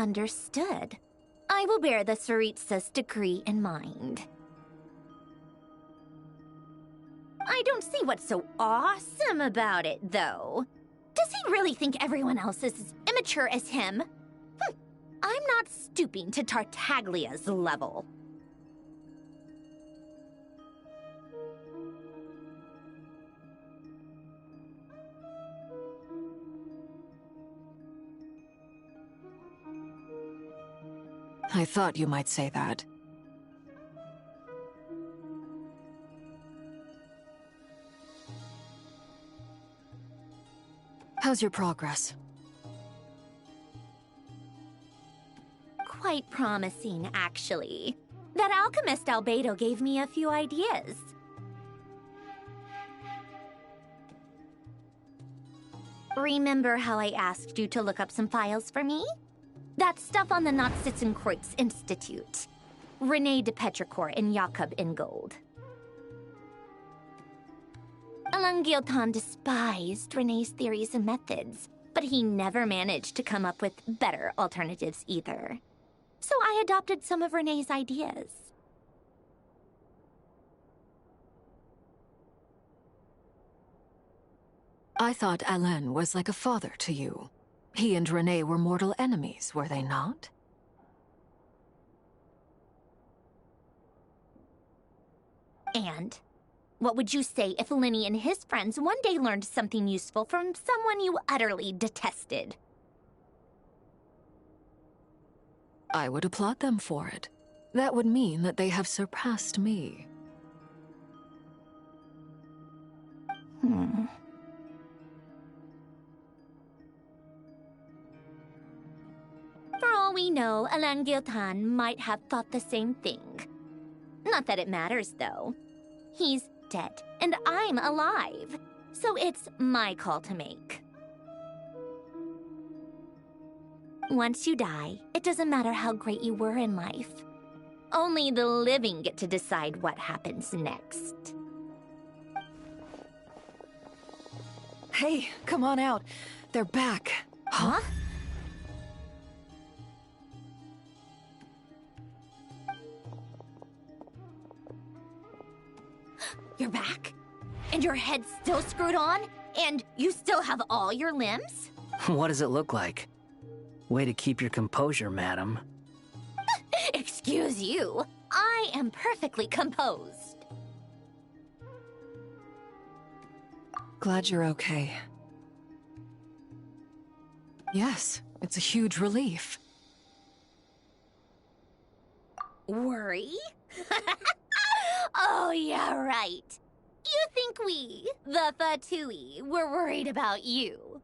Understood. I will bear the Tsaritsa's decree in mind. I don't see what's so awesome about it, though. Does he really think everyone else is as immature as him? I'm not stooping to Tartaglia's level. I thought you might say that. How's your progress? Quite promising, actually. That alchemist Albedo gave me a few ideas. Remember how I asked you to look up some files for me? That stuff on the Nachtschitzenkreuz Institute. René de Petrichor and Jakob Ingold. Alain Guillotin despised René's theories and methods, but he never managed to come up with better alternatives either. So I adopted some of René's ideas. I thought Alain was like a father to you. He and René were mortal enemies, were they not? And what would you say if Lyney and his friends one day learned something useful from someone you utterly detested? I would applaud them for it. That would mean that they have surpassed me. For all we know, Alain Guillotin might have thought the same thing. Not that it matters, though. He's dead, and I'm alive. So it's my call to make. Once you die, it doesn't matter how great you were in life. Only the living get to decide what happens next. Hey, come on out. They're back. Huh? You're back? And your head's still screwed on? And you still have all your limbs? What does it look like? Way to keep your composure, madam. Excuse you. I am perfectly composed. Glad you're okay. Yes, it's a huge relief. Worry? Oh, yeah, right. You think we, the Fatui, were worried about you.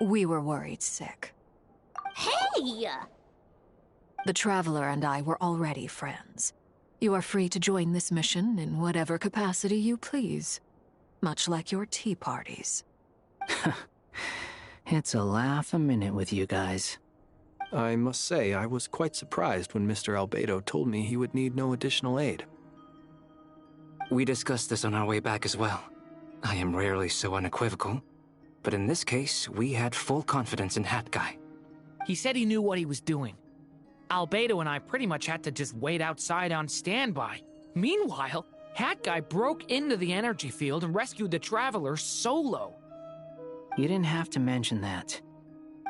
We were worried sick. Hey! The Traveler and I were already friends. You are free to join this mission in whatever capacity you please. Much like your tea parties. It's a laugh a minute with you guys. I must say, I was quite surprised when Mr. Albedo told me he would need no additional aid. We discussed this on our way back as well. I am rarely so unequivocal, but in this case, we had full confidence in Hat Guy. He said he knew what he was doing. Albedo and I pretty much had to just wait outside on standby. Meanwhile, Hat Guy broke into the energy field and rescued the Traveler solo. You didn't have to mention that.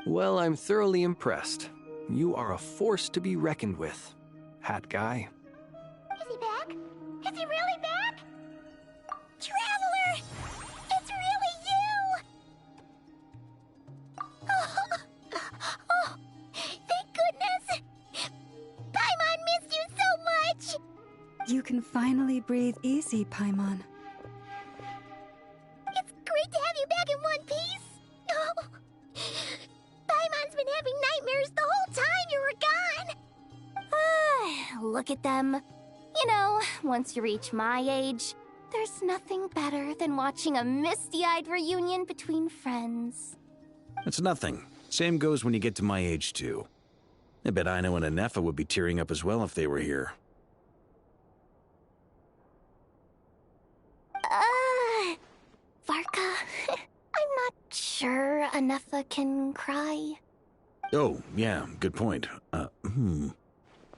Well, I'm thoroughly impressed. You are a force to be reckoned with, Hat Guy. Is he back? Is he really back? Traveler! It's really you! Oh, thank goodness! Paimon missed you so much! You can finally breathe easy, Paimon. It's great to have you back in one piece! Oh, Paimon's been having nightmares the whole time you were gone! Look at them. You know, once you reach my age, there's nothing better than watching a misty-eyed reunion between friends. It's nothing. Same goes when you get to my age, too. I bet Ino and Anefa would be tearing up as well if they were here. Varka, I'm not sure Anefa can cry. Oh, yeah, good point.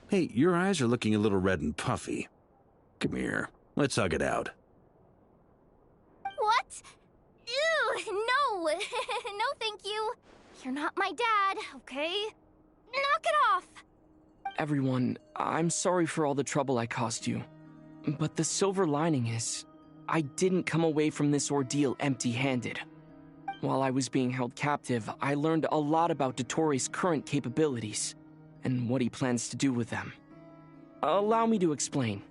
Hey, your eyes are looking a little red and puffy. Come here, let's hug it out. What? Ew, no! No, thank you. You're not my dad, okay? Knock it off! Everyone, I'm sorry for all the trouble I caused you. But the silver lining is, I didn't come away from this ordeal empty-handed. While I was being held captive, I learned a lot about Dottoro's current capabilities, and what he plans to do with them. Allow me to explain.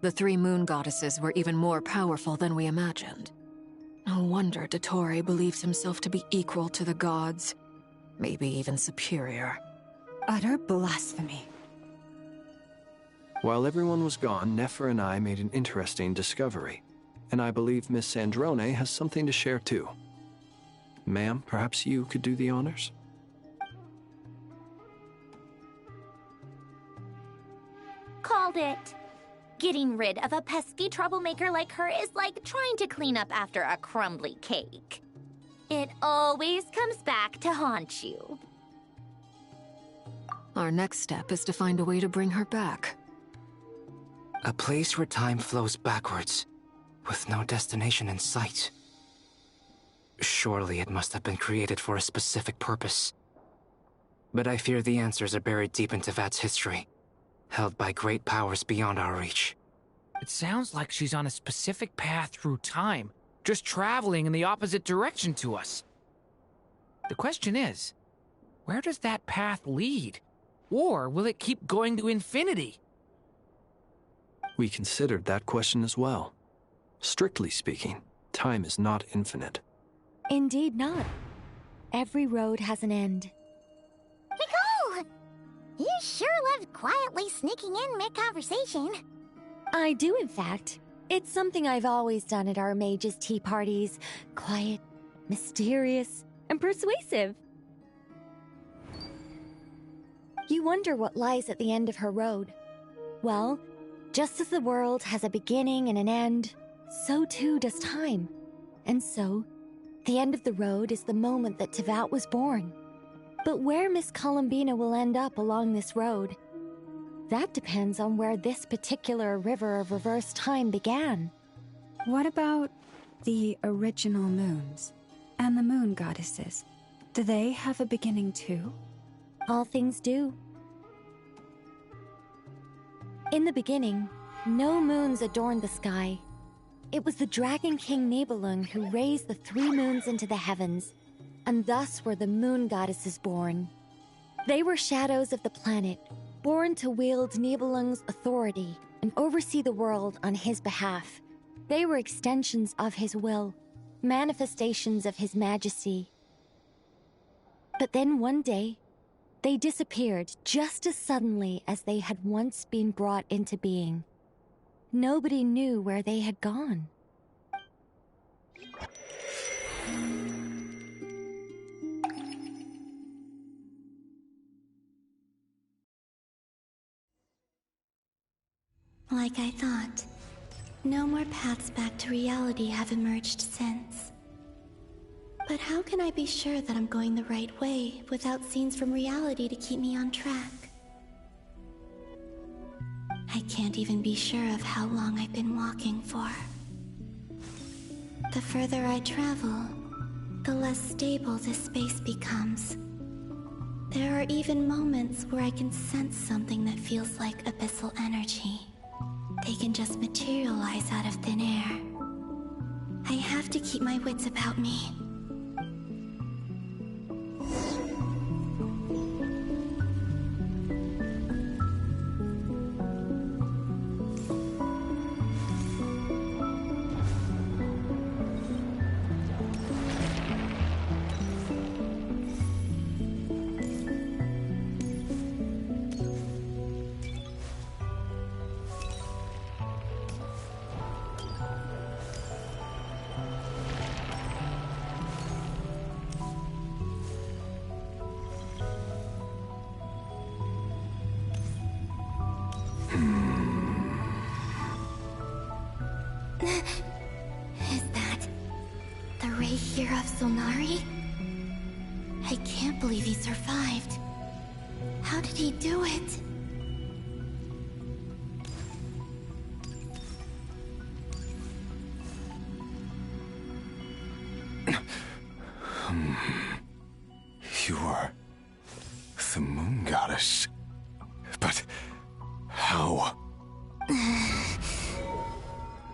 The three moon goddesses were even more powerful than we imagined. No wonder Dottore believes himself to be equal to the gods, maybe even superior. Utter blasphemy. While everyone was gone, Nefer and I made an interesting discovery, and I believe Miss Sandrone has something to share too. Ma'am, perhaps you could do the honors? Called it. Getting rid of a pesky troublemaker like her is like trying to clean up after a crumbly cake. It always comes back to haunt you. Our next step is to find a way to bring her back. A place where time flows backwards, with no destination in sight. Surely it must have been created for a specific purpose. But I fear the answers are buried deep into Vat's history, held by great powers beyond our reach. It sounds like she's on a specific path through time, just traveling in the opposite direction to us. The question is, where does that path lead? Or will it keep going to infinity? We considered that question as well. Strictly speaking, time is not infinite. Indeed not. Every road has an end. Nicole! You sure loved quietly sneaking in mid-conversation. I do, in fact. It's something I've always done at our mages' tea parties. Quiet, mysterious, and persuasive. You wonder what lies at the end of her road. Well, just as the world has a beginning and an end, so too does time. And so, the end of the road is the moment that Teyvat was born. But where Miss Columbina will end up along this road, that depends on where this particular river of reverse time began. What about the original moons and the moon goddesses? Do they have a beginning too? All things do. In the beginning, no moons adorned the sky. It was the Dragon King Nibelung who raised the three moons into the heavens, and thus were the moon goddesses born. They were shadows of the planet, born to wield Nibelung's authority and oversee the world on his behalf. They were extensions of his will, manifestations of his majesty. But then one day, they disappeared just as suddenly as they had once been brought into being. Nobody knew where they had gone. Like I thought, no more paths back to reality have emerged since. But how can I be sure that I'm going the right way without scenes from reality to keep me on track? I can't even be sure of how long I've been walking for. The further I travel, the less stable this space becomes. There are even moments where I can sense something that feels like abyssal energy. They can just materialize out of thin air. I have to keep my wits about me. Is that the Ray here of Solnari? I can't believe he survived. How did he do it? You are the Moon Goddess. But how?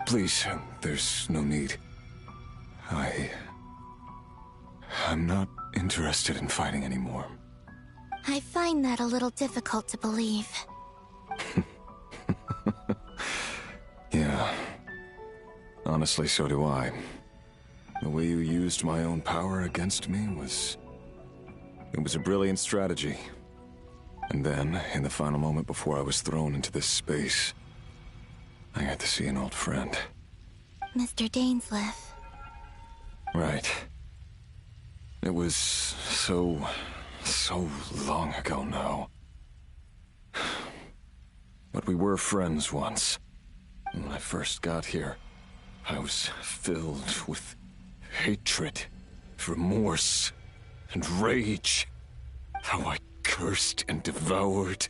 Please, there's no need. I'm not interested in fighting anymore. I find that a little difficult to believe. Yeah. Honestly, so do I. The way you used my own power against me was... It was a brilliant strategy. And then, in the final moment before I was thrown into this space, I got to see an old friend. Mr. Dainsleif. Right. It was so long ago now. But we were friends once. When I first got here, I was filled with hatred, remorse, and rage. How I cursed and devoured.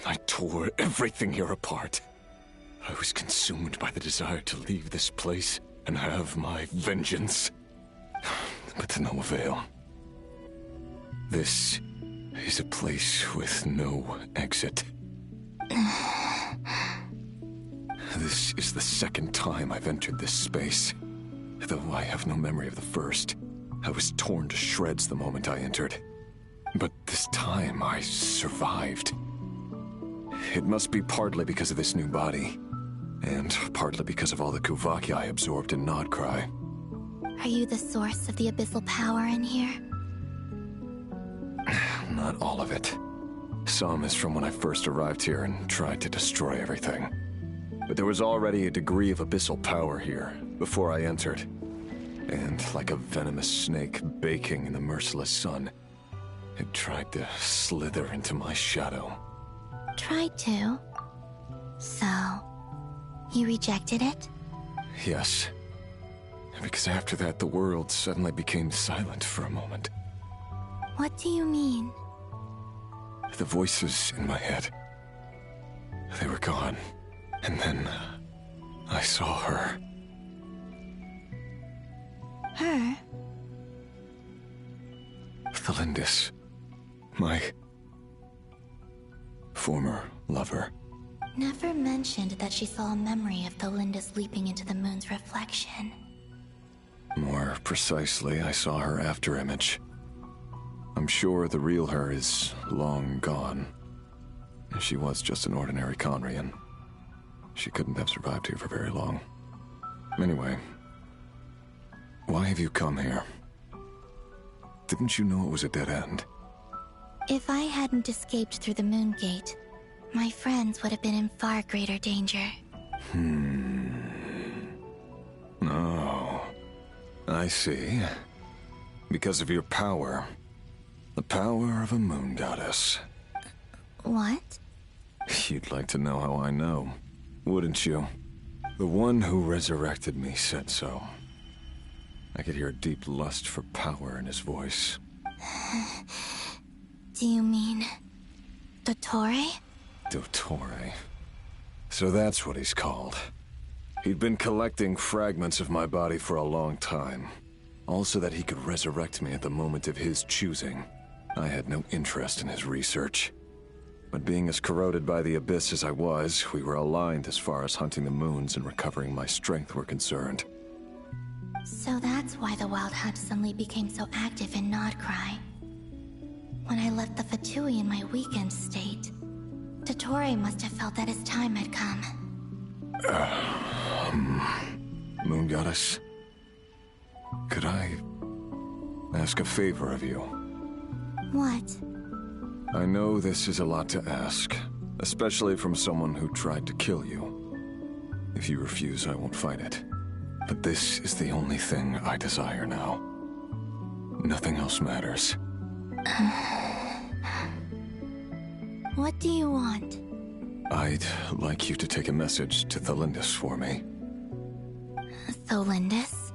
I tore everything here apart. I was consumed by the desire to leave this place and have my vengeance. But to no avail. This is a place with no exit. This is the second time I've entered this space. Though I have no memory of the first. I was torn to shreds the moment I entered. But this time I survived. It must be partly because of this new body. And partly because of all the Kuvaki I absorbed in Nodcry. Are you the source of the abyssal power in here? Not all of it. Some is from when I first arrived here and tried to destroy everything. But there was already a degree of abyssal power here before I entered. And like a venomous snake baking in the merciless sun, it tried to slither into my shadow. Tried to? So, you rejected it? Yes. Because after that, the world suddenly became silent for a moment. What do you mean? The voices in my head, they were gone. And then, I saw her. Her? Thelindis. My former lover. Never mentioned that she saw a memory of Thelindis leaping into the moon's reflection. More precisely, I saw her afterimage. I'm sure the real her is long gone. She was just an ordinary Conrian. She couldn't have survived here for very long. Anyway, why have you come here? Didn't you know it was a dead end? If I hadn't escaped through the Moon Gate, my friends would have been in far greater danger. Oh, I see. Because of your power. The power of a moon goddess. What? You'd like to know how I know, wouldn't you? The one who resurrected me said so. I could hear a deep lust for power in his voice. Do you mean... Dottore? Dottore. So that's what he's called. He'd been collecting fragments of my body for a long time. All so that he could resurrect me at the moment of his choosing. I had no interest in his research. But being as corroded by the Abyss as I was, we were aligned as far as hunting the moons and recovering my strength were concerned. So that's why the Wild Hunt suddenly became so active in Nodcry. When I left the Fatui in my weakened state, Dottore must have felt that his time had come. Moon Goddess, could I ask a favor of you? What? I know this is a lot to ask, especially from someone who tried to kill you. If you refuse, I won't fight it. But this is the only thing I desire now. Nothing else matters. What do you want? I'd like you to take a message to Thelindis for me. Thelindis?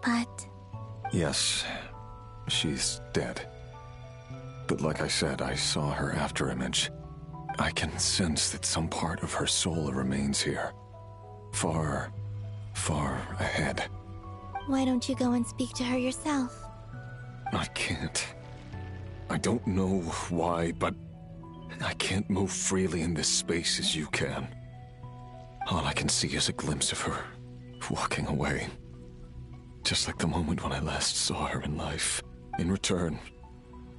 But... Yes, she's dead. But like I said, I saw her afterimage. I can sense that some part of her soul remains here. Far, far ahead. Why don't you go and speak to her yourself? I can't. I don't know why, but I can't move freely in this space as you can. All I can see is a glimpse of her, walking away. Just like the moment when I last saw her in life. In return,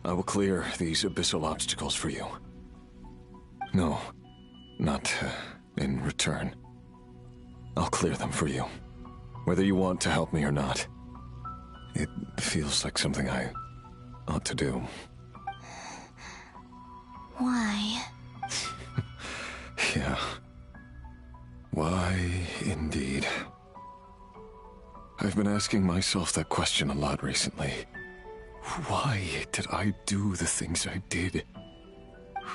I will clear these abyssal obstacles for you. No, not in return. I'll clear them for you, whether you want to help me or not. It feels like something I ought to do. Why? Yeah. Why, indeed. I've been asking myself that question a lot recently. Why did I do the things I did?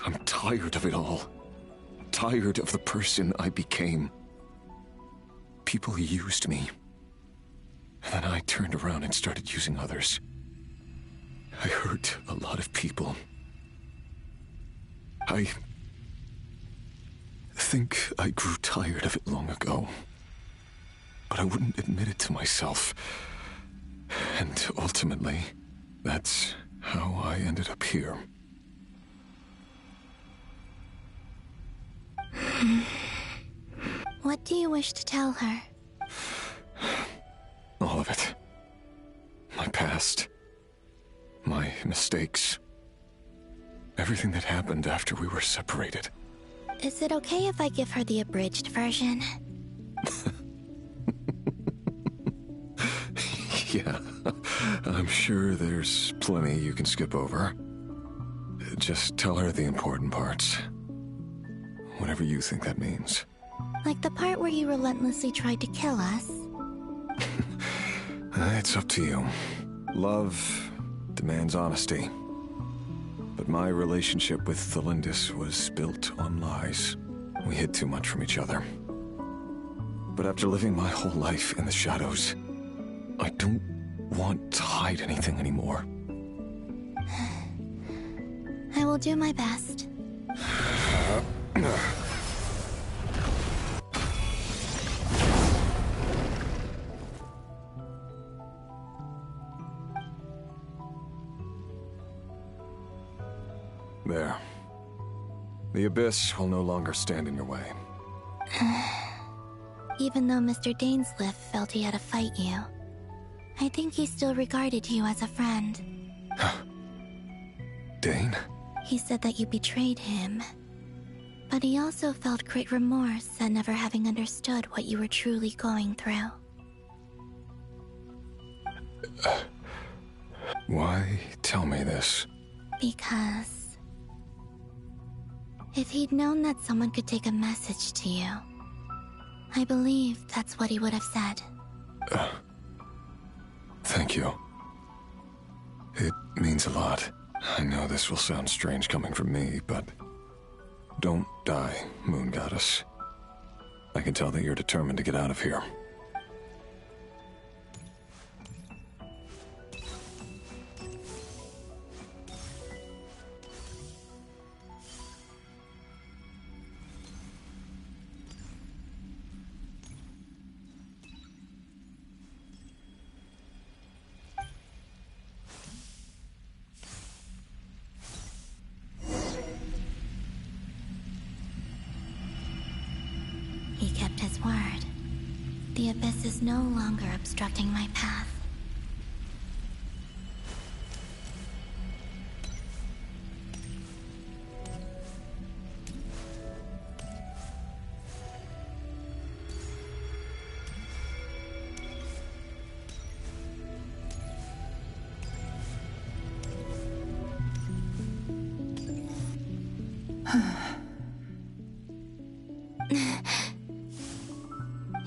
I'm tired of it all. Tired of the person I became. People used me. And then I turned around and started using others. I hurt a lot of people. I think I grew tired of it long ago. But I wouldn't admit it to myself. And ultimately, that's how I ended up here. What do you wish to tell her? All of it. My past. My mistakes. Everything that happened after we were separated. Is it okay if I give her the abridged version? Yeah, I'm sure there's plenty you can skip over. Just tell her the important parts. Whatever you think that means. Like the part where you relentlessly tried to kill us? It's up to you. Love demands honesty. But my relationship with Thelindis was built on lies. We hid too much from each other. But after living my whole life in the shadows, I don't want to hide anything anymore. I will do my best. There. The Abyss will no longer stand in your way. Even though Mr. Dainsleif felt he had to fight you, I think he still regarded you as a friend. Dane? He said that you betrayed him. But he also felt great remorse at never having understood what you were truly going through. Why tell me this? Because if he'd known that someone could take a message to you, I believe that's what he would have said. Thank you. It means a lot. I know this will sound strange coming from me, but don't die, Moon Goddess. I can tell that you're determined to get out of here. He kept his word. The abyss is no longer obstructing my path.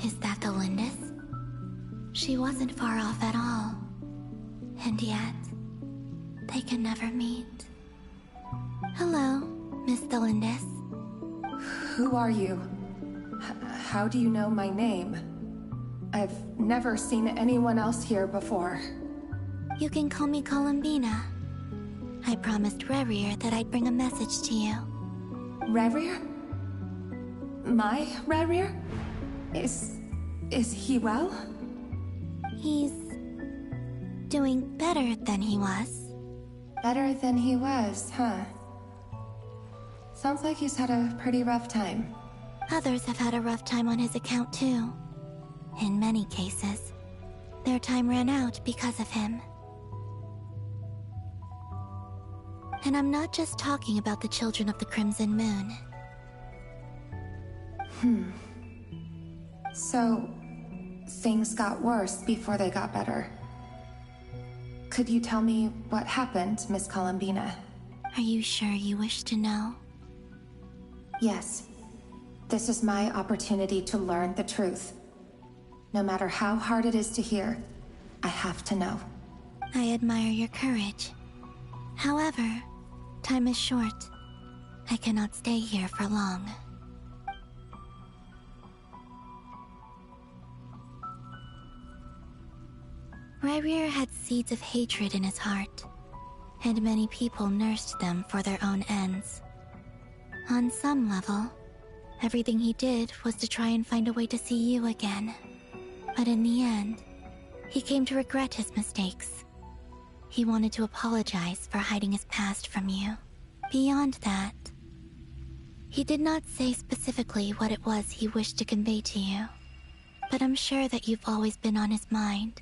Is that the Lindis? She wasn't far off at all. And yet, they can never meet. Hello, Miss Thelindis. Who are you? How do you know my name? I've never seen anyone else here before. You can call me Columbina. I promised Rerir that I'd bring a message to you. Rerir? My Rerir? Is he well? He's doing better than he was. Better than he was, huh? Sounds like he's had a pretty rough time. Others have had a rough time on his account too. In many cases, their time ran out because of him. And I'm not just talking about the children of the Crimson Moon. So, things got worse before they got better. Could you tell me what happened, Miss Columbina? Are you sure you wish to know? Yes. This is my opportunity to learn the truth. No matter how hard it is to hear, I have to know. I admire your courage. However, time is short. I cannot stay here for long. Rerir had seeds of hatred in his heart, and many people nursed them for their own ends. On some level, everything he did was to try and find a way to see you again. But in the end, he came to regret his mistakes. He wanted to apologize for hiding his past from you. Beyond that, he did not say specifically what it was he wished to convey to you, but I'm sure that you've always been on his mind.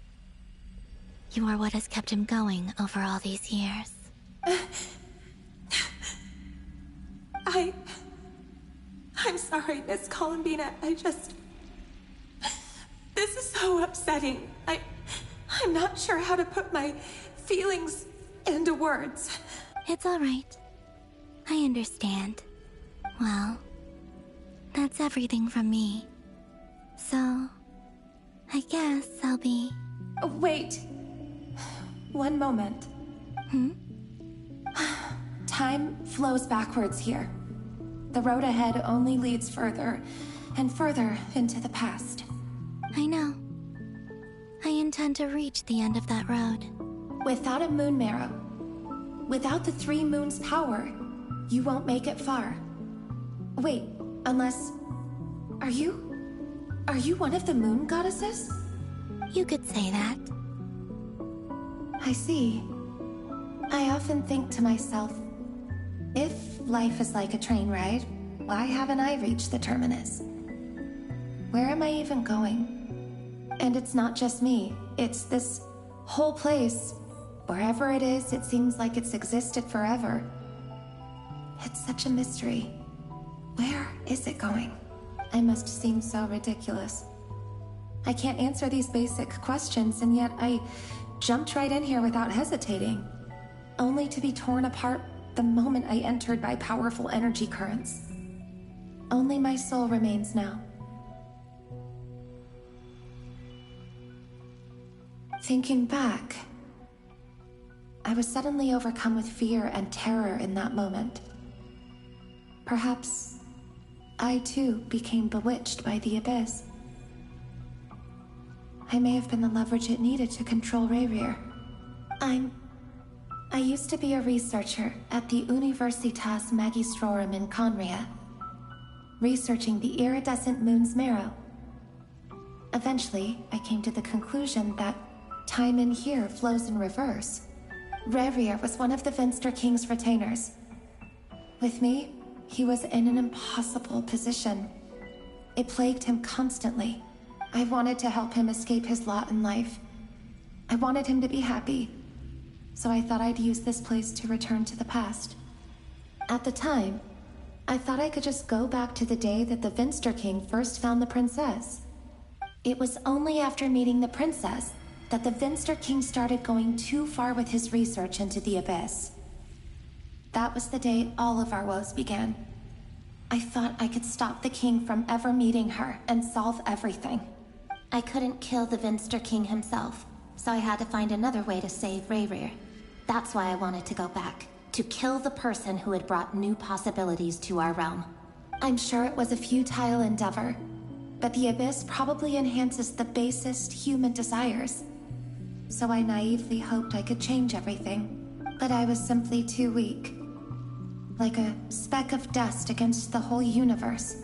You are what has kept him going over all these years. I'm sorry, Miss Columbina. This is so upsetting. I'm not sure how to put my feelings into words. It's all right. I understand. Well, that's everything from me. So, I guess I'll be... Wait. One moment. Time flows backwards here. The road ahead only leads further and further into the past. I know. I intend to reach the end of that road. Without a moon marrow, without the 3 moons' power, you won't make it far. Wait, unless... Are you one of the moon goddesses? You could say that. I see. I often think to myself, if life is like a train ride, why haven't I reached the terminus? Where am I even going? And it's not just me, it's this whole place. Wherever it is, it seems like it's existed forever. It's such a mystery. Where is it going? I must seem so ridiculous. I can't answer these basic questions, and yet I jumped right in here without hesitating, only to be torn apart the moment I entered by powerful energy currents. Only my soul remains now. Thinking back, I was suddenly overcome with fear and terror in that moment. Perhaps I too became bewitched by the Abyss. I may have been the leverage it needed to control Rayrir. I used to be a researcher at the Universitas Magistrorum in Conria, researching the iridescent moon's marrow. Eventually, I came to the conclusion that time in here flows in reverse. Rayrir was one of the Venster King's retainers. With me, he was in an impossible position. It plagued him constantly. I wanted to help him escape his lot in life. I wanted him to be happy, so I thought I'd use this place to return to the past. At the time, I thought I could just go back to the day that the Venster King first found the princess. It was only after meeting the princess that the Venster King started going too far with his research into the Abyss. That was the day all of our woes began. I thought I could stop the king from ever meeting her and solve everything. I couldn't kill the Venster King himself, so I had to find another way to save Rayrir. That's why I wanted to go back, to kill the person who had brought new possibilities to our realm. I'm sure it was a futile endeavor, but the Abyss probably enhances the basest human desires. So I naively hoped I could change everything, but I was simply too weak. Like a speck of dust against the whole universe.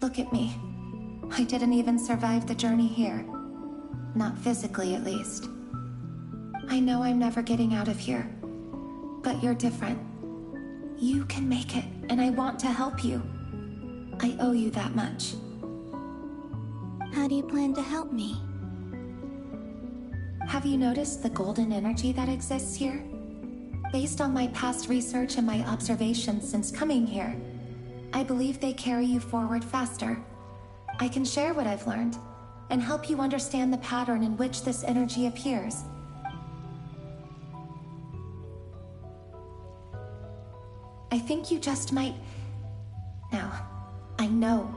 Look at me. I didn't even survive the journey here. Not physically, at least. I know I'm never getting out of here, but you're different. You can make it, and I want to help you. I owe you that much. How do you plan to help me? Have you noticed the golden energy that exists here? Based on my past research and my observations since coming here, I believe they carry you forward faster. I can share what I've learned, and help you understand the pattern in which this energy appears. I think you just might... Now, I know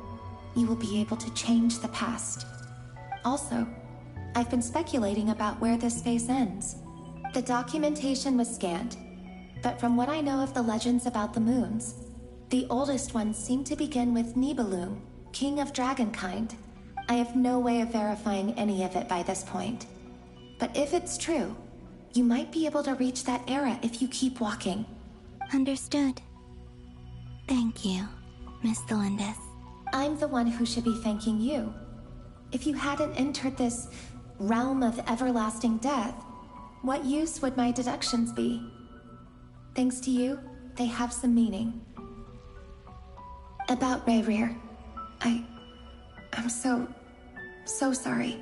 you will be able to change the past. Also, I've been speculating about where this space ends. The documentation was scanned, but from what I know of the legends about the moons, the oldest ones seem to begin with Nibelung, king of dragonkind. I have no way of verifying any of it by this point. But if it's true, you might be able to reach that era if you keep walking. Understood. Thank you, Miss Thelindis. I'm the one who should be thanking you. If you hadn't entered this realm of everlasting death, what use would my deductions be? Thanks to you, they have some meaning. About Rayrir, I'm so sorry.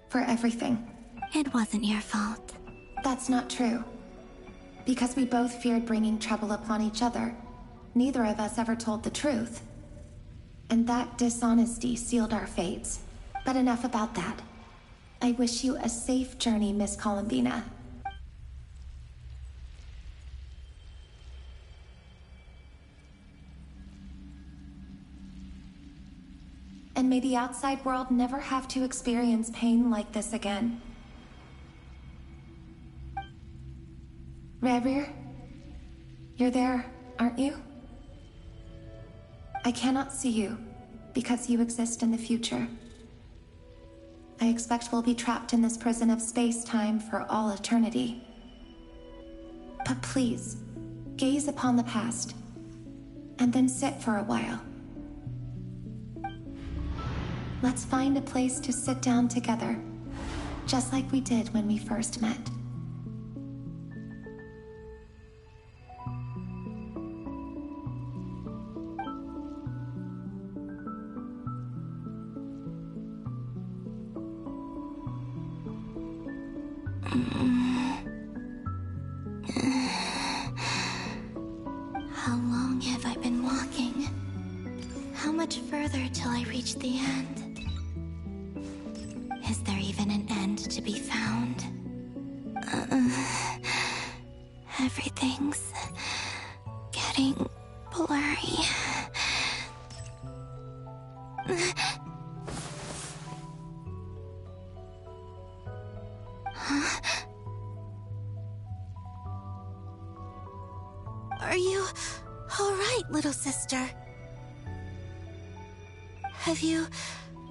For everything. It wasn't your fault. That's not true. Because we both feared bringing trouble upon each other, neither of us ever told the truth. And that dishonesty sealed our fates. But enough about that. I wish you a safe journey, Miss Columbina. And may the outside world never have to experience pain like this again. Rayrir, you're there, aren't you? I cannot see you, because you exist in the future. I expect we'll be trapped in this prison of space-time for all eternity. But please, gaze upon the past, and then sit for a while. Let's find a place to sit down together, just like we did when we first met. How long have I been walking? How much further till I reach the end? Is there even an end to be found? Everything's getting blurry. Huh? Are you all right, little sister? Have you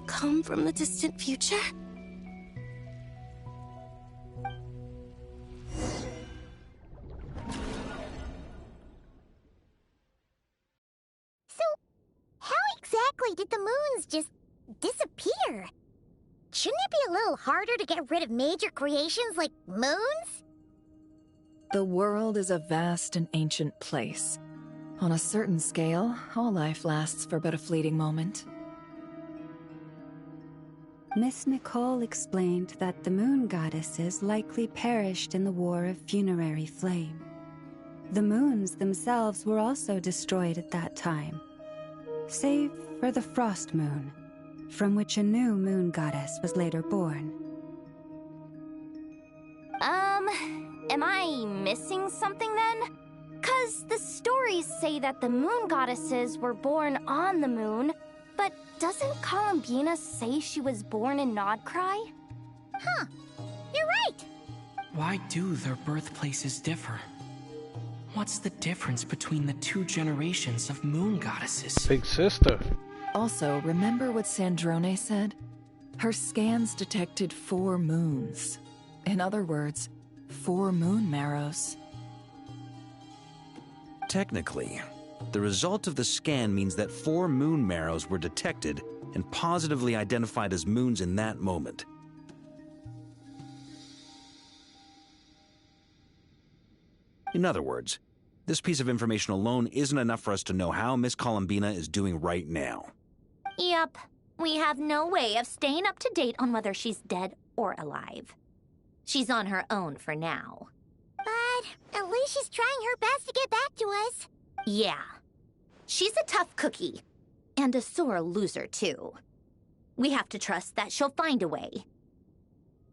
come from the distant future? Did the moons just disappear? Shouldn't it be a little harder to get rid of major creations like moons? The world is a vast and ancient place. On a certain scale, all life lasts for but a fleeting moment. Miss Nicole explained that the moon goddesses likely perished in the War of Funerary Flame. The moons themselves were also destroyed at that time, save for the Frost Moon, from which a new moon goddess was later born. Am I missing something then? 'Cause the stories say that the moon goddesses were born on the moon, but doesn't Columbina say she was born in Nodcry? Huh, you're right! Why do their birthplaces differ? What's the difference between the two generations of moon goddesses? Big sister. Also, remember what Sandrone said? Her scans detected 4 moons. In other words, 4 moon marrows. Technically, the result of the scan means that 4 moon marrows were detected and positively identified as moons in that moment. In other words, this piece of information alone isn't enough for us to know how Miss Columbina is doing right now. Yep. We have no way of staying up to date on whether she's dead or alive. She's on her own for now. But at least she's trying her best to get back to us. Yeah. She's a tough cookie. And a sore loser, too. We have to trust that she'll find a way.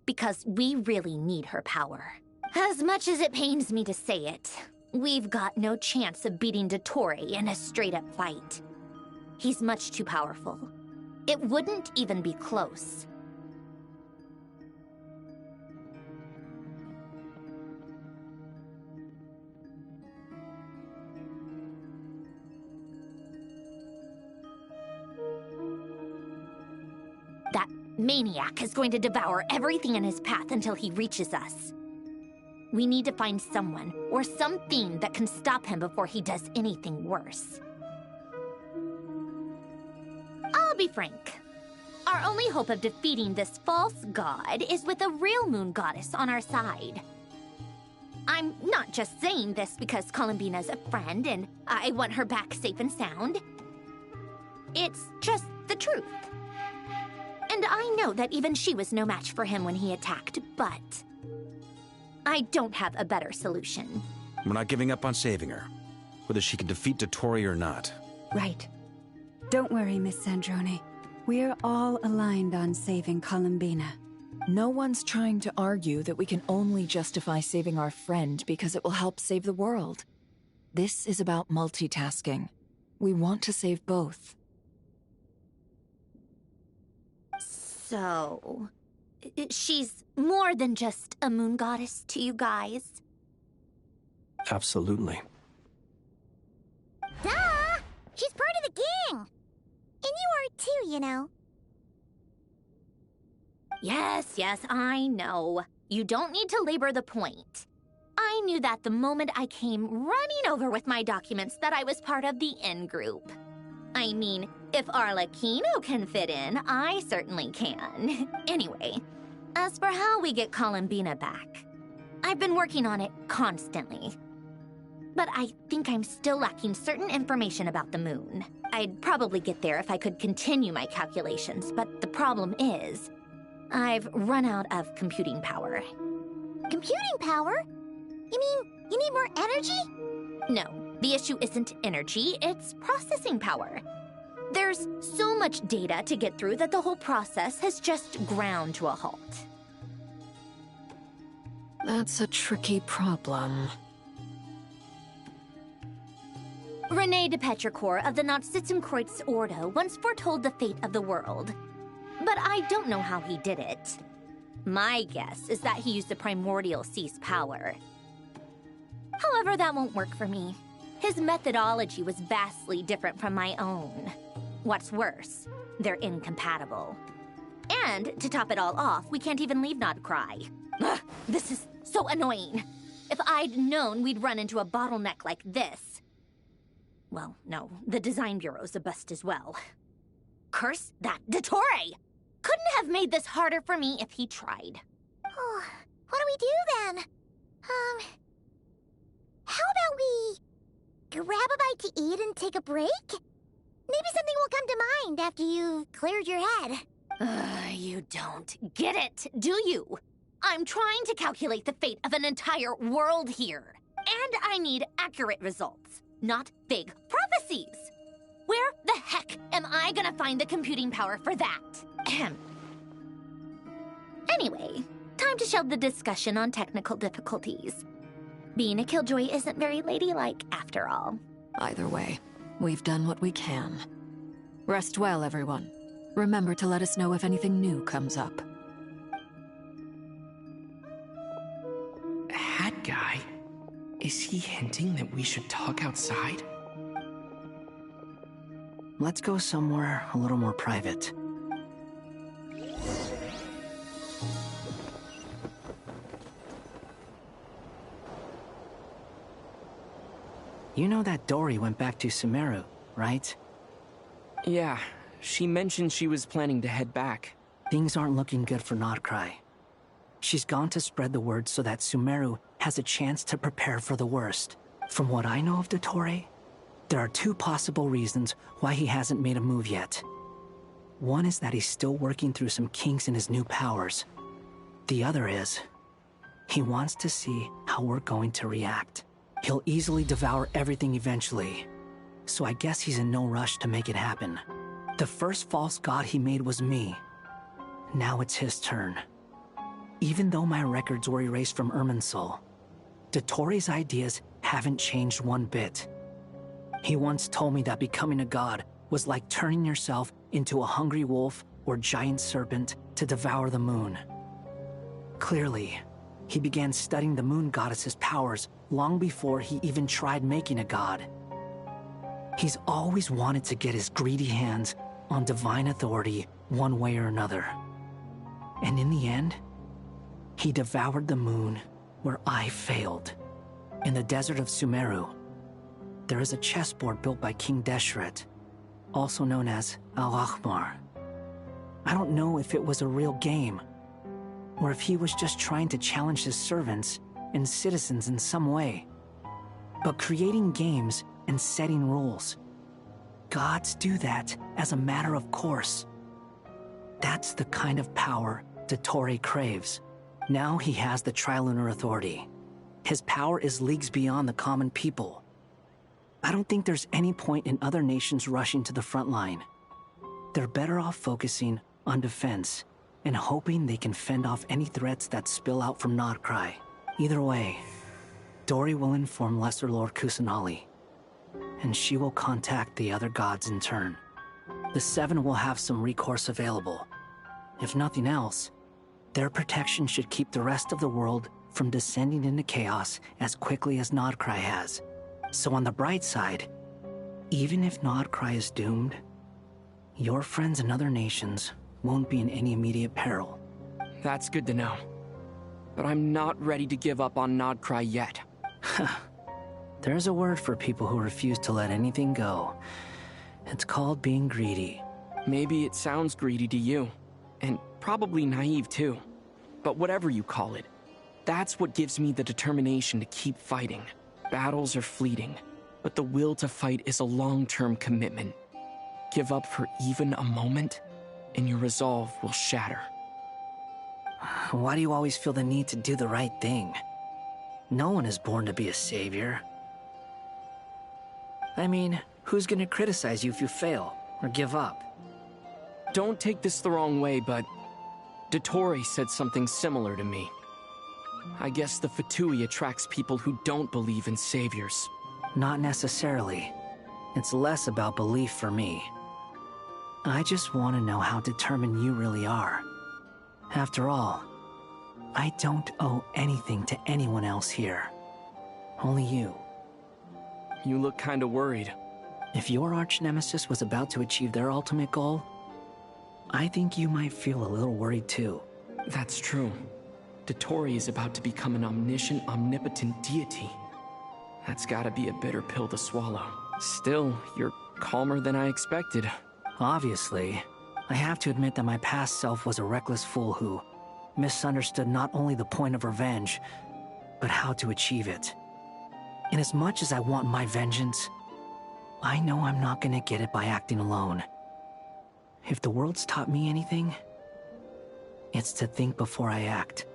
Because we really need her power. As much as it pains me to say it, we've got no chance of beating Dottore in a straight-up fight. He's much too powerful. It wouldn't even be close. That maniac is going to devour everything in his path until he reaches us. We need to find someone or something that can stop him before he does anything worse. I'll be frank. Our only hope of defeating this false god is with a real moon goddess on our side. I'm not just saying this because Columbina's a friend and I want her back safe and sound. It's just the truth. And I know that even she was no match for him when he attacked, but I don't have a better solution. We're not giving up on saving her, whether she can defeat Dottore or not. Right. Don't worry, Miss Sandrone. We're all aligned on saving Columbina. No one's trying to argue that we can only justify saving our friend because it will help save the world. This is about multitasking. We want to save both. So, she's more than just a moon goddess to you guys? Absolutely. Duh! She's part of the gang! And you are too, you know. Yes, I know. You don't need to labor the point. I knew that the moment I came running over with my documents that I was part of the in-group. I mean, if Arlecchino can fit in, I certainly can. Anyway, as for how we get Columbina back, I've been working on it constantly. But I think I'm still lacking certain information about the moon. I'd probably get there if I could continue my calculations, but the problem is, I've run out of computing power. Computing power? You mean you need more energy? No, the issue isn't energy, it's processing power. There's so much data to get through that the whole process has just ground to a halt. That's a tricky problem. Rene de Petrichor of the Notzitzenkreuz Ordo once foretold the fate of the world. But I don't know how he did it. My guess is that he used the primordial sea's power. However, that won't work for me. His methodology was vastly different from my own. What's worse, they're incompatible. And, to top it all off, we can't even leave Nodcry. Ugh, this is so annoying. If I'd known we'd run into a bottleneck like this... Well, no, the design bureau's a bust as well. Curse that Dottore! Couldn't have made this harder for me if he tried. Oh, what do we do then? How about we grab a bite to eat and take a break? Maybe something will come to mind after you've cleared your head. You don't get it, do you? I'm trying to calculate the fate of an entire world here. And I need accurate results, not vague prophecies. Where the heck am I gonna find the computing power for that? Ahem. Anyway, time to shelve the discussion on technical difficulties. Being a killjoy isn't very ladylike, after all. Either way, we've done what we can. Rest well, everyone. Remember to let us know if anything new comes up. Hat guy? Is he hinting that we should talk outside? Let's go somewhere a little more private. You know that Dory went back to Sumeru, right? Yeah, she mentioned she was planning to head back. Things aren't looking good for Nodcry. She's gone to spread the word so that Sumeru has a chance to prepare for the worst. From what I know of Dottore, there are two possible reasons why he hasn't made a move yet. One is that he's still working through some kinks in his new powers. The other is, he wants to see how we're going to react. He'll easily devour everything eventually, so I guess he's in no rush to make it happen. The first false god he made was me. Now it's his turn. Even though my records were erased from Irminsul, Dottore's ideas haven't changed one bit. He once told me that becoming a god was like turning yourself into a hungry wolf or giant serpent to devour the moon. Clearly, he began studying the moon goddess's powers long before he even tried making a god. He's always wanted to get his greedy hands on divine authority one way or another. And in the end, he devoured the moon where I failed. In the desert of Sumeru, there is a chessboard built by King Deshret, also known as Al-Ahmar. I don't know if it was a real game, or if he was just trying to challenge his servants and citizens in some way. But creating games and setting rules, gods do that as a matter of course. That's the kind of power Dottore craves. Now he has the Trilunar Authority. His power is leagues beyond the common people. I don't think there's any point in other nations rushing to the front line. They're better off focusing on defense and hoping they can fend off any threats that spill out from Nodcry. Either way, Dory will inform Lesser Lord Kusanali, and she will contact the other gods in turn. The Seven will have some recourse available. If nothing else, their protection should keep the rest of the world from descending into chaos as quickly as Nodcry has. So on the bright side, even if Nodcry is doomed, your friends in other nations won't be in any immediate peril. That's good to know. But I'm not ready to give up on Nodcry yet. There's a word for people who refuse to let anything go. It's called being greedy. Maybe it sounds greedy to you, and probably naive too. But whatever you call it, that's what gives me the determination to keep fighting. Battles are fleeting, but the will to fight is a long-term commitment. Give up for even a moment, and your resolve will shatter. Why do you always feel the need to do the right thing? No one is born to be a savior. I mean, who's gonna criticize you if you fail or give up? Don't take this the wrong way, but Dottore said something similar to me. I guess the Fatui attracts people who don't believe in saviors. Not necessarily. It's less about belief for me. I just want to know how determined you really are. After all, I don't owe anything to anyone else here. Only you. You look kinda worried. If your arch-nemesis was about to achieve their ultimate goal, I think you might feel a little worried too. That's true. Dotori is about to become an omniscient, omnipotent deity. That's gotta be a bitter pill to swallow. Still, you're calmer than I expected. Obviously, I have to admit that my past self was a reckless fool who misunderstood not only the point of revenge, but how to achieve it. And as much as I want my vengeance, I know I'm not gonna get it by acting alone. If the world's taught me anything, it's to think before I act.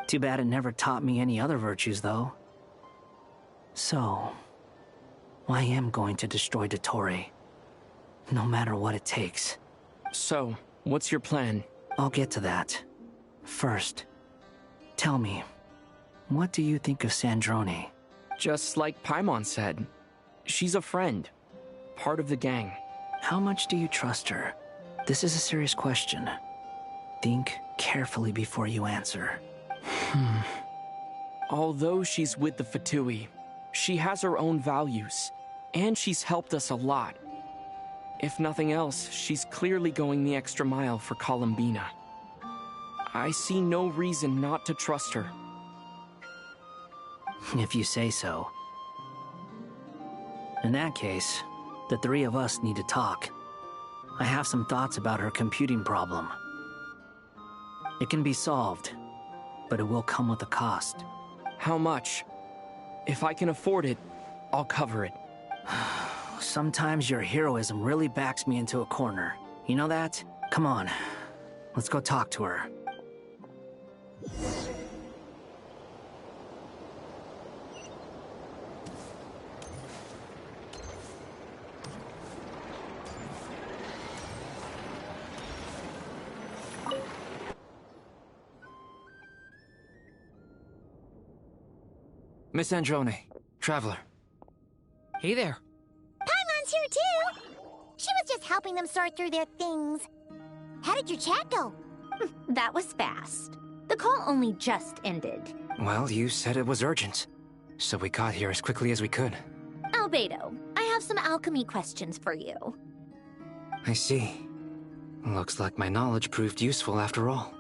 Too bad it never taught me any other virtues, though. So, I am going to destroy Dotori, no matter what it takes. So, what's your plan? I'll get to that. First, tell me, what do you think of Sandrone? Just like Paimon said, she's a friend, part of the gang. How much do you trust her? This is a serious question. Think carefully before you answer. Although she's with the Fatui, she has her own values, and she's helped us a lot. If nothing else, she's clearly going the extra mile for Columbina. I see no reason not to trust her. If you say so. In that case, the three of us need to talk. I have some thoughts about her computing problem. It can be solved, but it will come with a cost. How much? If I can afford it, I'll cover it. Sometimes your heroism really backs me into a corner. You know that? Come on, let's go talk to her. Miss Androne, Traveler. Hey there. Paimon's here too! She was just helping them sort through their things. How did your chat go? That was fast. The call only just ended. Well, you said it was urgent, so we got here as quickly as we could. Albedo, I have some alchemy questions for you. I see. Looks like my knowledge proved useful after all.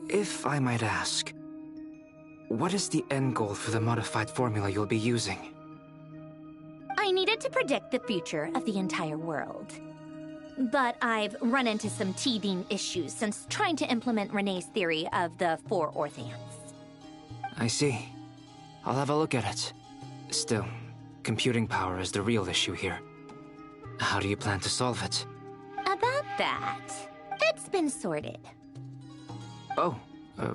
If I might ask, what is the end goal for the modified formula you'll be using? I needed to predict the future of the entire world. But I've run into some teething issues since trying to implement Renee's theory of the 4 Orthants. I see. I'll have a look at it. Still, computing power is the real issue here. How do you plan to solve it? About that, it's been sorted. Oh,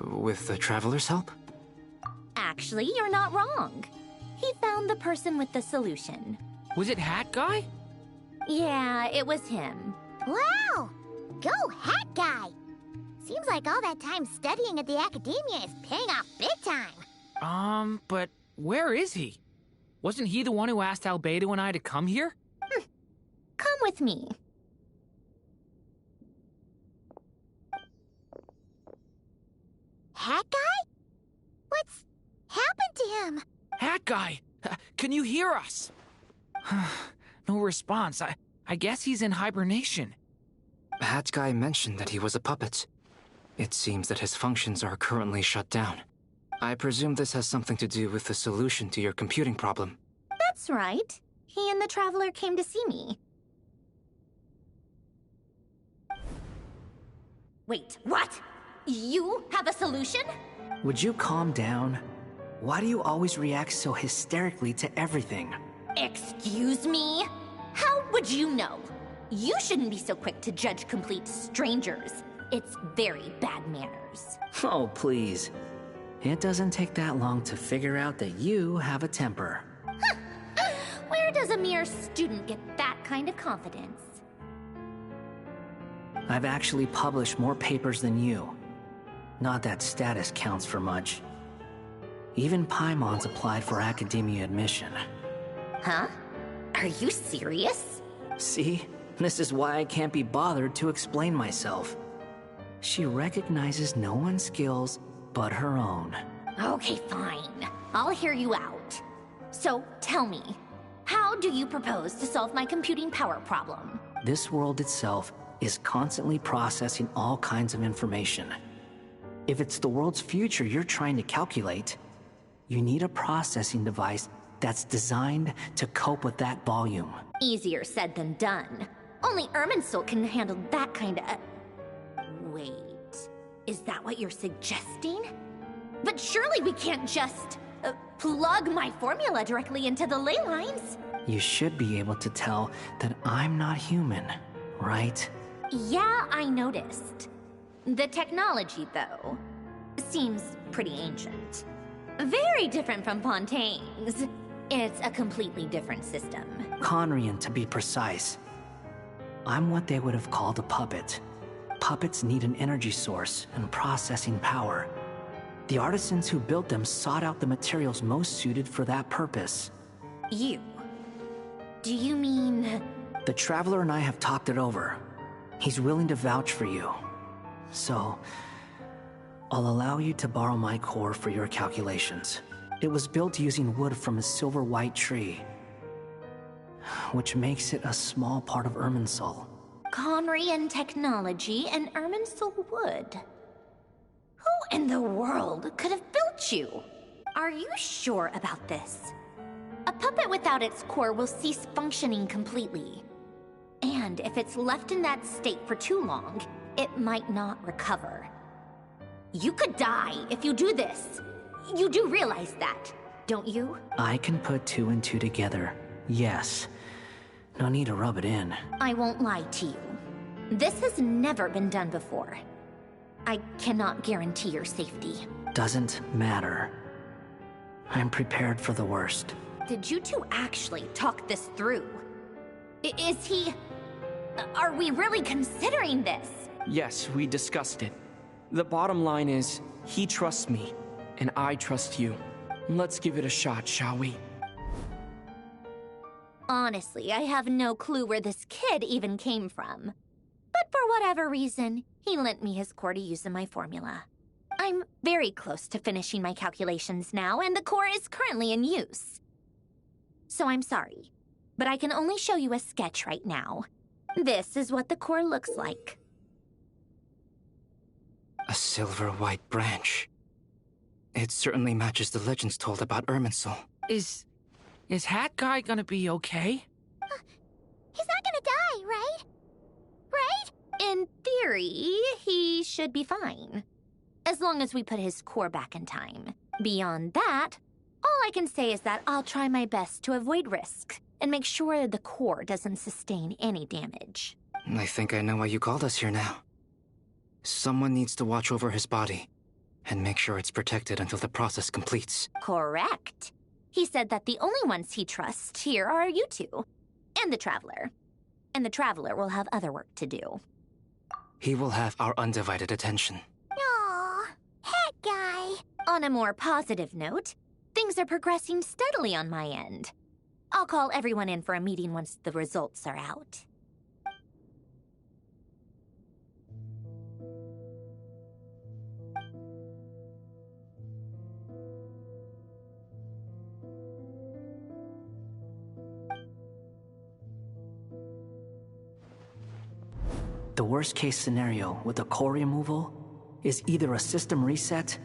with the Traveler's help? Actually, you're not wrong. He found the person with the solution. Was it Hat Guy? Yeah, it was him. Wow! Go Hat Guy! Seems like all that time studying at the Academia is paying off big time. But where is he? Wasn't he the one who asked Albedo and I to come here? Come with me. Hat Guy? What's happened to him? Hat Guy! Can you hear us? No response. I guess he's in hibernation. Hat Guy mentioned that he was a puppet. It seems that his functions are currently shut down. I presume this has something to do with the solution to your computing problem. That's right. He and the Traveler came to see me. Wait, what? You have a solution? Would you calm down? Why do you always react so hysterically to everything? Excuse me? How would you know? You shouldn't be so quick to judge complete strangers. It's very bad manners. Oh, please. It doesn't take that long to figure out that you have a temper. Where does a mere student get that kind of confidence? I've actually published more papers than you. Not that status counts for much. Even Paimon's applied for academia admission. Huh? Are you serious? See? This is why I can't be bothered to explain myself. She recognizes no one's skills but her own. Okay, fine. I'll hear you out. So, tell me, how do you propose to solve my computing power problem? This world itself is constantly processing all kinds of information. If it's the world's future you're trying to calculate, you need a processing device that's designed to cope with that volume. Easier said than done. Only Irminsul can handle that kind of... Wait, is that what you're suggesting? But surely we can't just plug my formula directly into the ley lines. You should be able to tell that I'm not human, right? Yeah, I noticed. The technology, though, seems pretty ancient. Very different from Fontaine's. It's a completely different system. Conrian, to be precise. I'm what they would have called a puppet. Puppets need an energy source and processing power. The artisans who built them sought out the materials most suited for that purpose. You? Do you mean... The Traveler and I have talked it over. He's willing to vouch for you. So, I'll allow you to borrow my core for your calculations. It was built using wood from a silver white tree, which makes it a small part of Irminsul. Conrian technology and Irminsul wood. Who in the world could have built you? Are you sure about this? A puppet without its core will cease functioning completely. And if it's left in that state for too long, it might not recover. You could die if you do this. You do realize that, don't you? I can put two and two together, yes. No need to rub it in. I won't lie to you. This has never been done before. I cannot guarantee your safety. Doesn't matter. I'm prepared for the worst. Did you two actually talk this through? Is he... Are we really considering this? Yes, we discussed it. The bottom line is, he trusts me, and I trust you. Let's give it a shot, shall we? Honestly, I have no clue where this kid even came from. But for whatever reason, he lent me his core to use in my formula. I'm very close to finishing my calculations now, and the core is currently in use. So I'm sorry, but I can only show you a sketch right now. This is what the core looks like. A silver white branch. It certainly matches the legends told about Irminsul. Is Hat Guy gonna be okay? He's not gonna die, right? Right? In theory, he should be fine. As long as we put his core back in time. Beyond that, all I can say is that I'll try my best to avoid risk and make sure the core doesn't sustain any damage. I think I know why you called us here now. Someone needs to watch over his body and make sure it's protected until the process completes. Correct. He said that the only ones he trusts here are you two, and the Traveler. And the Traveler will have other work to do. He will have our undivided attention. Aww, Hat Guy. On a more positive note, things are progressing steadily on my end. I'll call everyone in for a meeting once the results are out. The worst-case scenario with the core removal is either a system reset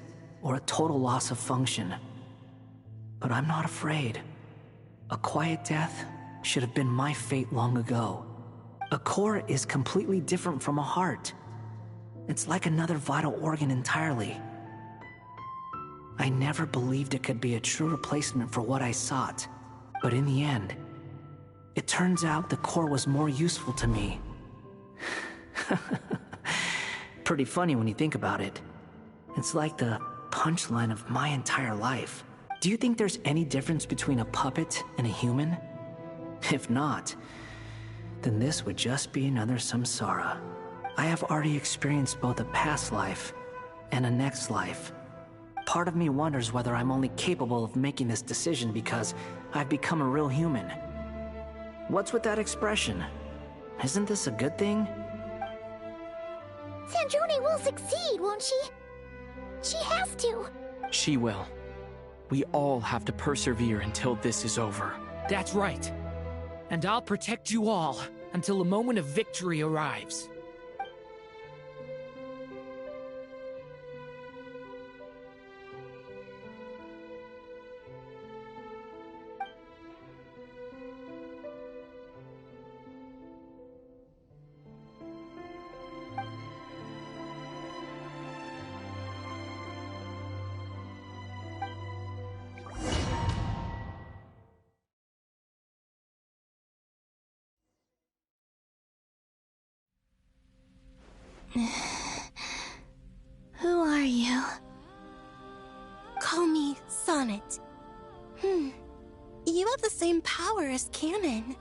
or a total loss of function. But I'm not afraid. A quiet death should have been my fate long ago. A core is completely different from a heart. It's like another vital organ entirely. I never believed it could be a true replacement for what I sought. But in the end, it turns out the core was more useful to me. Pretty funny when you think about it. It's like the punchline of my entire life. Do you think there's any difference between a puppet and a human? If not, then this would just be another samsara. I have already experienced both a past life and a next life. Part of me wonders whether I'm only capable of making this decision because I've become a real human. What's with that expression? Isn't this a good thing? Sandrone will succeed, won't she? She has to. She will. We all have to persevere until this is over. That's right. And I'll protect you all until a moment of victory arrives. Who are you? Call me Sonnet. You have the same power as Canon.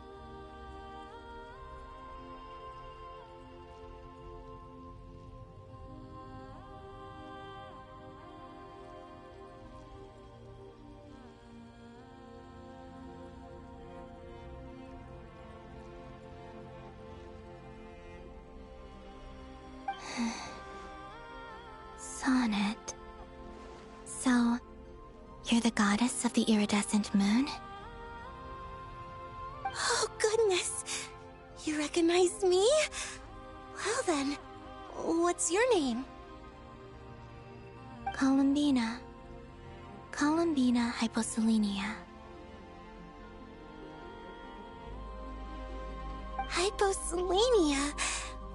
Sonnet. So, you're the goddess of the iridescent moon? Oh, goodness! You recognize me? Well then, what's your name? Columbina. Columbina Hyposelenia. Hyposelenia?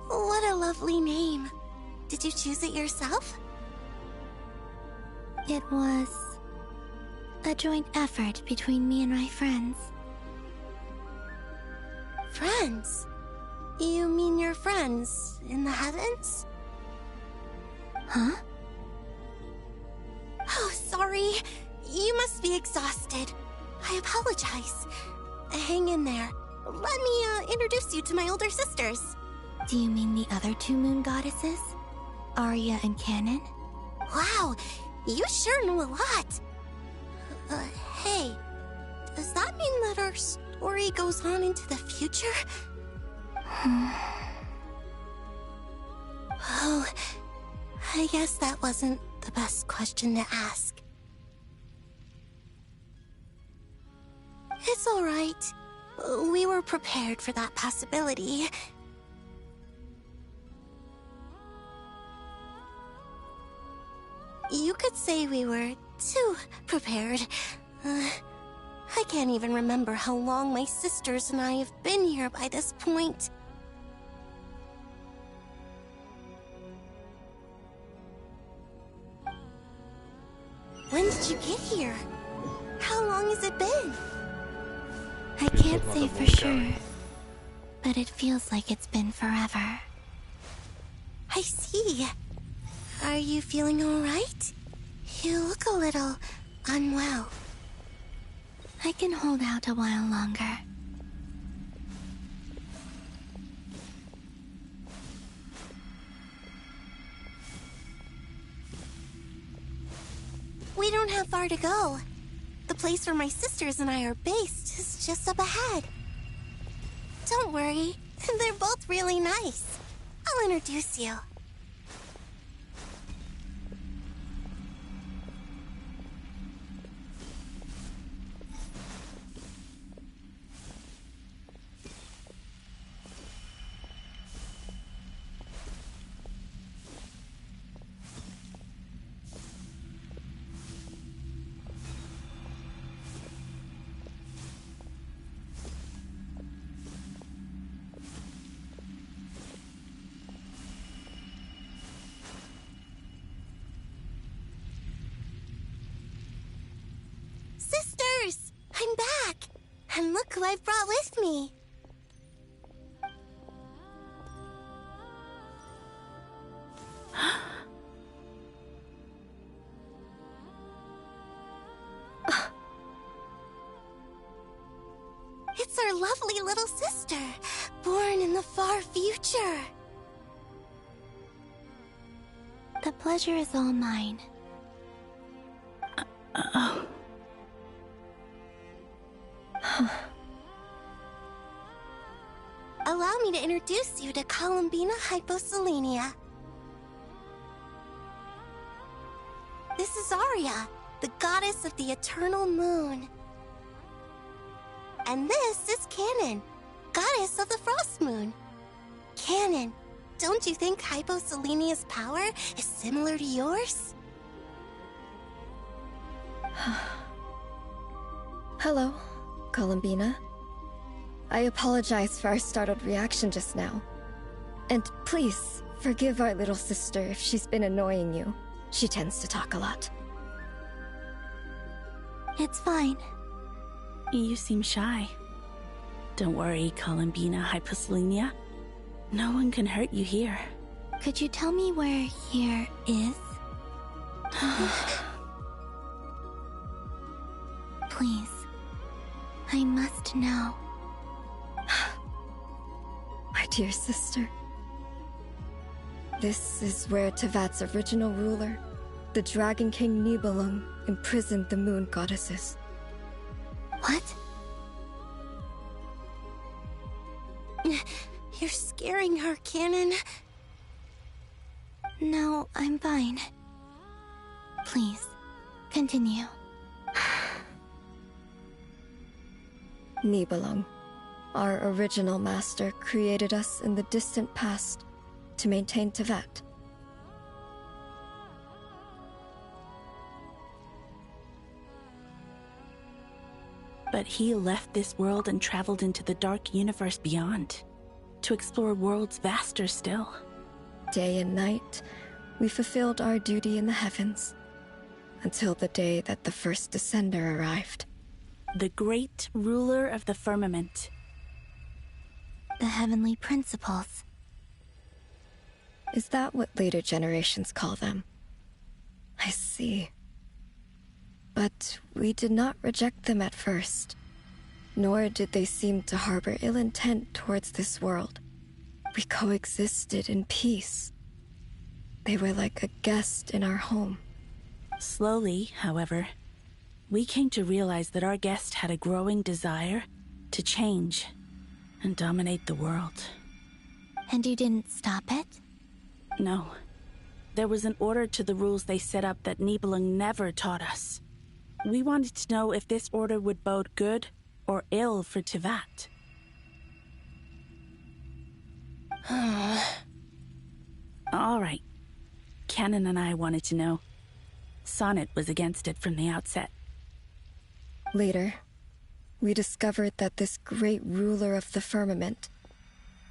What a lovely name. Did you choose it yourself? It was a joint effort between me and my friends. Friends? You mean your friends in the heavens? Huh? Oh, sorry. You must be exhausted. I apologize. Hang in there. Let me introduce you to my older sisters. Do you mean the other two moon goddesses? Arya and Canon? Wow, you sure know a lot. Hey, does that mean that our story goes on into the future? Oh, I guess that wasn't the best question to ask. It's all right. We were prepared for that possibility. You could say we were too prepared. I can't even remember how long my sisters and I have been here by this point. When did you get here? How long has it been? I can't say for sure, but it feels like it's been forever. I see. Are you feeling all right? You look a little unwell. I can hold out a while longer. We don't have far to go. The place where my sisters and I are based is just up ahead. Don't worry, they're both really nice. I'll introduce you. Sisters! I'm back! And look who I've brought with me! It's our lovely little sister, born in the far future. The pleasure is all mine. Allow me to introduce you to Columbina Hyposelenia. This is Arya, the goddess of the eternal moon. And this is Canon, goddess of the frost moon. Canon, don't you think Hyposelenia's power is similar to yours? Hello, Columbina. I apologize for our startled reaction just now. And please, forgive our little sister if she's been annoying you. She tends to talk a lot. It's fine. You seem shy. Don't worry, Columbina Hyposelenia. No one can hurt you here. Could you tell me where here is? Please. I must know. My dear sister. This is where Tevat's original ruler, the Dragon King Nibelung, imprisoned the moon goddesses. What? You're scaring her, Canon. No, I'm fine. Please, continue. Nibelung, our original master, created us in the distant past to maintain Tevat. But he left this world and traveled into the dark universe beyond, to explore worlds vaster still. Day and night, we fulfilled our duty in the heavens, until the day that the first Descender arrived. The great ruler of the firmament. The heavenly principles. Is that what later generations call them? I see. But we did not reject them at first, nor did they seem to harbor ill intent towards this world. We coexisted in peace. They were like a guest in our home. Slowly, however, we came to realize that our guest had a growing desire to change and dominate the world. And you didn't stop it? No. There was an order to the rules they set up that Nibelung never taught us. We wanted to know if this order would bode good or ill for Tevat. All right. Canon and I wanted to know. Sonnet was against it from the outset. Later, we discovered that this great ruler of the firmament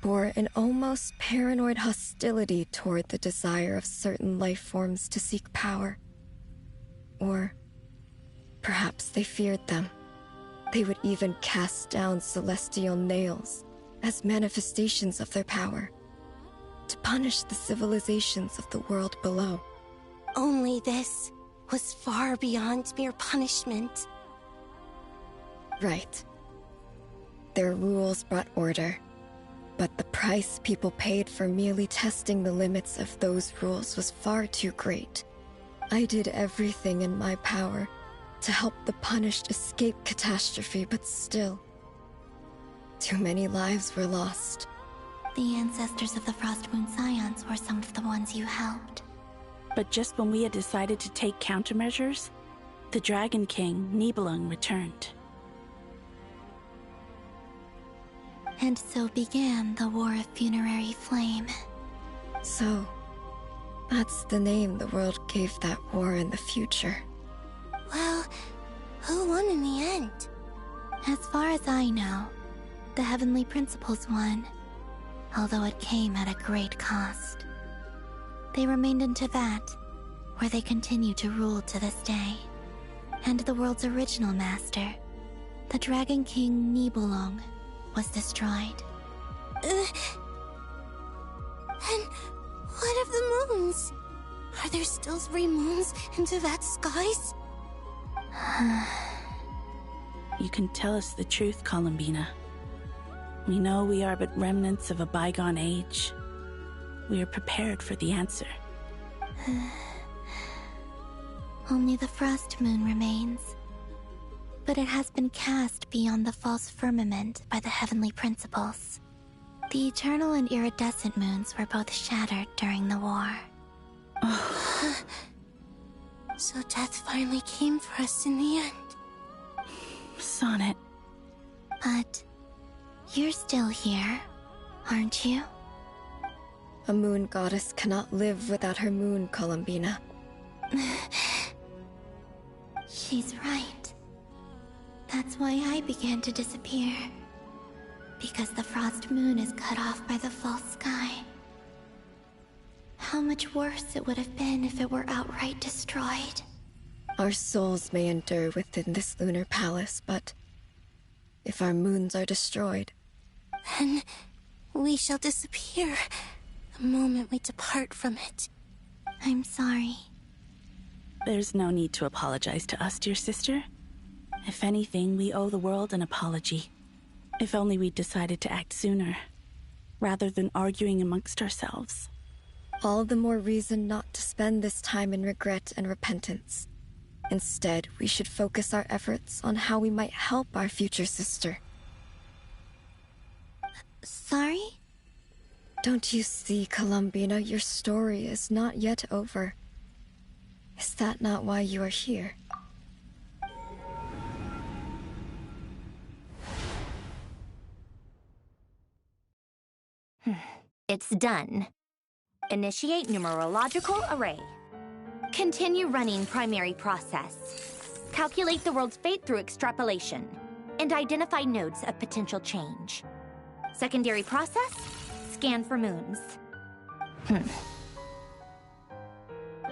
bore an almost paranoid hostility toward the desire of certain life forms to seek power. Or perhaps they feared them. They would even cast down celestial nails as manifestations of their power, to punish the civilizations of the world below. Only this was far beyond mere punishment. Right. Their rules brought order, but the price people paid for merely testing the limits of those rules was far too great. I did everything in my power to help the punished escape catastrophe, but still, too many lives were lost. The ancestors of the Frostmoon Scions were some of the ones you helped. But just when we had decided to take countermeasures, the Dragon King, Nibelung, returned. And so began the War of Funerary Flame. So, that's the name the world gave that war in the future. Well, who won in the end? As far as I know, the Heavenly Principles won, although it came at a great cost. They remained in Tevat, where they continue to rule to this day. And the world's original master, the Dragon King Nibelung, was destroyed. And what of the moons? Are there still 3 moons in Tevat's skies? You can tell us the truth, Columbina. We know we are but remnants of a bygone age. We are prepared for the answer. Only the frost moon remains. But it has been cast beyond the false firmament by the heavenly principles. The eternal and iridescent moons were both shattered during the war. So death finally came for us in the end. Sonnet. But you're still here, aren't you? A moon goddess cannot live without her moon, Columbina. She's right. That's why I began to disappear. Because the frost moon is cut off by the false sky. How much worse it would have been if it were outright destroyed. Our souls may endure within this lunar palace, but if our moons are destroyed, then we shall disappear the moment we depart from it. I'm sorry. There's no need to apologize to us, dear sister. If anything, we owe the world an apology. If only we'd decided to act sooner, rather than arguing amongst ourselves. all the more reason not to spend this time in regret and repentance. Instead, we should focus our efforts on how we might help our future sister. Sorry? Don't you see, Columbina, your story is not yet over. Is that not why you are here? It's done. Initiate numerological array. Continue running primary process. Calculate the world's fate through extrapolation. And identify nodes of potential change. Secondary process, scan for moons.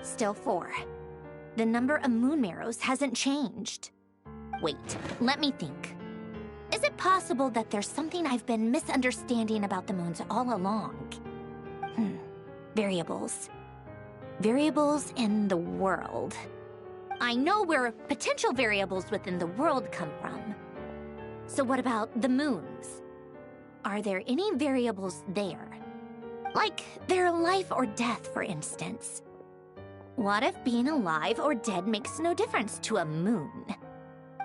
Still 4. The number of moon marrows hasn't changed. Wait, let me think. Is it possible that there's something I've been misunderstanding about the moons all along? Variables. Variables in the world. I know where potential variables within the world come from. So what about the moons? Are there any variables there? Like their life or death, for instance. What if being alive or dead makes no difference to a moon?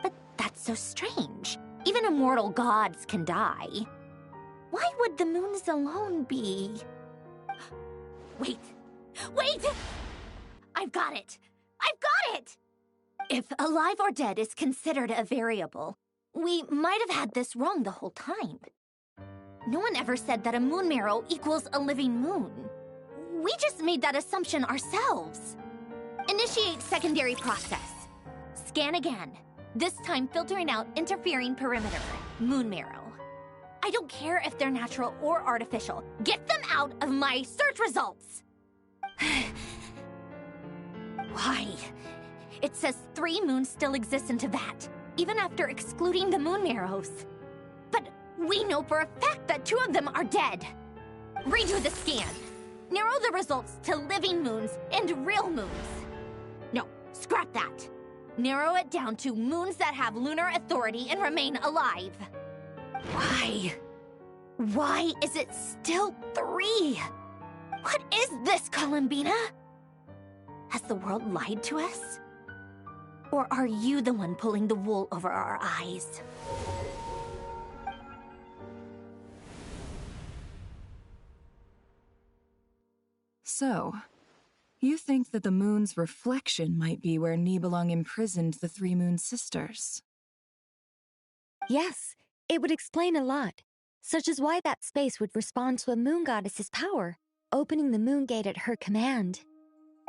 But that's so strange. Even immortal gods can die. Why would the moons alone be... Wait! Wait! I've got it! I've got it! If alive or dead is considered a variable, we might have had this wrong the whole time. No one ever said that a moon marrow equals a living moon. We just made that assumption ourselves. Initiate secondary process. Scan again. This time filtering out interfering perimeter, moon marrow. I don't care if they're natural or artificial. Get them out of my search results! Why? It says 3 moons still exist in Teyvat, even after excluding the moon marrows. But we know for a fact that 2 of them are dead. Redo the scan. Narrow the results to living moons and real moons. No, scrap that. Narrow it down to moons that have lunar authority and remain alive. Why? Why is it still 3? What is this, Columbina? Has the world lied to us? Or are you the one pulling the wool over our eyes? So, you think that the moon's reflection might be where Nibelung imprisoned the 3 Moon Sisters? Yes, it would explain a lot, such as why that space would respond to a moon goddess's power, opening the moon gate at her command.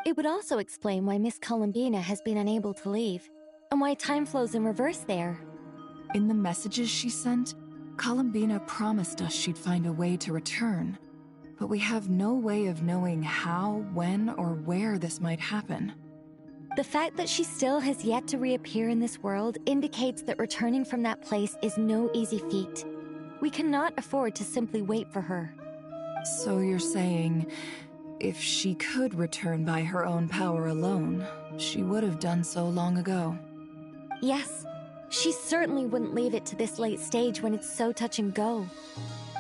It would also explain why Miss Columbina has been unable to leave, and why time flows in reverse there. In the messages she sent, Columbina promised us she'd find a way to return. But we have no way of knowing how, when, or where this might happen. The fact that she still has yet to reappear in this world indicates that returning from that place is no easy feat. We cannot afford to simply wait for her. So you're saying, if she could return by her own power alone, she would have done so long ago? Yes, she certainly wouldn't leave it to this late stage when it's so touch and go.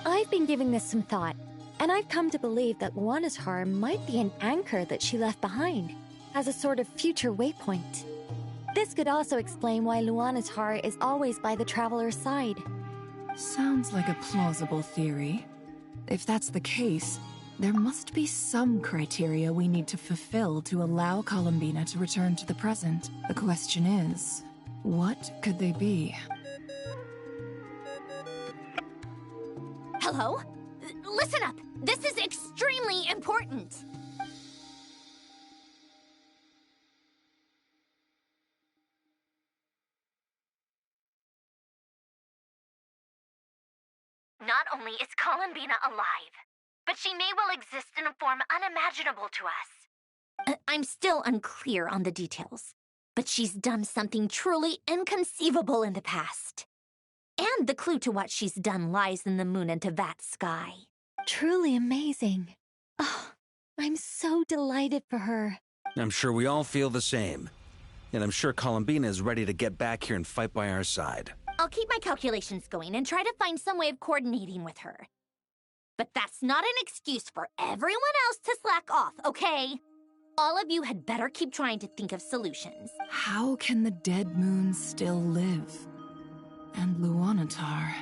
I've been giving this some thought, And I've come to believe that Luanatar might be an anchor that she left behind, as a sort of future waypoint. This could also explain why Luanatar is always by the Traveler's side. Sounds like a plausible theory. If that's the case, there must be some criteria we need to fulfill to allow Columbina to return to the present. The question is, what could they be? Hello? Listen up! This is extremely important! Not only is Columbina alive, but she may well exist in a form unimaginable to us. I'm still unclear on the details, but she's done something truly inconceivable in the past. And the clue to what she's done lies in the moon and Teyvat sky. Truly amazing. Oh, I'm so delighted for her. I'm sure we all feel the same. And I'm sure Columbina is ready to get back here and fight by our side. I'll keep my calculations going and try to find some way of coordinating with her. But that's not an excuse for everyone else to slack off, okay? All of you had better keep trying to think of solutions. How can the dead moon still live? And Luanatar...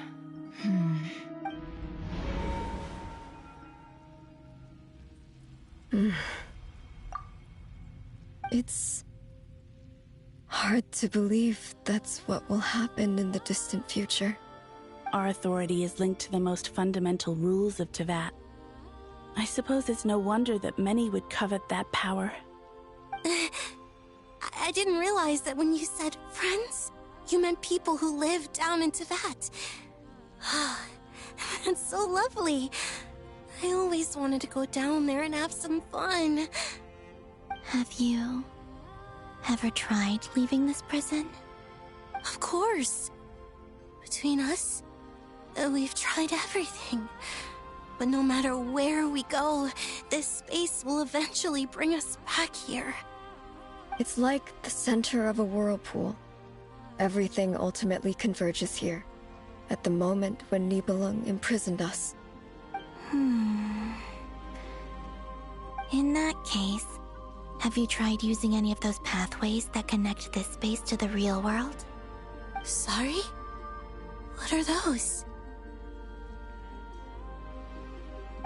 It's hard to believe that's what will happen in the distant future. Our authority is linked to the most fundamental rules of Teyvat. I suppose it's no wonder that many would covet that power. I didn't realize that when you said friends, you meant people who live down in Teyvat. It's so lovely. I always wanted to go down there and have some fun. Have you ever tried leaving this prison? Of course. Between us, we've tried everything. But no matter where we go, this space will eventually bring us back here. It's like the center of a whirlpool. Everything ultimately converges here, at the moment when Nibelung imprisoned us. In that case, have you tried using any of those pathways that connect this space to the real world? Sorry? What are those?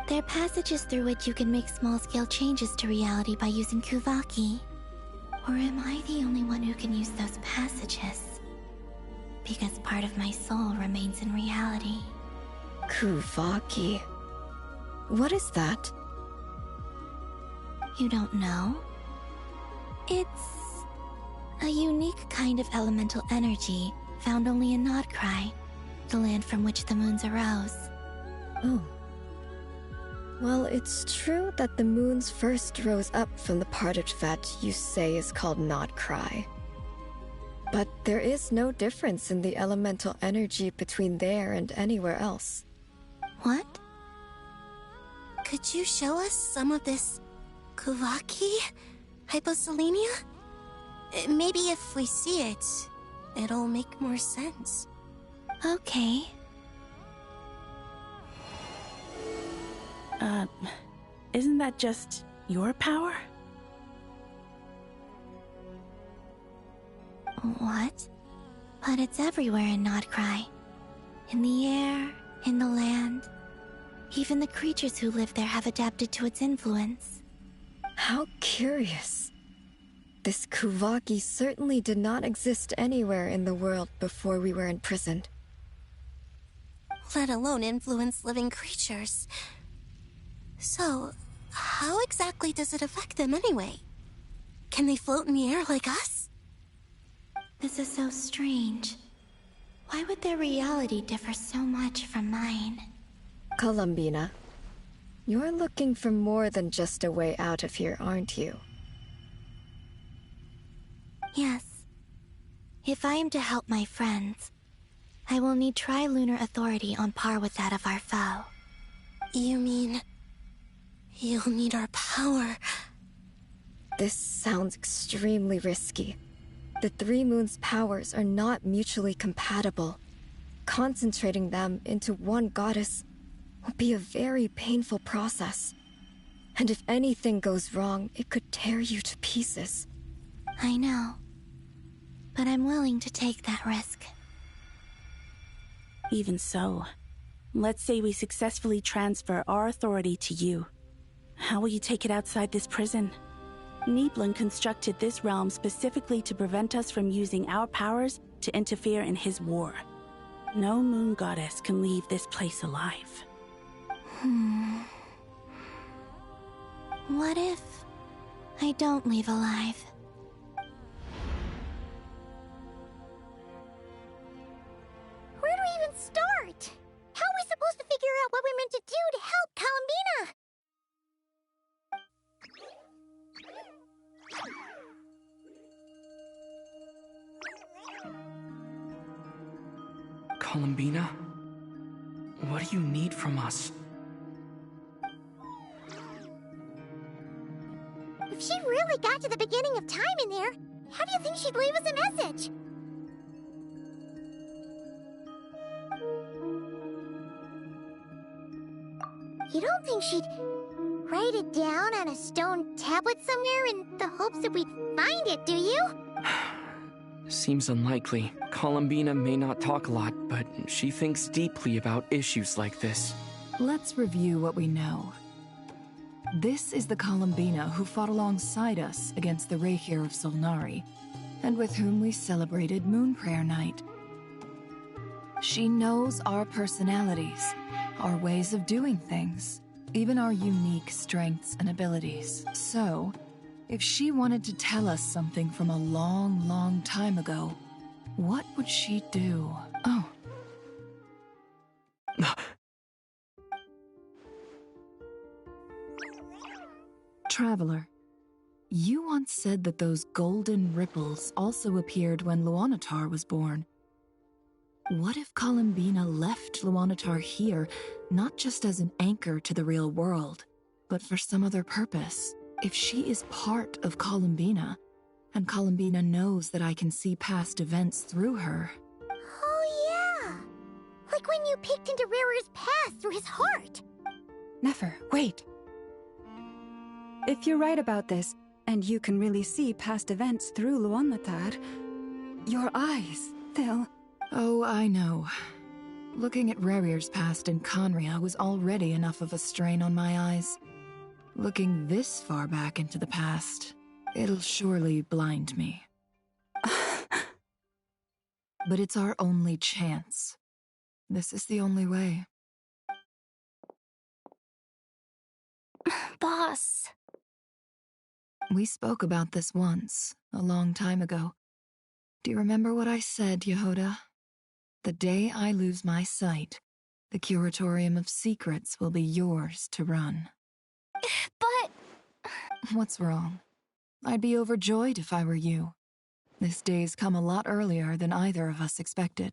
They're passages through which you can make small-scale changes to reality by using Kuvaki. Or am I the only one who can use those passages? Because part of my soul remains in reality. Kuvaki. What is that? You don't know? It's a unique kind of elemental energy found only in Nodkrai, the land from which the moons arose. Oh. Well, it's true that the moons first rose up from the part of Teyvat you say is called Nodkrai. But there is no difference in the elemental energy between there and anywhere else. What? Could you show us some of this Kuvaki? Hyposelenia? Maybe if we see it, it'll make more sense. Okay. Isn't that just your power? What? But it's everywhere in Nodkrai. In the air, in the land. Even the creatures who live there have adapted to its influence. How curious. This Kuvaki certainly did not exist anywhere in the world before we were imprisoned. Let alone influence living creatures. So, how exactly does it affect them anyway? Can they float in the air like us? This is so strange. Why would their reality differ so much from mine? Columbina, you're looking for more than just a way out of here, aren't you? Yes. If I am to help my friends, I will need tri-lunar authority on par with that of our foe. You mean... you'll need our power? This sounds extremely risky. The Three Moons' powers are not mutually compatible. Concentrating them into one goddess will be a very painful process. And if anything goes wrong, it could tear you to pieces. I know. But I'm willing to take that risk. Even so, let's say we successfully transfer our authority to you. How will you take it outside this prison? Nibelung constructed this realm specifically to prevent us from using our powers to interfere in his war. No moon goddess can leave this place alive. What if I don't leave alive? Where do we even start? How are we supposed to figure out what we're meant to do to help Columbina? Columbina? What do you need from us? If she really got to the beginning of time in there, how do you think she'd leave us a message? You don't think she'd write it down on a stone tablet somewhere in the hopes that we'd find it, do you? Seems unlikely. Columbina may not talk a lot, but she thinks deeply about issues like this. Let's review what we know. This is the Columbina who fought alongside us against the Rehir of Solnari, and with whom we celebrated Moon Prayer Night. She knows our personalities, our ways of doing things, even our unique strengths and abilities. So, if she wanted to tell us something from a long, long time ago, what would she do? Oh. Traveler, you once said that those golden ripples also appeared when Luanatar was born. What if Columbina left Luanatar here, not just as an anchor to the real world, but for some other purpose? If she is part of Columbina, and Columbina knows that I can see past events through her... Oh yeah! Like when you peeked into Rerir's path through his heart! Nefer, wait! If you're right about this, and you can really see past events through Luanatar, your eyes, they'll... Oh, I know. Looking at Rerir's past in Khaenri'ah was already enough of a strain on my eyes. Looking this far back into the past, it'll surely blind me. But it's our only chance. This is the only way. Boss. We spoke about this once, a long time ago. Do you remember what I said, Yehoda? The day I lose my sight, the Curatorium of Secrets will be yours to run. But... What's wrong? I'd be overjoyed if I were you. This day's come a lot earlier than either of us expected.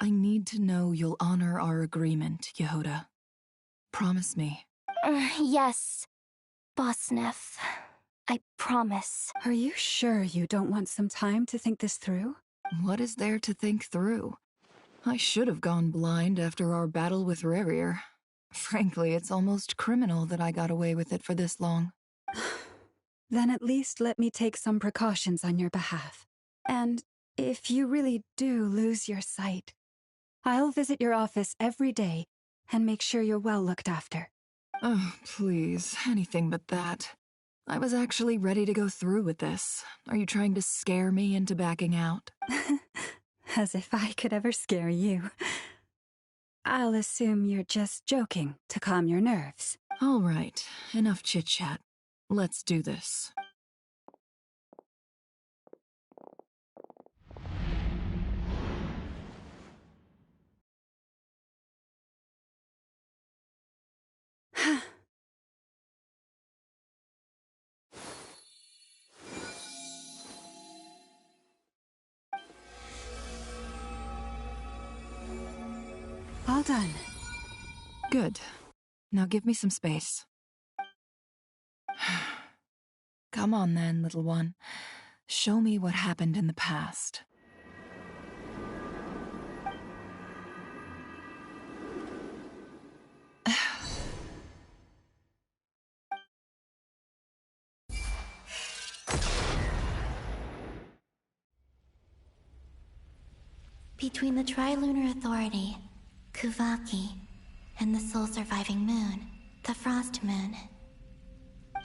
I need to know you'll honor our agreement, Yehoda. Promise me. Yes, Boss Neff. I promise. Are you sure you don't want some time to think this through? What is there to think through? I should have gone blind after our battle with Rerir. Frankly, it's almost criminal that I got away with it for this long. Then at least let me take some precautions on your behalf. And if you really do lose your sight, I'll visit your office every day and make sure you're well looked after. Oh, please, anything but that. I was actually ready to go through with this. Are you trying to scare me into backing out? As if I could ever scare you. I'll assume you're just joking to calm your nerves. All right, enough chit-chat. Let's do this. All done. Good. Now give me some space. Come on then, little one. Show me what happened in the past. Between the Trilunar Authority, Kuvaki, and the soul-surviving moon, the Frost Moon.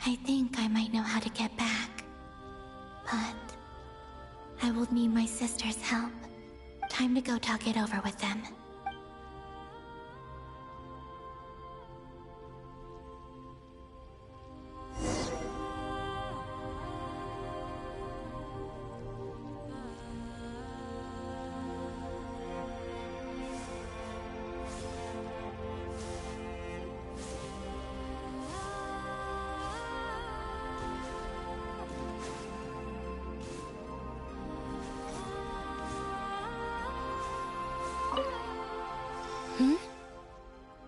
I think I might know how to get back. But I will need my sister's help. Time to go talk it over with them.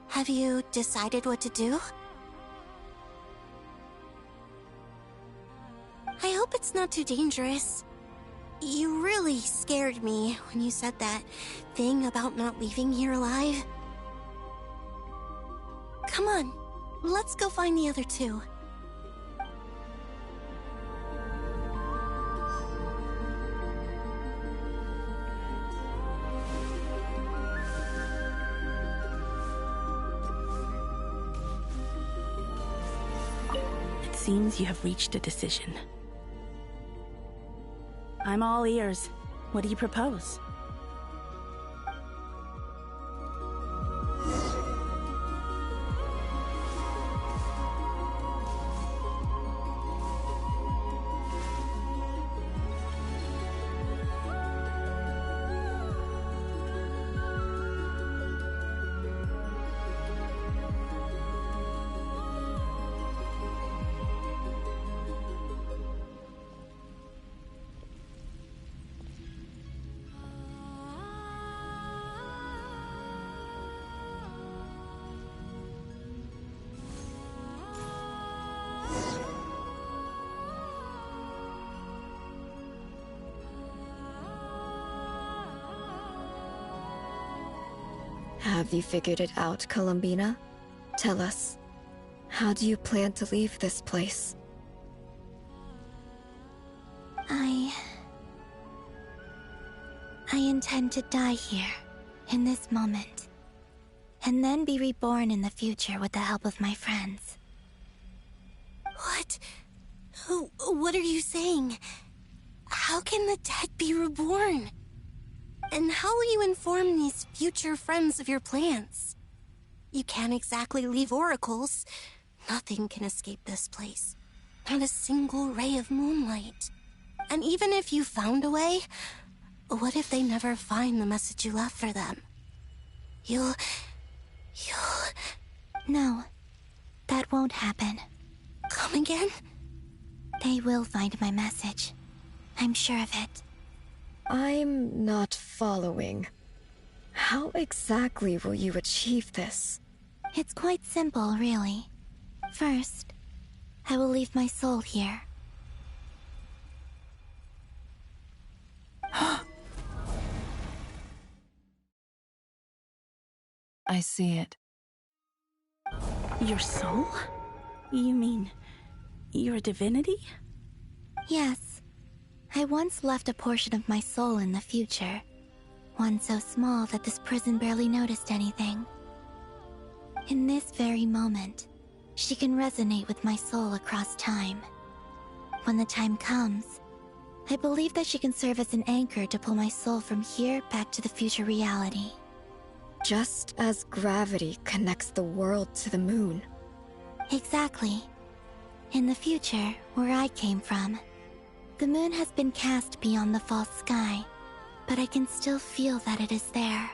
Have you decided what to do? I hope it's not too dangerous. You really scared me when you said that thing about not leaving here alive. Come on, let's go find the other two. Seems you have reached a decision. I'm all ears. What do you propose? Have you figured it out, Columbina? Tell us, how do you plan to leave this place? I intend to die here, in this moment, and then be reborn in the future with the help of my friends. What? What are you saying? How can the dead be reborn? And how will you inform these future friends of your plans? You can't exactly leave oracles. Nothing can escape this place. Not a single ray of moonlight. And even if you found a way, what if they never find the message you left for them? You'll... No, that won't happen. Come again? They will find my message. I'm sure of it. I'm not following. How exactly will you achieve this? It's quite simple, really. First, I will leave my soul here. I see it. Your soul? You mean you're a divinity? Yes. I once left a portion of my soul in the future. One so small that this prison barely noticed anything. In this very moment, she can resonate with my soul across time. When the time comes, I believe that she can serve as an anchor to pull my soul from here back to the future reality. Just as gravity connects the world to the moon. Exactly. In the future, where I came from, the moon has been cast beyond the false sky, but I can still feel that it is there.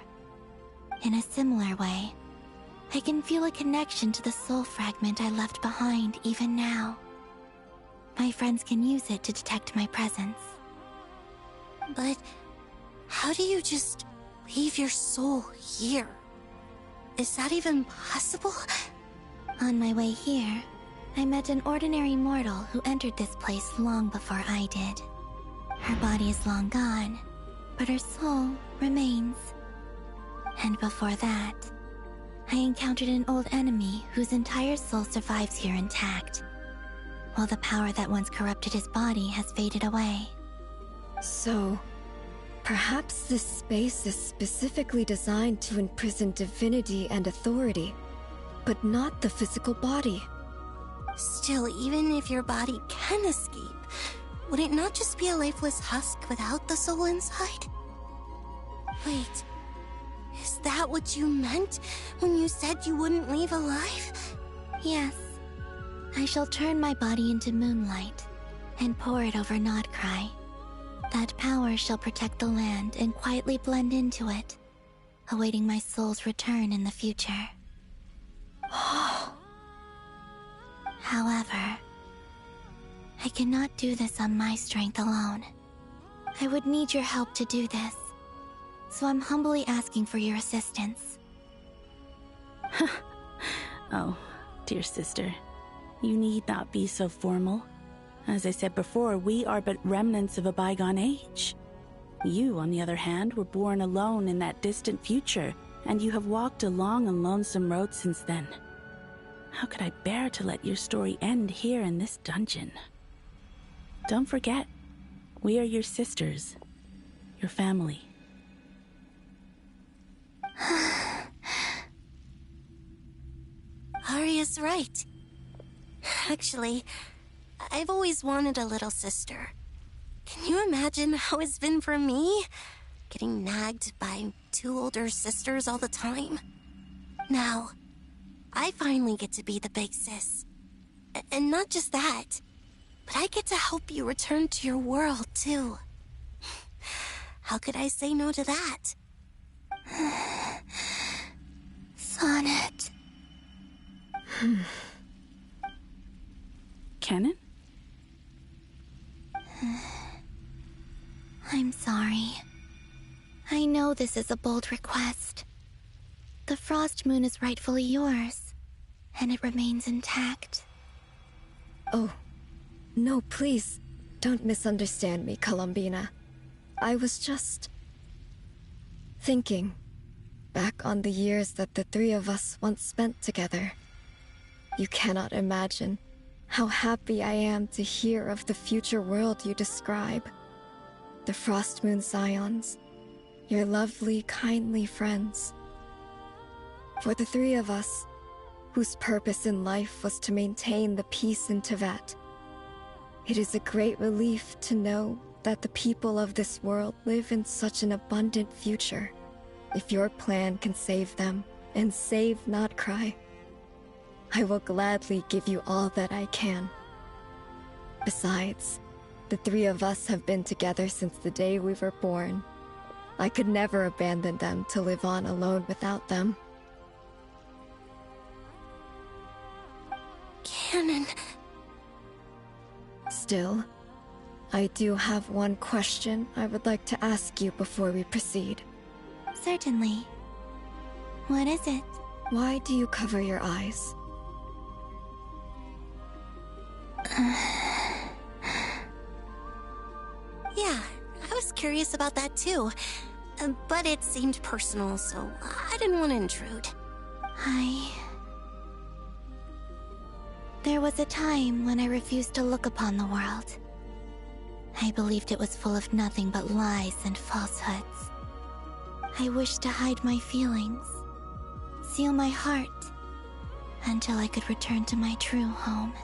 In a similar way, I can feel a connection to the soul fragment I left behind even now. My friends can use it to detect my presence. But how do you just leave your soul here? Is that even possible? On my way here, I met an ordinary mortal who entered this place long before I did. Her body is long gone, but her soul remains. And before that, I encountered an old enemy whose entire soul survives here intact, while the power that once corrupted his body has faded away. So, Perhaps this space is specifically designed to imprison divinity and authority, but not the physical body. Still, even if your body can escape, would it not just be a lifeless husk without the soul inside? Wait, is that what you meant when you said you wouldn't leave alive? Yes. I shall turn my body into moonlight and pour it over Nodcry. That power shall protect the land and quietly blend into it, awaiting my soul's return in the future. However, I cannot do this on my strength alone. I would need your help to do this, so I'm humbly asking for your assistance. Oh, dear sister, you need not be so formal. As I said before, we are but remnants of a bygone age. You, on the other hand, were born alone in that distant future, and you have walked a long and lonesome road since then. How could I bear to let your story end here in this dungeon? Don't forget, we are your sisters, your family. Arya's right. Actually, I've always wanted a little sister. Can you imagine how it's been for me? Getting nagged by two older sisters all the time. Now, I finally get to be the big sis. And not just that, but I get to help you return to your world, too. How could I say no to that? Sonnet. Kennen? I'm sorry. I know this is a bold request. The Frost Moon is rightfully yours, and it remains intact. Oh, no, please, don't misunderstand me, Columbina. I was just thinking back on the years that the three of us once spent together. You cannot imagine how happy I am to hear of the future world you describe. The Frost Moon Scions, your lovely, kindly friends. For the three of us, whose purpose in life was to maintain the peace in Teyvat, it is a great relief to know that the people of this world live in such an abundant future. If your plan can save them, and save Nodcry, I will gladly give you all that I can. Besides, the three of us have been together since the day we were born. I could never abandon them to live on alone without them. Kennen. Still, I do have one question I would like to ask you before we proceed. Certainly. What is it? Why do you cover your eyes? Yeah, I was curious about that too. But it seemed personal, so I didn't want to intrude. There was a time when I refused to look upon the world. I believed it was full of nothing but lies and falsehoods. I wished to hide my feelings, seal my heart, until I could return to my true home.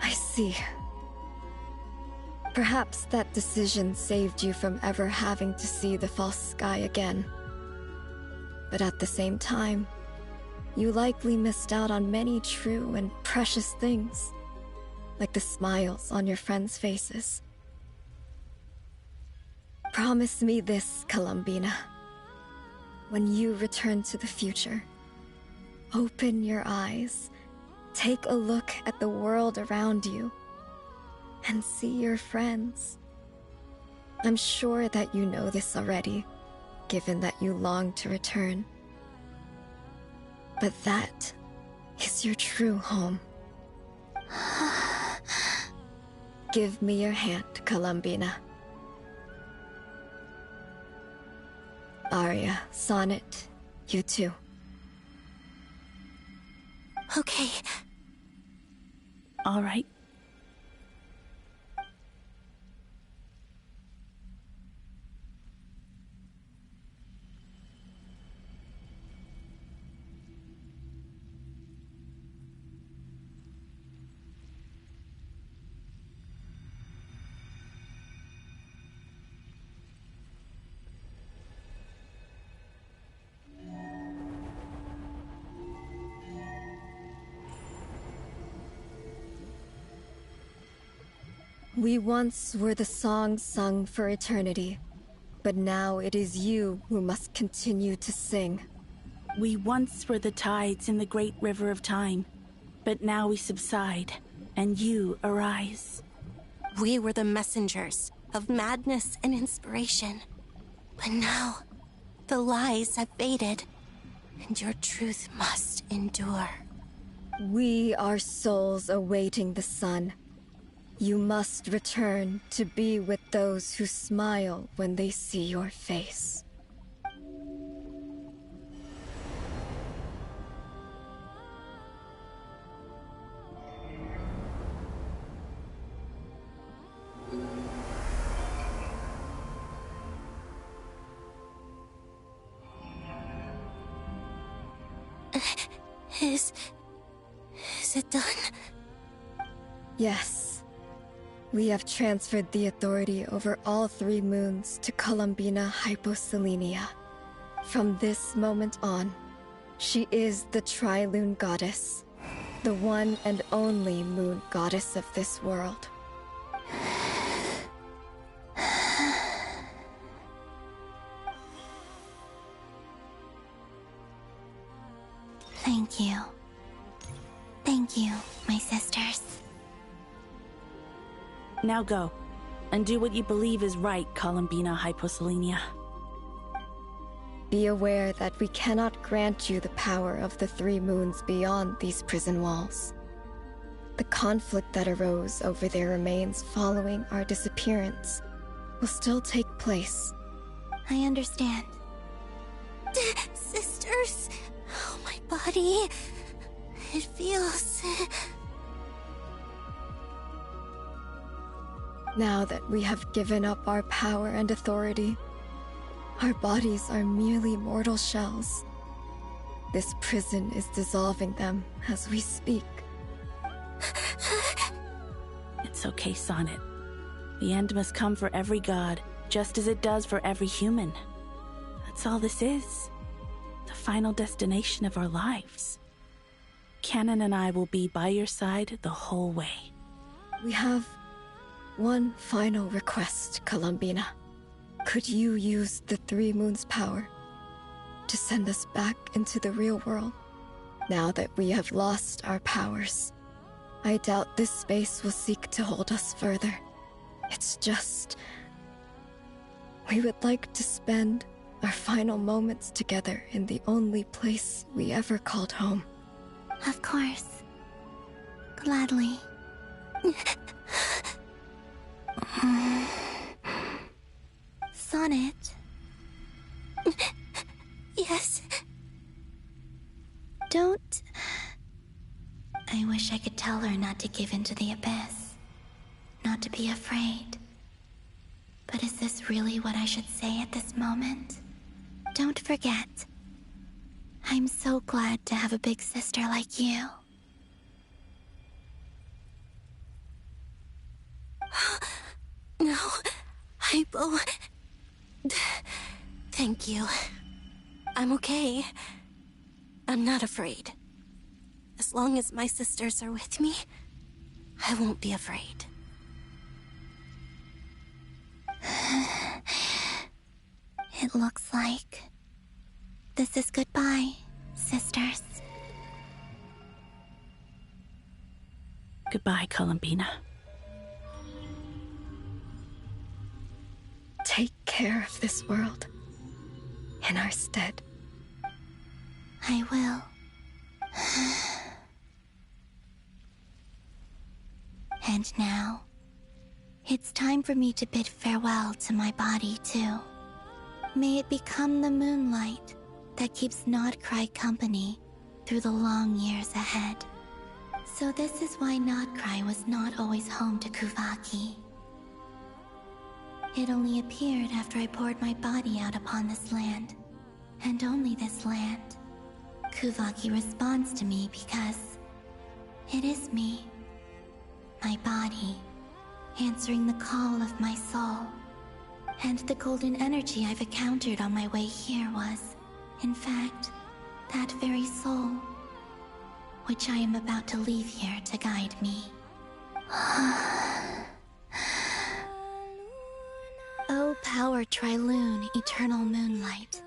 I see. Perhaps that decision saved you from ever having to see the false sky again. But at the same time, you likely missed out on many true and precious things, like the smiles on your friends' faces. Promise me this, Columbina. When you return to the future, open your eyes, take a look at the world around you, and see your friends. I'm sure that you know this already, given that you long to return. But that is your true home. Give me your hand, Columbina. Arya, Sonnet, you too. Okay. All right. We once were the song sung for eternity, but now it is you who must continue to sing. We once were the tides in the great river of time, but now we subside, and you arise. We were the messengers of madness and inspiration, but now the lies have faded, and your truth must endure. We are souls awaiting the sun. You must return to be with those who smile when they see your face. Is it done? Yes. We have transferred the authority over all 3 moons to Columbina Hyposelenia. From this moment on, she is the Tri-Lune Goddess, the one and only moon goddess of this world. Thank you. Thank you, my sisters. Now go, and do what you believe is right, Columbina Hyposelenia. Be aware that we cannot grant you the power of the 3 moons beyond these prison walls. The conflict that arose over their remains following our disappearance will still take place. I understand. Sisters, oh, my body, it feels... Now that we have given up our power and authority, our bodies are merely mortal shells. This prison is dissolving them as we speak. It's okay, Sonnet. The end must come for every god, just as it does for every human. That's all this is. The final destination of our lives. Canon and I will be by your side the whole way. We have one final request, Columbina. Could you use the 3 moons' power to send us back into the real world? Now that we have lost our powers, I doubt this space will seek to hold us further. It's just... we would like to spend our final moments together in the only place we ever called home. Of course. Gladly. Sonnet? Yes? Don't... I wish I could tell her not to give in to the abyss. Not to be afraid. But is this really what I should say at this moment? Don't forget. I'm so glad to have a big sister like you. No, Hypo... Thank you. I'm okay. I'm not afraid. As long as my sisters are with me, I won't be afraid. It looks like this is goodbye, sisters. Goodbye, Columbina. Take care of this world in our stead. I will. And now, it's time for me to bid farewell to my body, too. May it become the moonlight that keeps Notcry company through the long years ahead. So this is why Notcry was not always home to Kuvaki. It only appeared after I poured my body out upon this land, and only this land. Kuvaki responds to me because it is me, my body, answering the call of my soul. And the golden energy I've encountered on my way here was, in fact, that very soul, which I am about to leave here to guide me. power Trilune, eternal moonlight.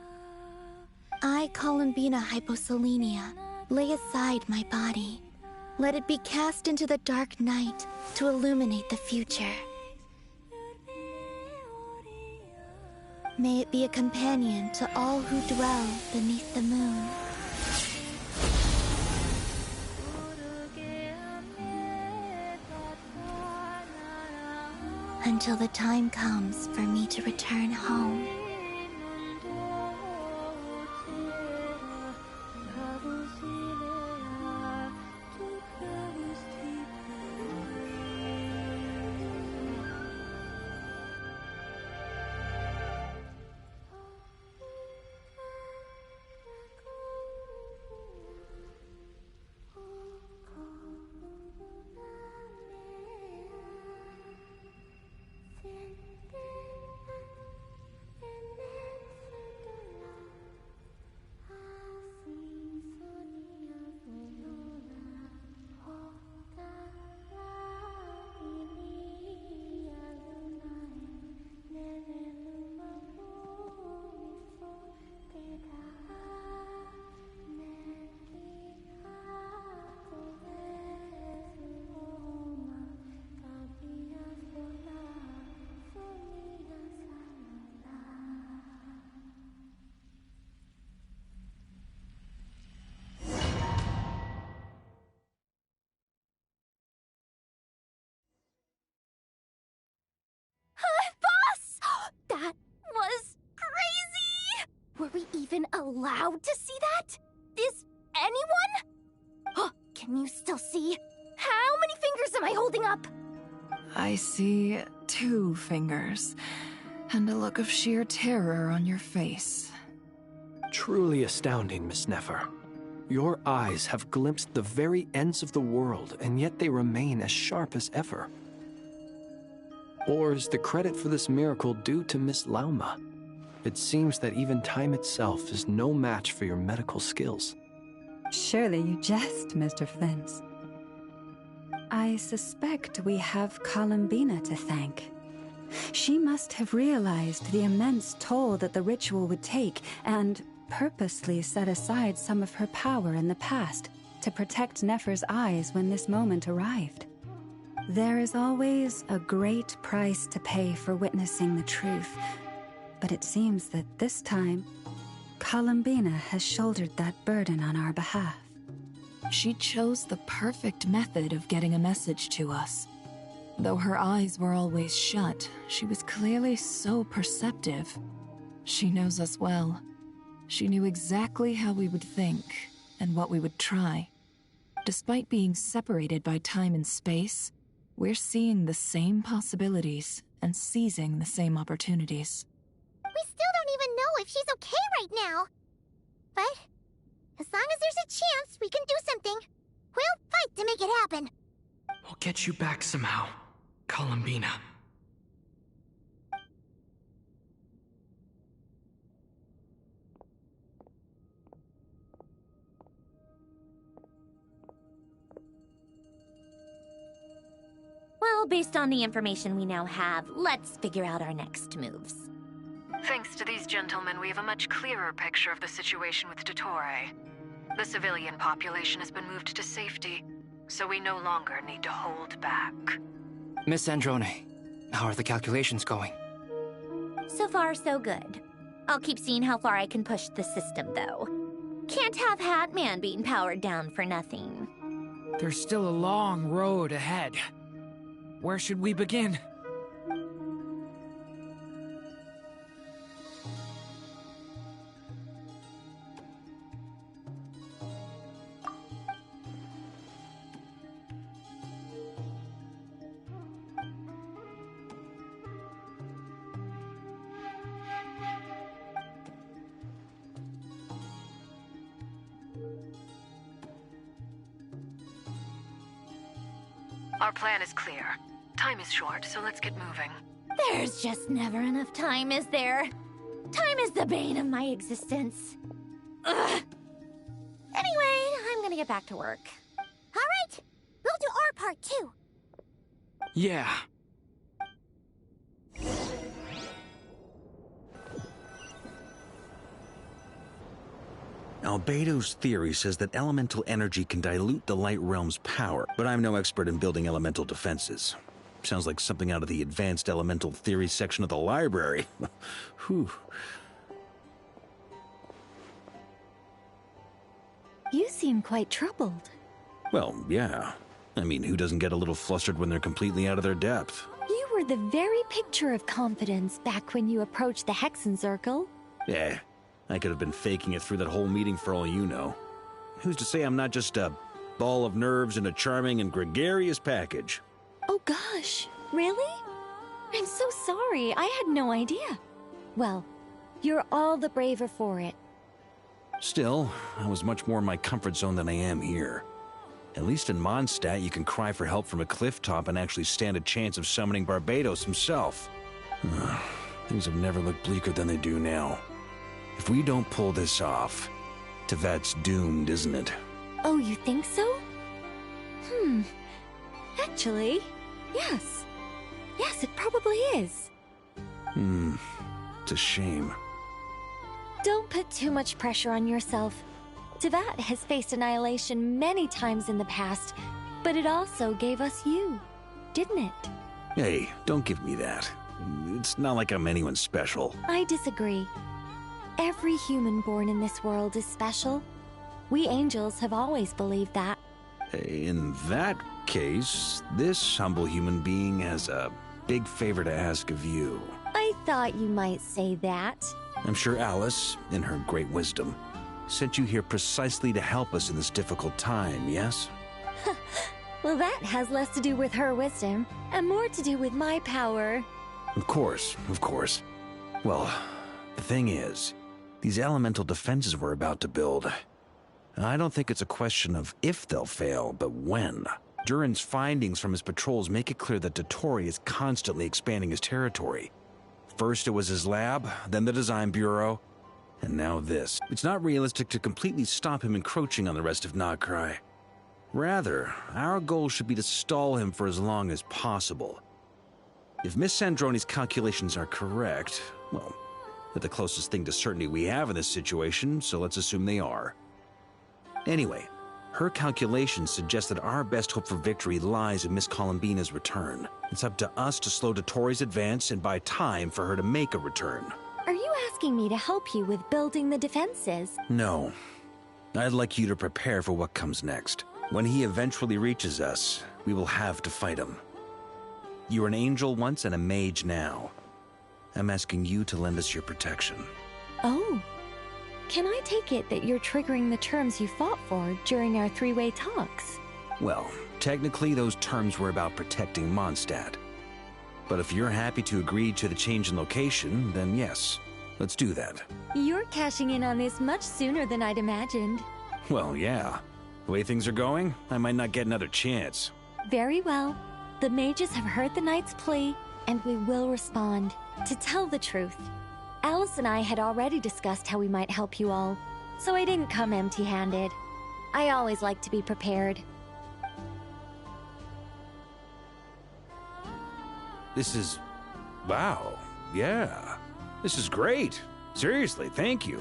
I, Columbina Hyposelenia, lay aside my body. Let it be cast into the dark night to illuminate the future. May it be a companion to all who dwell beneath the moon. Until the time comes for me to return home. That was crazy! Were we even allowed to see that? Is anyone? Oh, can you still see? How many fingers am I holding up? I see 2 fingers, and a look of sheer terror on your face. Truly astounding, Miss Nefer. Your eyes have glimpsed the very ends of the world, and yet they remain as sharp as ever. Or is the credit for this miracle due to Miss Lauma? It seems that even time itself is no match for your medical skills. Surely you jest, Mr. Flint. I suspect we have Columbina to thank. She must have realized the immense toll that the ritual would take and purposely set aside some of her power in the past to protect Nefer's eyes when this moment arrived. There is always a great price to pay for witnessing the truth, but it seems that this time, Columbina has shouldered that burden on our behalf. She chose the perfect method of getting a message to us. Though her eyes were always shut, she was clearly so perceptive. She knows us well. She knew exactly how we would think and what we would try. Despite being separated by time and space, we're seeing the same possibilities and seizing the same opportunities. We still don't even know if she's okay right now. But as long as there's a chance we can do something, we'll fight to make it happen. We'll get you back somehow, Columbina. Well, based on the information we now have, let's figure out our next moves. Thanks to these gentlemen, we have a much clearer picture of the situation with Dottore. The civilian population has been moved to safety, so we no longer need to hold back. Miss Androne, how are the calculations going? So far, so good. I'll keep seeing how far I can push the system, though. Can't have Hatman being powered down for nothing. There's still a long road ahead. Where should we begin? Our plan is clear. Time is short, so let's get moving. There's just never enough time, is there? Time is the bane of my existence. Ugh. Anyway, I'm gonna get back to work. All right, we'll do our part too. Albedo's theory says that elemental energy can dilute the light realm's power, but I'm no expert in building elemental defenses. Sounds like something out of the advanced elemental theory section of the library. Whew. You seem quite troubled. Well, yeah. I mean, who doesn't get a little flustered when they're completely out of their depth? You were the very picture of confidence back when you approached the Hexencircle. Yeah, I could have been faking it through that whole meeting for all you know. Who's to say I'm not just a ball of nerves in a charming and gregarious package? Oh gosh, really? I'm so sorry, I had no idea. Well, you're all the braver for it. Still, I was much more in my comfort zone than I am here. At least in Mondstadt, you can cry for help from a cliff top and actually stand a chance of summoning Barbatos himself. Things have never looked bleaker than they do now. If we don't pull this off, Teyvat's doomed, isn't it? Oh, you think so? Actually, yes. Yes, it probably is. It's a shame. Don't put too much pressure on yourself. Teyvat has faced annihilation many times in the past, but it also gave us you, didn't it? Hey, don't give me that. It's not like I'm anyone special. I disagree. Every human born in this world is special. We angels have always believed that. In that case, this humble human being has a big favor to ask of you. I thought you might say that. I'm sure Alice, in her great wisdom, sent you here precisely to help us in this difficult time, yes? Well, that has less to do with her wisdom, and more to do with my power. Of course, of course. Well, the thing is, these elemental defenses we're about to build, I don't think it's a question of if they'll fail, but when. Durin's findings from his patrols make it clear that Dottore is constantly expanding his territory. First it was his lab, then the design bureau, and now this. It's not realistic to completely stop him encroaching on the rest of Notcry. Rather, our goal should be to stall him for as long as possible. If Miss Sandroni's calculations are correct, well, they're the closest thing to certainty we have in this situation, so let's assume they are. Anyway, her calculations suggest that our best hope for victory lies in Miss Columbina's return. It's up to us to slow Dottore's advance and buy time for her to make a return. Are you asking me to help you with building the defenses? No. I'd like you to prepare for what comes next. When he eventually reaches us, we will have to fight him. You were an angel once and a mage now. I'm asking you to lend us your protection. Oh. Can I take it that you're triggering the terms you fought for during our three-way talks? Well, technically those terms were about protecting Mondstadt. But if you're happy to agree to the change in location, then yes, let's do that. You're cashing in on this much sooner than I'd imagined. Well, yeah. The way things are going, I might not get another chance. Very well. The mages have heard the knight's plea, and we will respond. To tell the truth, Alice and I had already discussed how we might help you all, so I didn't come empty-handed. I always like to be prepared. This is... wow. Yeah. This is great. Seriously, thank you.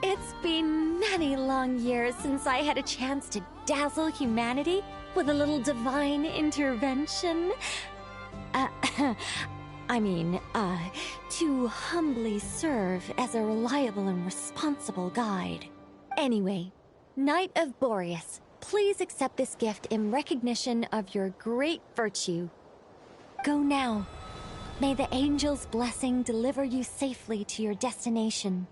It's been many long years since I had a chance to dazzle humanity with a little divine intervention. To humbly serve as a reliable and responsible guide. Anyway, Knight of Boreas, please accept this gift in recognition of your great virtue. Go now. May the angel's blessing deliver you safely to your destination.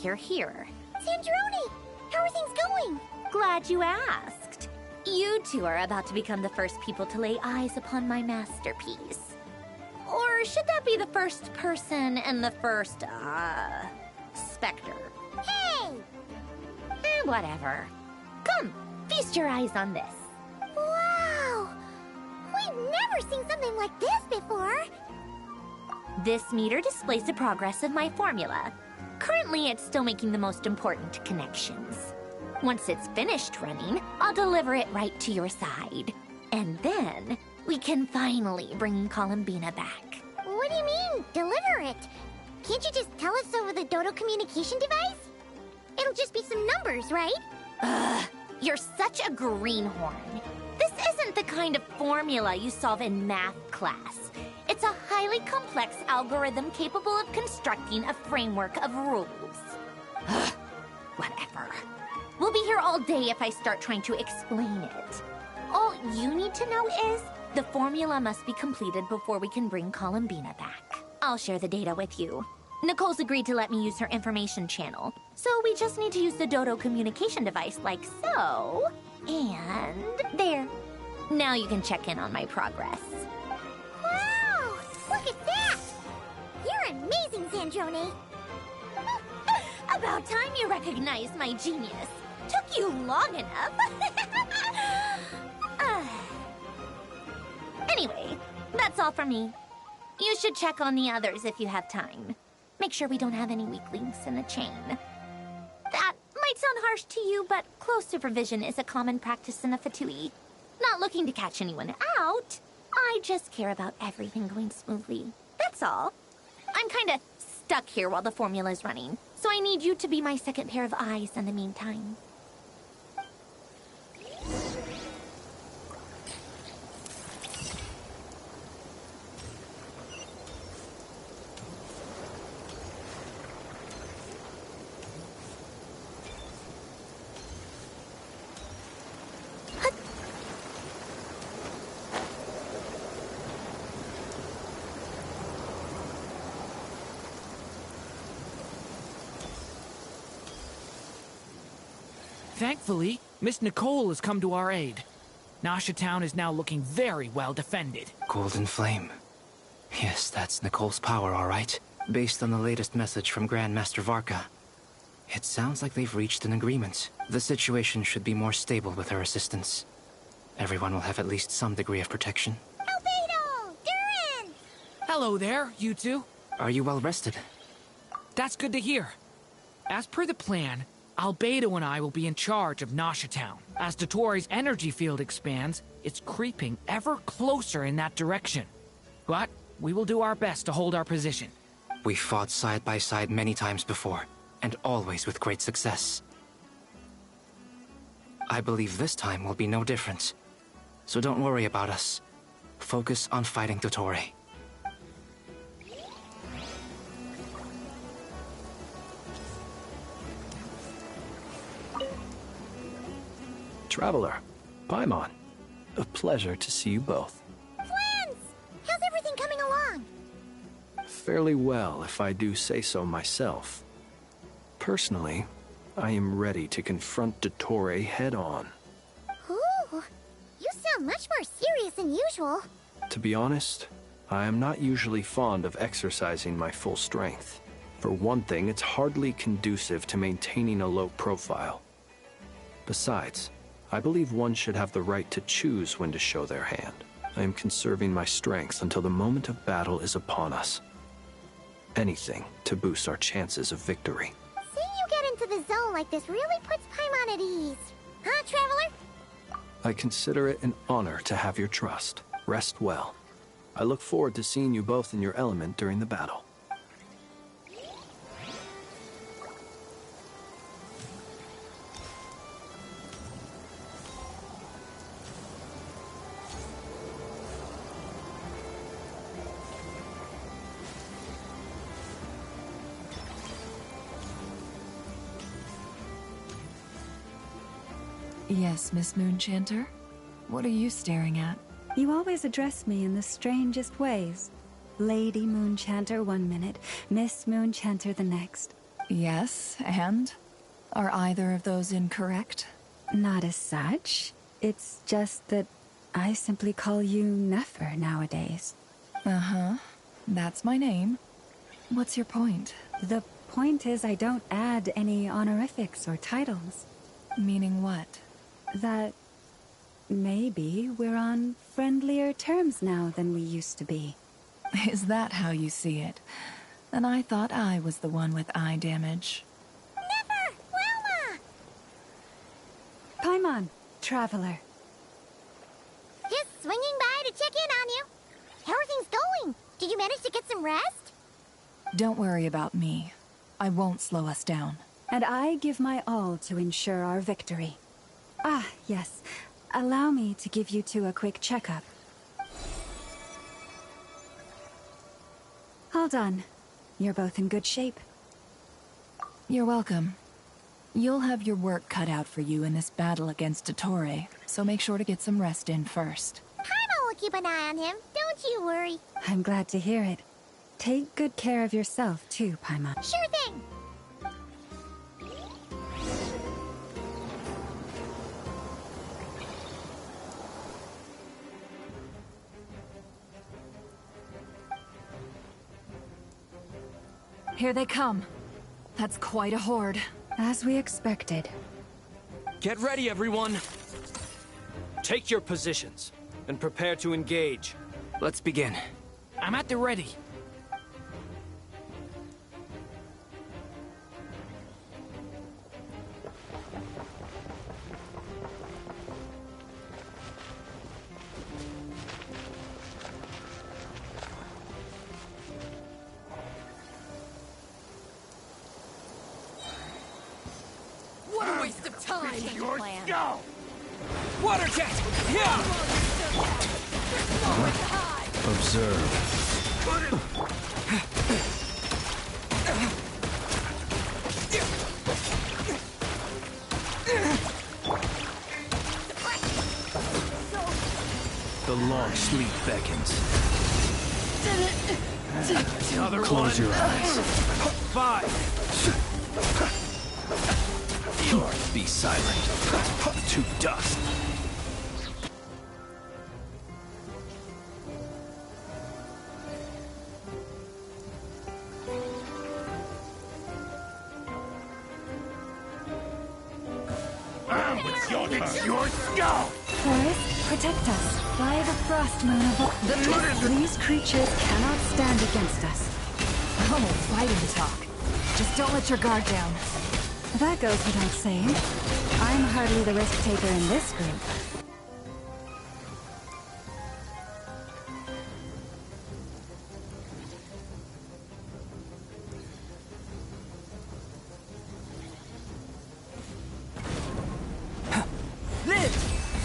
You're here. Sandroni! How are things going? Glad you asked. You two are about to become the first people to lay eyes upon my masterpiece. Or should that be the first person and the first, specter? Hey! Whatever. Come, feast your eyes on this. Wow! I've never seen something like this before! This meter displays the progress of my formula. Currently, it's still making the most important connections. Once it's finished running, I'll deliver it right to your side. And then, we can finally bring Columbina back. What do you mean, deliver it? Can't you just tell us over the Dodo communication device? It'll just be some numbers, right? Ugh, you're such a greenhorn. This isn't the kind of formula you solve in math class. It's a highly complex algorithm capable of constructing a framework of rules. Ugh, whatever. We'll be here all day if I start trying to explain it. All you need to know is the formula must be completed before we can bring Columbina back. I'll share the data with you. Nicole's agreed to let me use her information channel, so we just need to use the Dodo communication device like so. And there. Now you can check in on my progress. Wow! Look at that! You're amazing, Zandrone! About time you recognized my genius. Took you long enough. Anyway, that's all for me. You should check on the others if you have time. Make sure we don't have any weak links in the chain. That might sound harsh to you, but close supervision is a common practice in the Fatui. Not looking to catch anyone out. I just care about everything going smoothly. That's all. I'm kinda stuck here while the formula's running, so I need you to be my second pair of eyes in the meantime. Thankfully, Miss Nicole has come to our aid. Nasha Town is now looking very well defended. Golden Flame. Yes, that's Nicole's power, all right. Based on the latest message from Grandmaster Varka. It sounds like they've reached an agreement. The situation should be more stable with her assistance. Everyone will have at least some degree of protection. Albedo! Duran! Hello there, you two. Are you well rested? That's good to hear. As per the plan, Albedo and I will be in charge of Nasha Town. As Dotore's energy field expands, it's creeping ever closer in that direction. But we will do our best to hold our position. We fought side by side many times before, and always with great success. I believe this time will be no different. So don't worry about us. Focus on fighting Dotore. Traveler, Paimon, a pleasure to see you both. Friends! How's everything coming along? Fairly well, if I do say so myself. Personally, I am ready to confront Dottore head-on. Ooh, you sound much more serious than usual. To be honest, I am not usually fond of exercising my full strength. For one thing, it's hardly conducive to maintaining a low profile. Besides, I believe one should have the right to choose when to show their hand. I am conserving my strength until the moment of battle is upon us. Anything to boost our chances of victory. Seeing you get into the zone like this really puts Paimon at ease. Huh, Traveler? I consider it an honor to have your trust. Rest well. I look forward to seeing you both in your element during the battle. Yes, Miss Moonchanter? What are you staring at? You always address me in the strangest ways. Lady Moonchanter one minute, Miss Moonchanter the next. Yes, and? Are either of those incorrect? Not as such. It's just that I simply call you Nefer nowadays. Uh-huh. That's my name. What's your point? The point is I don't add any honorifics or titles. Meaning what? That maybe we're on friendlier terms now than we used to be. Is that how you see it? Then I thought I was the one with eye damage. Never! Wilma! Paimon, Traveler. Just swinging by to check in on you. How are things going? Did you manage to get some rest? Don't worry about me. I won't slow us down. And I give my all to ensure our victory. Ah, yes. Allow me to give you two a quick checkup. All done. You're both in good shape. You're welcome. You'll have your work cut out for you in this battle against Dottore, so make sure to get some rest in first. Paimon will keep an eye on him, don't you worry. I'm glad to hear it. Take good care of yourself, too, Paimon. Sure thing. Here they come. That's quite a horde. As we expected. Get ready, everyone! Take your positions, and prepare to engage. Let's begin. I'm at the ready. What a waste of time! Your go! Water jet! Yeah! Observe. The long sleep beckons. Another Close one. your eyes. 5. Be silent. To dust. It's your skull! Forest, protect us. By the frost moon of the mist. These creatures cannot stand against us. Oh, fighting talk. Just don't let your guard down. That goes without saying. I'm hardly the risk taker in this group.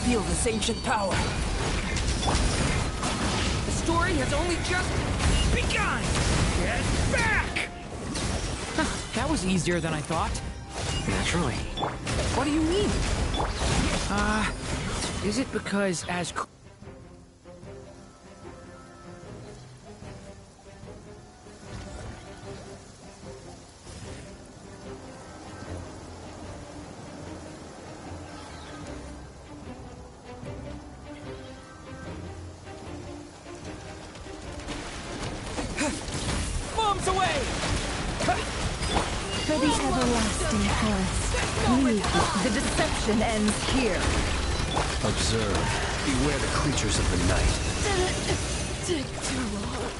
Feel this ancient power. The story has only just begun! Get back! That was easier than I thought. Naturally. What do you mean? Is it because as... Bombs away! For the everlasting forest, lead. The deception ends here. Observe. Beware the creatures of the night. Take too long.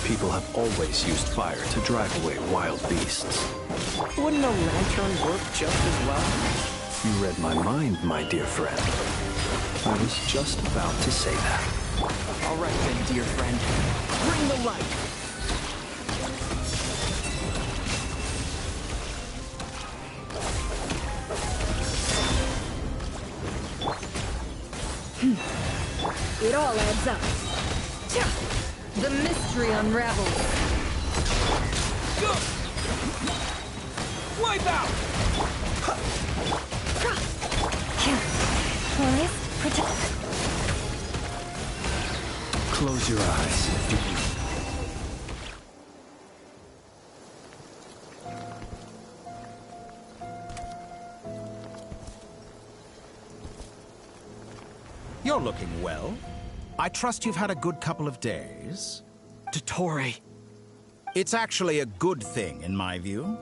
People have always used fire to drive away wild beasts. Wouldn't a lantern work just as well? You read my mind, my dear friend. I was just about to say that. All right then, dear friend. Bring the light! It all adds up. The mystery unravels. Go! Wipe out! Forest, protect. Close your eyes. You're looking well. I trust you've had a good couple of days. Dottore. It's actually a good thing, in my view.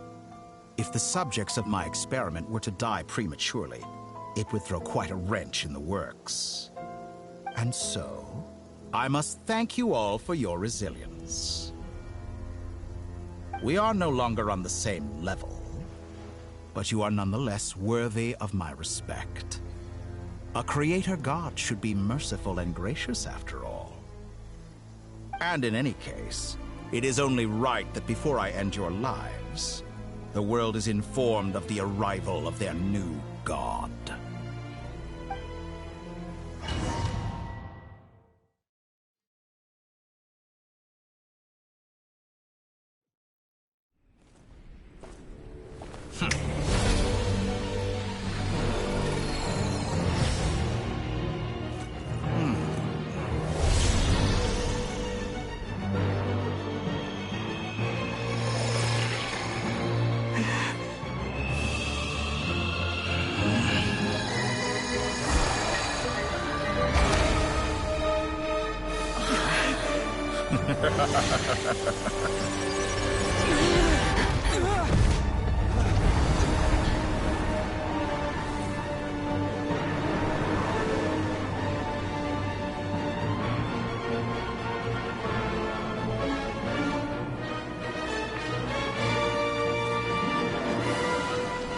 If the subjects of my experiment were to die prematurely, it would throw quite a wrench in the works. And so, I must thank you all for your resilience. We are no longer on the same level, but you are nonetheless worthy of my respect. A creator god should be merciful and gracious after all. And in any case, it is only right that before I end your lives, the world is informed of the arrival of their new god.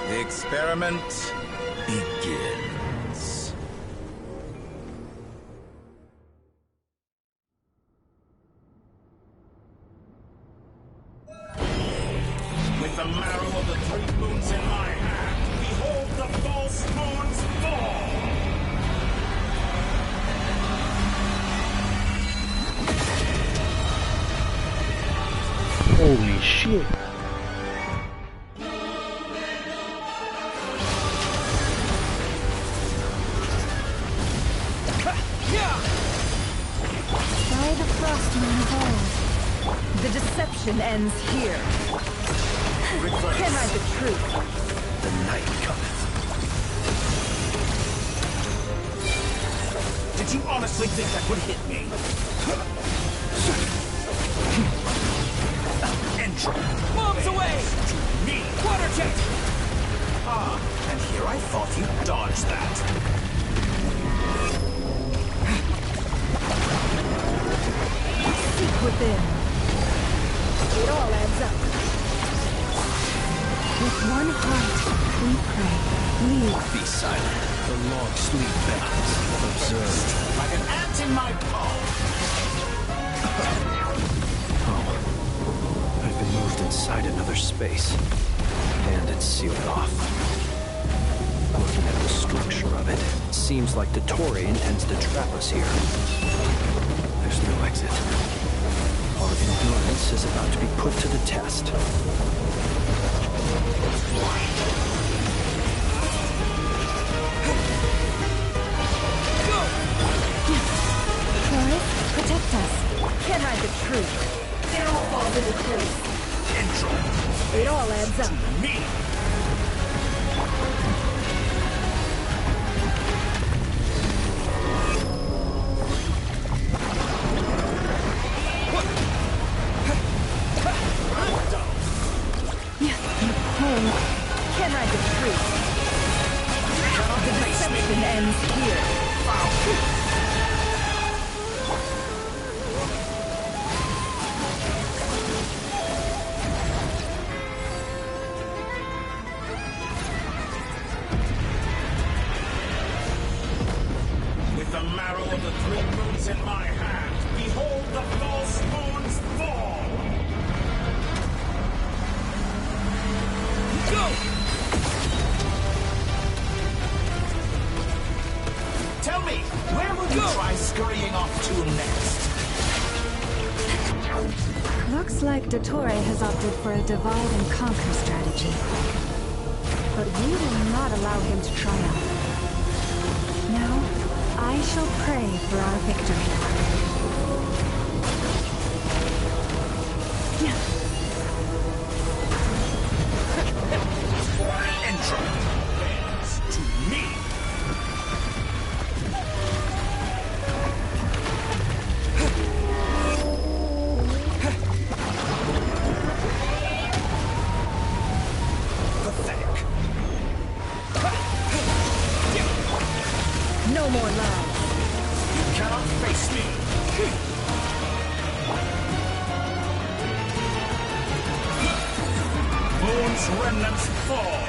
The experiment begins. With the marrow of the 3 moons in my hand, behold the false moons fall! Holy shit. By the frost moon of old, the deception ends here. Can I the truth? The night cometh. Did you honestly think that would hit me? Entro! Bombs away! Me! Water jet! Ah, and here I thought you dodged that. Seek within. It all adds up. With one heart, we pray. Leave. Be silent. The long sleep bells observed. Like an ant in my palm. Oh. I've been moved inside another space. And it's sealed off. Looking at the structure of it, it seems like Dottore intends to trap us here. There's no exit. Our endurance is about to be put to the test. Chloris, protect us. Can't hide the truth. It all falls into place. Intro! It all adds up. Me! Can't hide the truth. The deception ends here. With the marrow of the 3 moons in my hand, behold the false moons fall! Go! Tell me, where will you try scurrying off to next? Looks like Dottore has opted for a divide and conquer strategy. But we will not allow him to triumph. Now, I shall pray for our victory. Intro! To me! Pathetic. love. You cannot face me. Moon's remnants fall.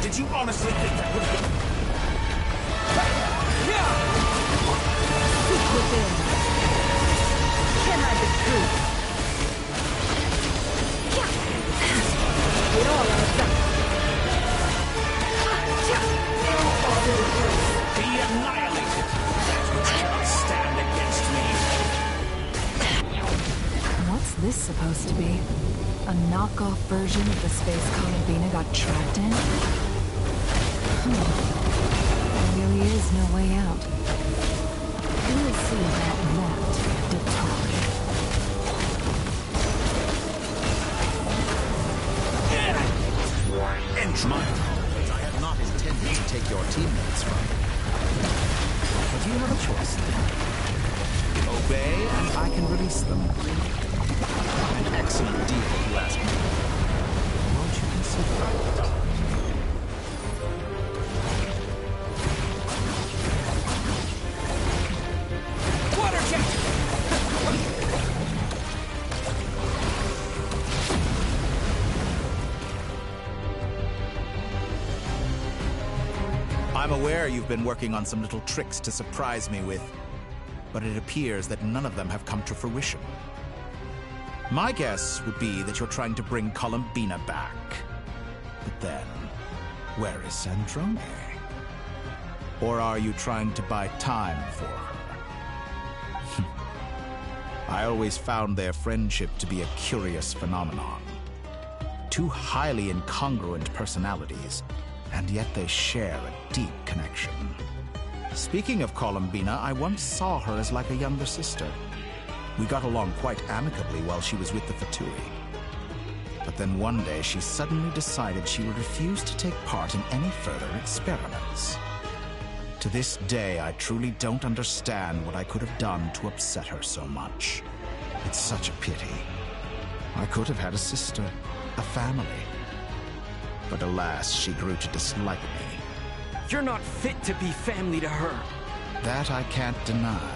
Did you honestly think that would be? Seek within. Can't hide the truth. It all adds up. Be annihilated. That which cannot stand against me. What's this supposed to be? A knockoff version of the space Columbina got trapped in? There really is no way out. We'll see about that, Dottore. Entry. I have not intended to take your teammates from you. But you have a choice now. Obey, and I can release them. An excellent deal, if you ask me. Won't you consider it? Water jet! I'm aware you've been working on some little tricks to surprise me with, but it appears that none of them have come to fruition. My guess would be that you're trying to bring Columbina back. But then, where is Sandrone? Or are you trying to buy time for her? I always found their friendship to be a curious phenomenon. Two highly incongruent personalities, and yet they share a deep connection. Speaking of Columbina, I once saw her as like a younger sister. We got along quite amicably while she was with the Fatui. But then one day she suddenly decided she would refuse to take part in any further experiments. To this day, I truly don't understand what I could have done to upset her so much. It's such a pity. I could have had a sister, a family. But alas, she grew to dislike me. You're not fit to be family to her. That I can't deny.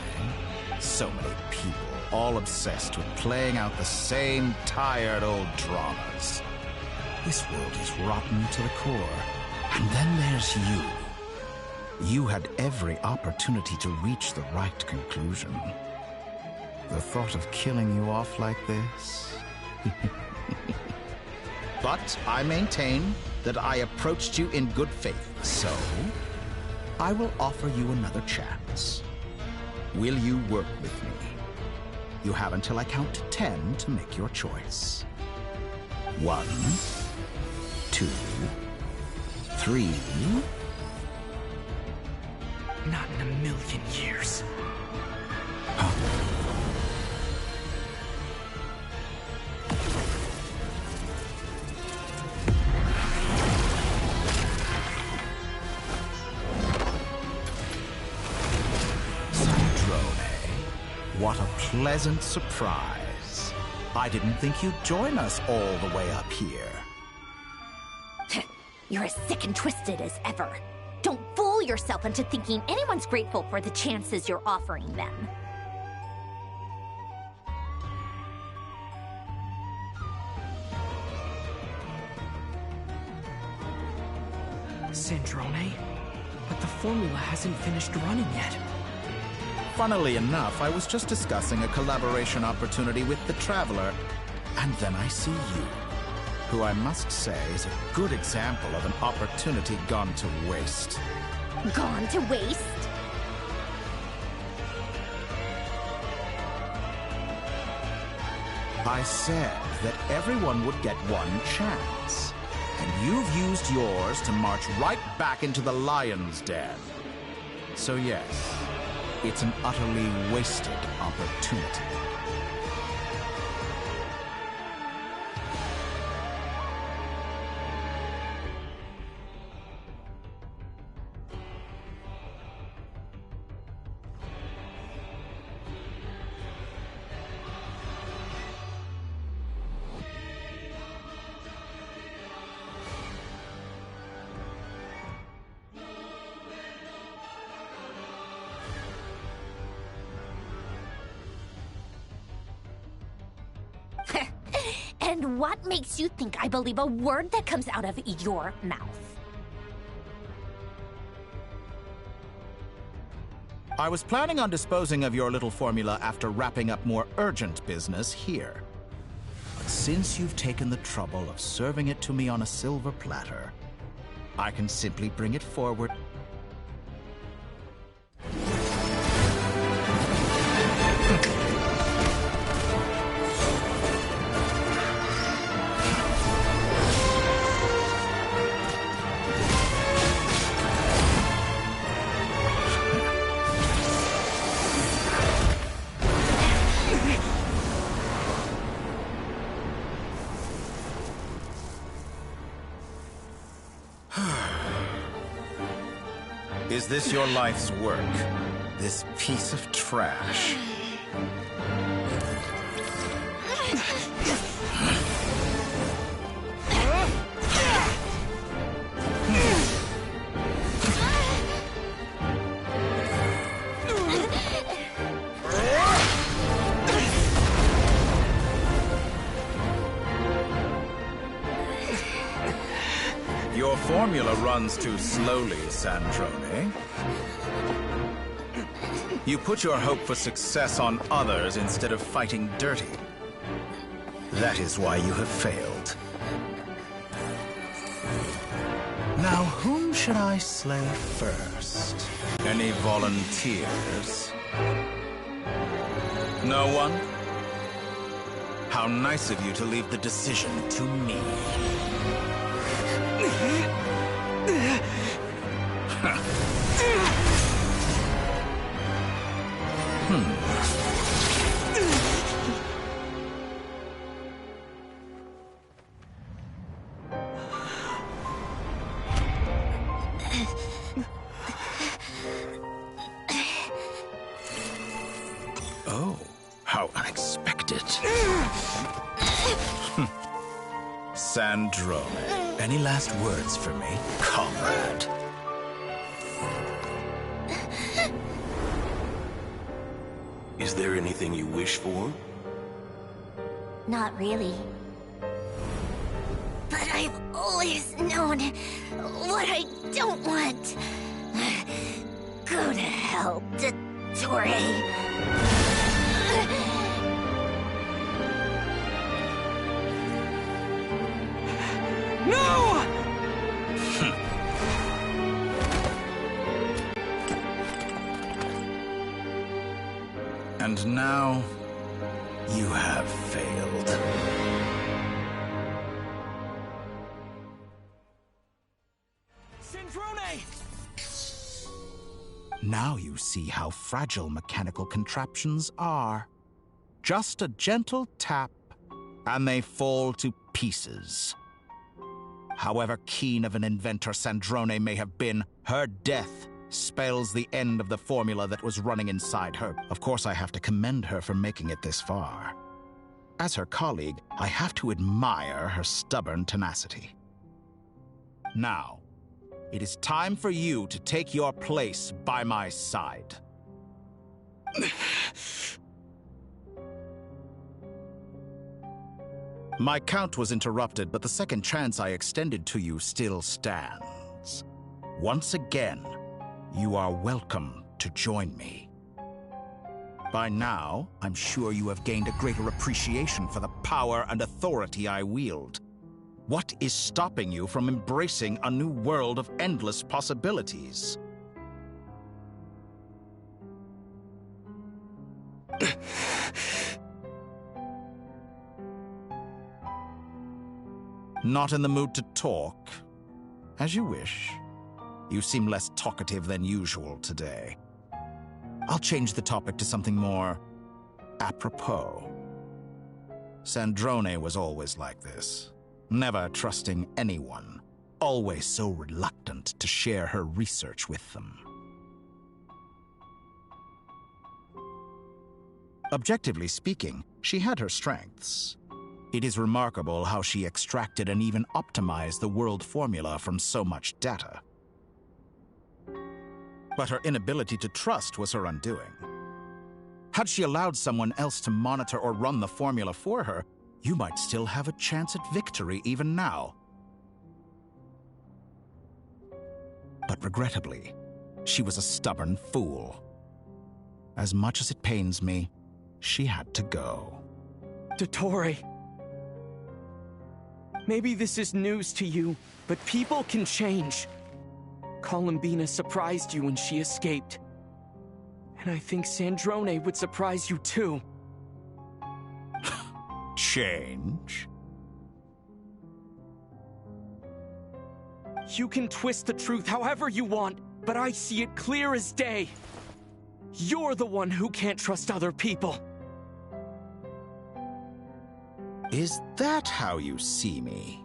So many people, all obsessed with playing out the same tired old dramas. This world is rotten to the core. And then there's you. You had every opportunity to reach the right conclusion. The thought of killing you off like this? But I maintain that I approached you in good faith, so I will offer you another chance. Will you work with me? You have until I count to 10 to make your choice. 1, 2, 3. Not in a million years. What a pleasant surprise. I didn't think you'd join us all the way up here. You're as sick and twisted as ever. Don't fool yourself into thinking anyone's grateful for the chances you're offering them. Sandrone? But the formula hasn't finished running yet. Funnily enough, I was just discussing a collaboration opportunity with the Traveler, and then I see you, who I must say is a good example of an opportunity gone to waste. Gone to waste? I said that everyone would get one chance, and you've used yours to march right back into the lion's den. So yes, it's an utterly wasted opportunity. And what makes you think I believe a word that comes out of your mouth? I was planning on disposing of your little formula after wrapping up more urgent business here. But since you've taken the trouble of serving it to me on a silver platter, I can simply bring it forward. Is this your life's work? This piece of trash? Your formula runs too slowly, Sandrone. You put your hope for success on others instead of fighting dirty. That is why you have failed. Now, whom should I slay first? Any volunteers? No one? How nice of you to leave the decision to me. Oh, how unexpected. Sandrone, any last words for me, comrade? Is there anything you wish for? Not really. But I've always known what I don't want. Go to hell, Dottore. No! And now, you have failed. Sandrone! Now you see how fragile mechanical contraptions are. Just a gentle tap, and they fall to pieces. However keen of an inventor Sandrone may have been, her death spells the end of the formula that was running inside her. Of course, I have to commend her for making it this far. As her colleague, I have to admire her stubborn tenacity. Now, it is time for you to take your place by my side. My count was interrupted, but the second chance I extended to you still stands. Once again, you are welcome to join me. By now, I'm sure you have gained a greater appreciation for the power and authority I wield. What is stopping you from embracing a new world of endless possibilities? Not in the mood to talk? As you wish. You seem less talkative than usual today. I'll change the topic to something more apropos. Sandrone was always like this, never trusting anyone, always so reluctant to share her research with them. Objectively speaking, she had her strengths. It is remarkable how she extracted and even optimized the world formula from so much data. But her inability to trust was her undoing. Had she allowed someone else to monitor or run the formula for her, you might still have a chance at victory even now. But regrettably, she was a stubborn fool. As much as it pains me, she had to go. Dottore. Maybe this is news to you, but people can change. Columbina surprised you when she escaped. And I think Sandrone would surprise you too. Change? You can twist the truth however you want, but I see it clear as day. You're the one who can't trust other people. Is that how you see me?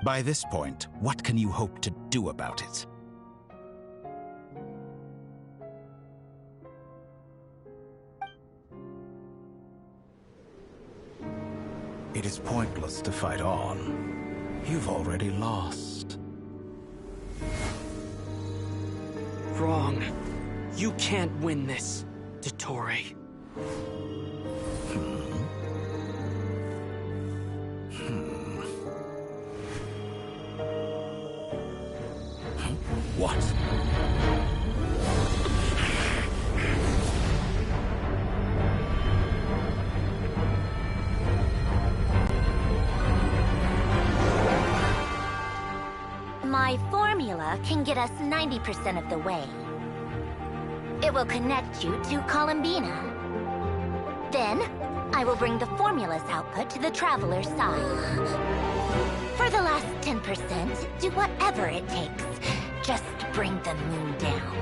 By this point, what can you hope to do about it? It is pointless to fight on. You've already lost. Wrong. You can't win this, Dottore. What? My formula can get us 90% of the way. It will connect you to Columbina. Then, I will bring the formula's output to the Traveler's side. For the last 10%, do whatever it takes. Just bring the moon down.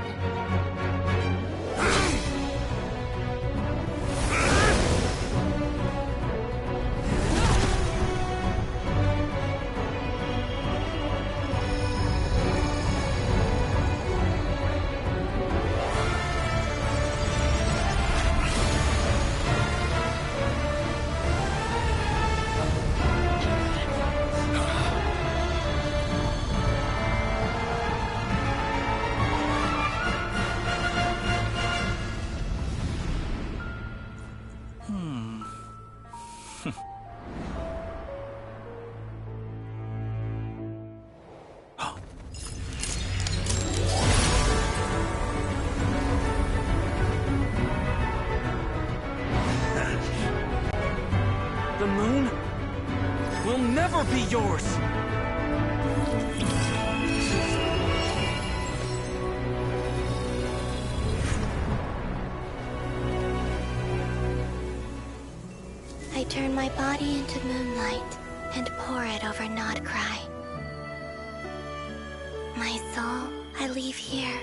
The moon will never be yours! I turn my body into moonlight and pour it over Nodcry. My soul, I leave here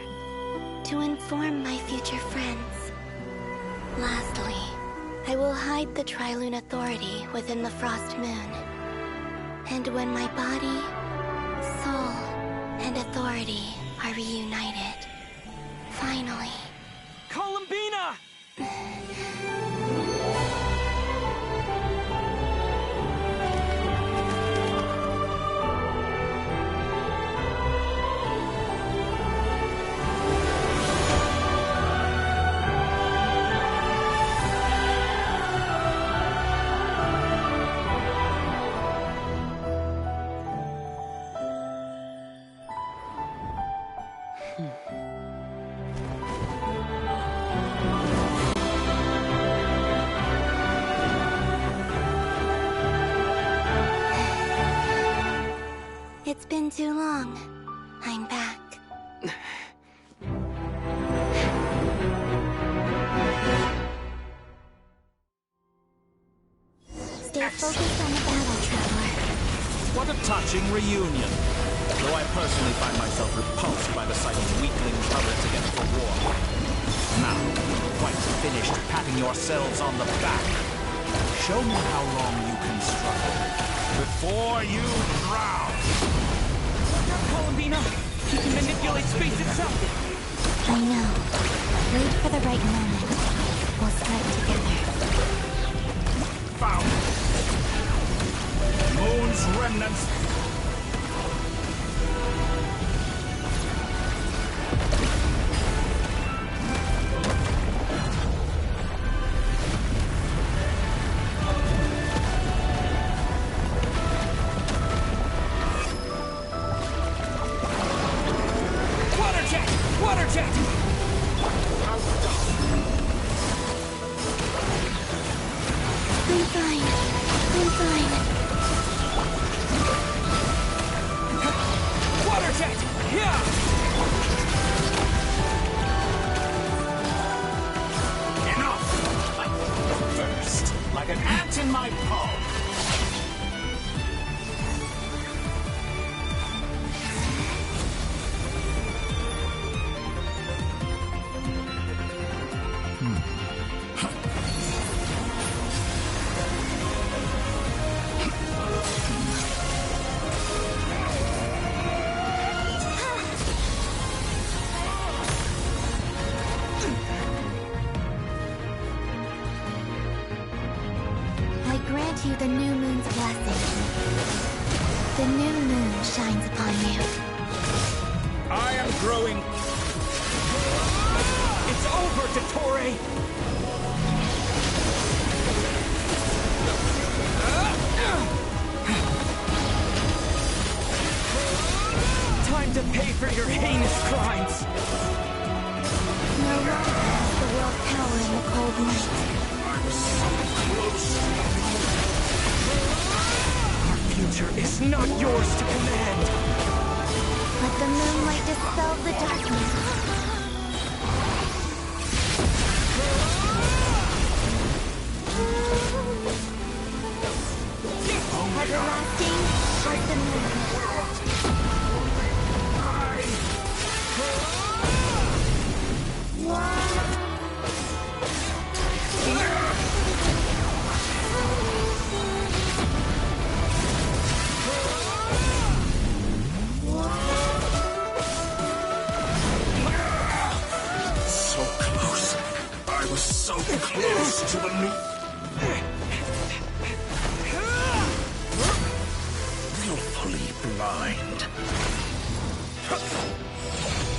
to inform my future friends. Lastly, I will hide the Trilune Authority within the Frost Moon. And when my body, soul, and authority are reunited, finally... Columbina! It's been too long. I'm back. Stay focused on the battle, Traveler. What a touching reunion. Though I personally find myself repulsed by the sight of weaklings huddled together for war. Now, quite finished patting yourselves on the back. Show me how long you can struggle before you drown. Columbina! She can manipulate space itself! I know. Wait for the right moment. We'll strike together. Found! Moon's remnants! jet! Water jet! I'm fine. I'm fine. Water jet! Yeah! Enough! First, like an ant in my palm. I grant you the new moon's blessing. The new moon shines upon you. I am growing. It's over, Dottore! Time to pay for your heinous crimes! No longer has the world power in the cold night. Our future is not yours to command! Let the moonlight dispel the darkness. Everlasting like the moon. So close. I was so close to the new... Willfully blind.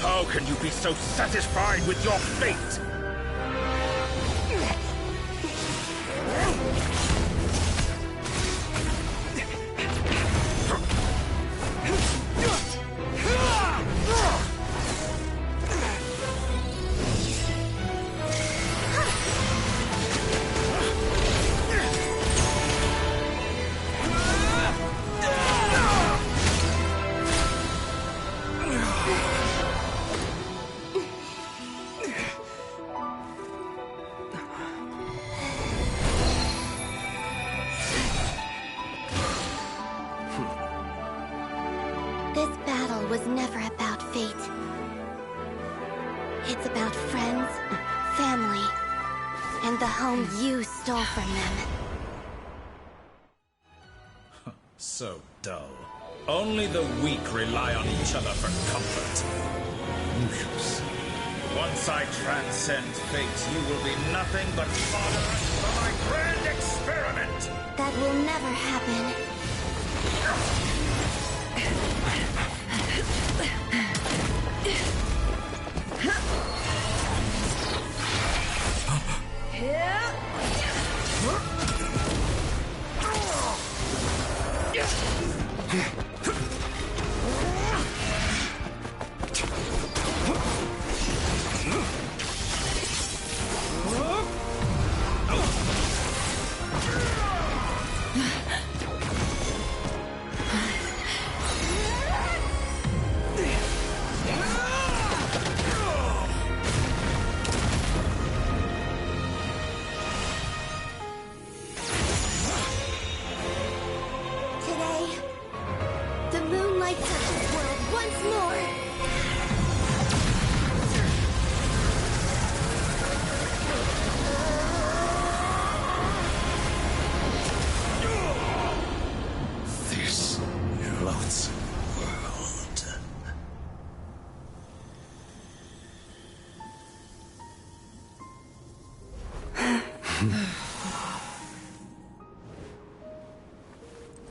How can you be so satisfied with your fate? This battle was never about fate. It's about friends, family, and the home you stole from them. So dull. Only the weak rely on each other for comfort. You shall see. Once I transcend fate, you will be nothing but fodder for my grand experiment! That will never happen.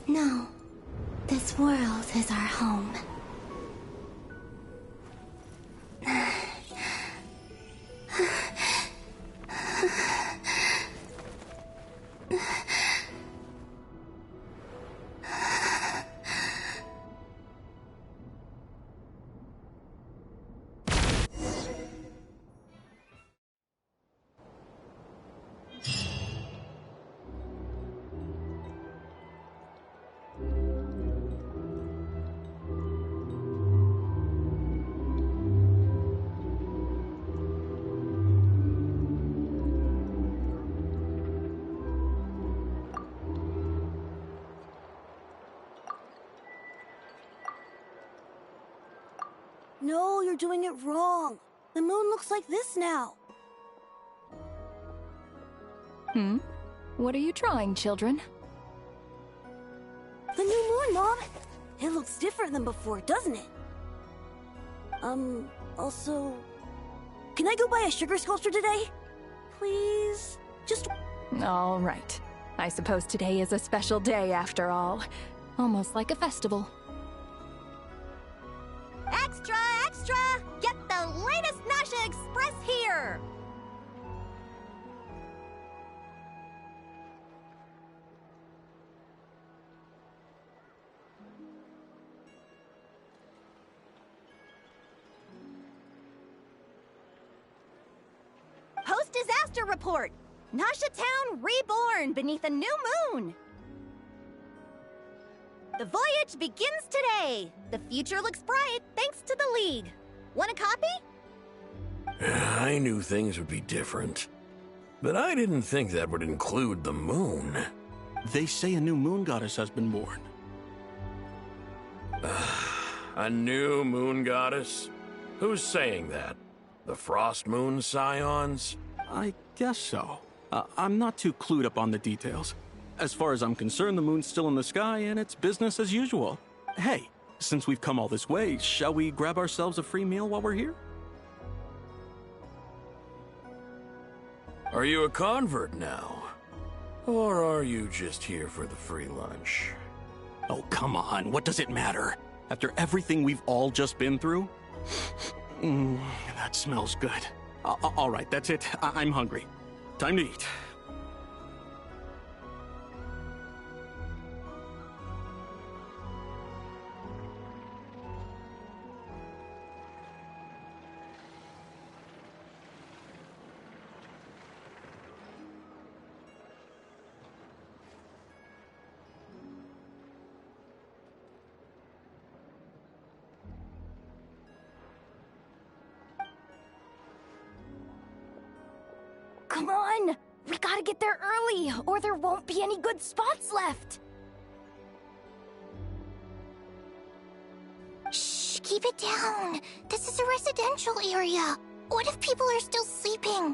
No. This world is our home. No, you're doing it wrong. The moon looks like this now. What are you drawing, children? The new moon, Mom. It looks different than before, doesn't it? Also... Can I go buy a sugar sculpture today? Please? Just... All right. I suppose today is a special day after all. Almost like a festival. Extra, extra! Get the latest Nasha Express here! Post-disaster report! Nasha Town reborn beneath a new moon! The voyage begins today! The future looks bright thanks to the League. Want a copy? I knew things would be different, but I didn't think that would include the moon. They say a new moon goddess has been born. A new moon goddess? Who's saying that? The Frost Moon Scions? I guess so. I'm not too clued up on the details. As far as I'm concerned, the moon's still in the sky and it's business as usual. Hey, since we've come all this way, shall we grab ourselves a free meal while we're here? Are you a convert now? Or are you just here for the free lunch? Oh, come on. What does it matter? After everything we've all just been through? That smells good. All right, that's it. I'm hungry. Time to eat. Come on! We gotta get there early, or there won't be any good spots left! Shh, keep it down. This is a residential area. What if people are still sleeping?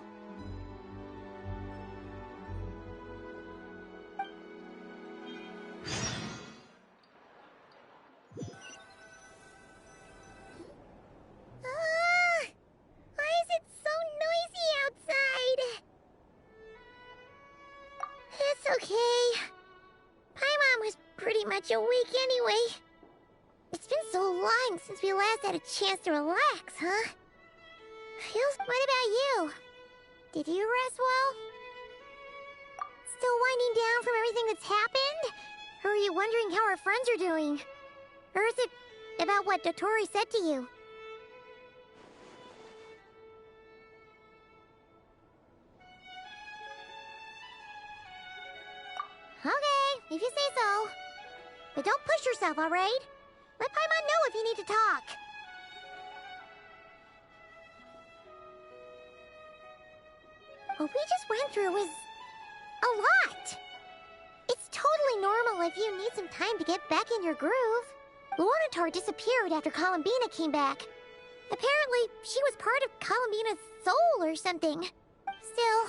Why is it so noisy outside? It's okay. Paimon was pretty much awake anyway. It's been so long since we last had a chance to relax, huh? What about you? Did you rest well? Still winding down from everything that's happened? Or are you wondering how our friends are doing? Or is it about what Dotori said to you? Okay, if you say so. But don't push yourself, alright? Let Paimon know if you need to talk. What we just went through was a lot. It's totally normal if you need some time to get back in your groove. Luonatar disappeared after Columbina came back. Apparently, she was part of Columbina's soul or something. Still,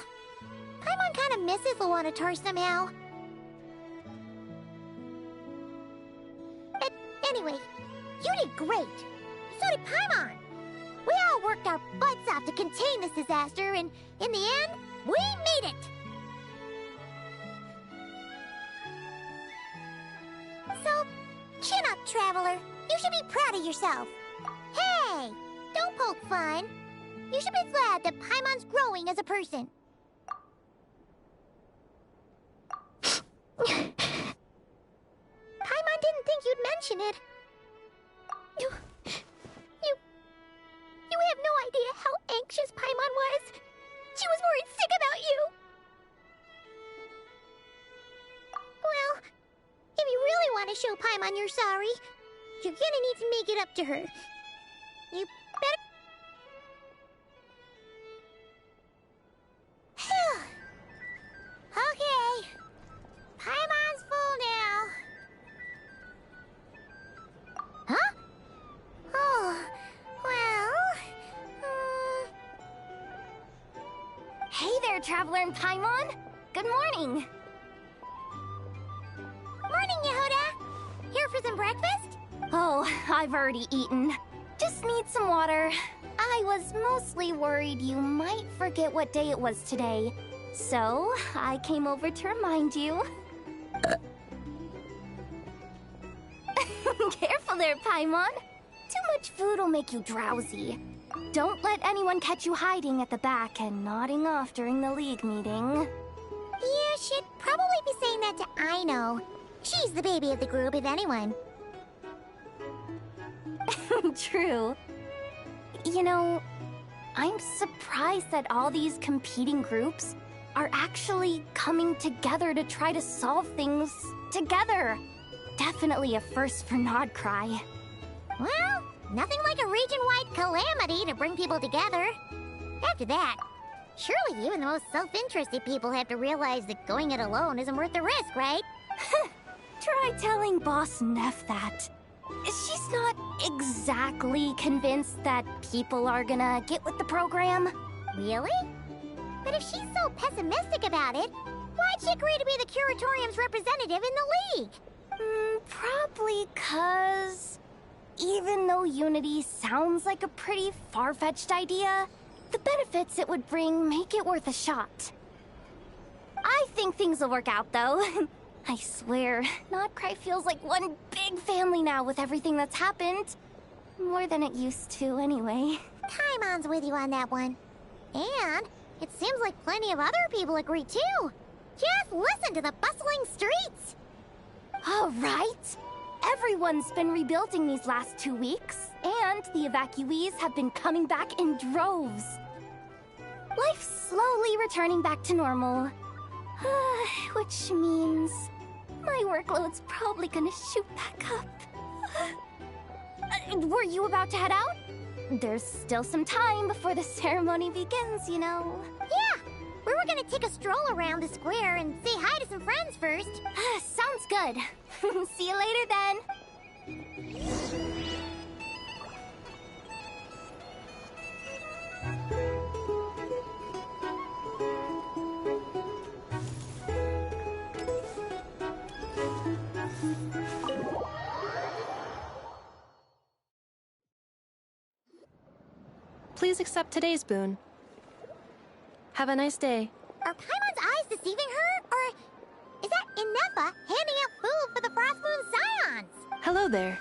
Paimon kind of misses Luonatar somehow. But anyway, you did great. So did Paimon. We all worked our butts off to contain this disaster, and in the end, we made it! So, chin up, Traveler. You should be proud of yourself. Hey! Don't poke fun. You should be glad that Paimon's growing as a person. Paimon didn't think you'd mention it. You have no idea how anxious Paimon was. She was worried sick about you. Well, if you really want to show Paimon you're sorry, you're gonna need to make it up to her. You better... Okay. Paimon's full now. Huh? Oh, well... Hey there, Traveler and Paimon! Good morning! Morning, Yehuda! Here for some breakfast? Oh, I've already eaten. Just need some water. I was mostly worried you might forget what day it was today. So, I came over to remind you. Careful there, Paimon. Too much food will make you drowsy. Don't let anyone catch you hiding at the back and nodding off during the League meeting. You should probably be saying that to Aino. She's the baby of the group, if anyone. True. You know, I'm surprised that all these competing groups are actually coming together to try to solve things together. Definitely a first for Nodcry. Well, nothing like a region-wide calamity to bring people together. After that, surely even the most self-interested people have to realize that going it alone isn't worth the risk, right? Try telling Boss Neff that. She's not exactly convinced that people are gonna get with the program. Really? But if she's so pessimistic about it, why'd she agree to be the Curatorium's representative in the League? Probably 'cause even though Unity sounds like a pretty far-fetched idea, the benefits it would bring make it worth a shot. I think things will work out, though. I swear, Nodcry feels like one big family now with everything that's happened. More than it used to, anyway. Paimon's with you on that one. And it seems like plenty of other people agree, too. Just listen to the bustling streets. All right. Everyone's been rebuilding these last 2 weeks, and the evacuees have been coming back in droves. Life's slowly returning back to normal. Which means my workload's probably gonna shoot back up. Were you about to head out? There's still some time before the ceremony begins, you know. Yeah, we were gonna take a stroll around the square and say hi to some friends first. Sounds good. See you later then. Please accept today's boon. Have a nice day. Are Paimon's eyes deceiving her? Or is that Inefa handing out food for the Frost Moon Scions? Hello there.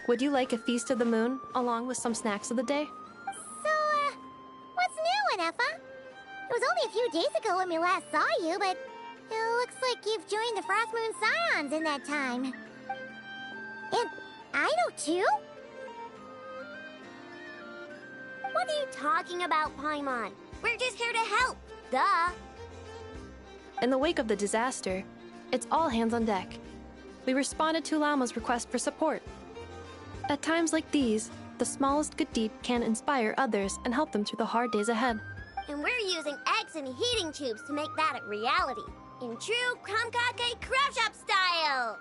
Would you like a Feast of the Moon, along with some snacks of the day? So, what's new, Inefa? It was only a few days ago when we last saw you, but it looks like you've joined the Frost Moon Scions in that time. And Aino, too? What are you talking about, Paimon? We're just here to help. Duh. In the wake of the disaster, it's all hands on deck. We responded to Lama's request for support. At times like these, the smallest good deed can inspire others and help them through the hard days ahead. And we're using eggs and heating tubes to make that a reality. In true Kromkake Crab Shop style.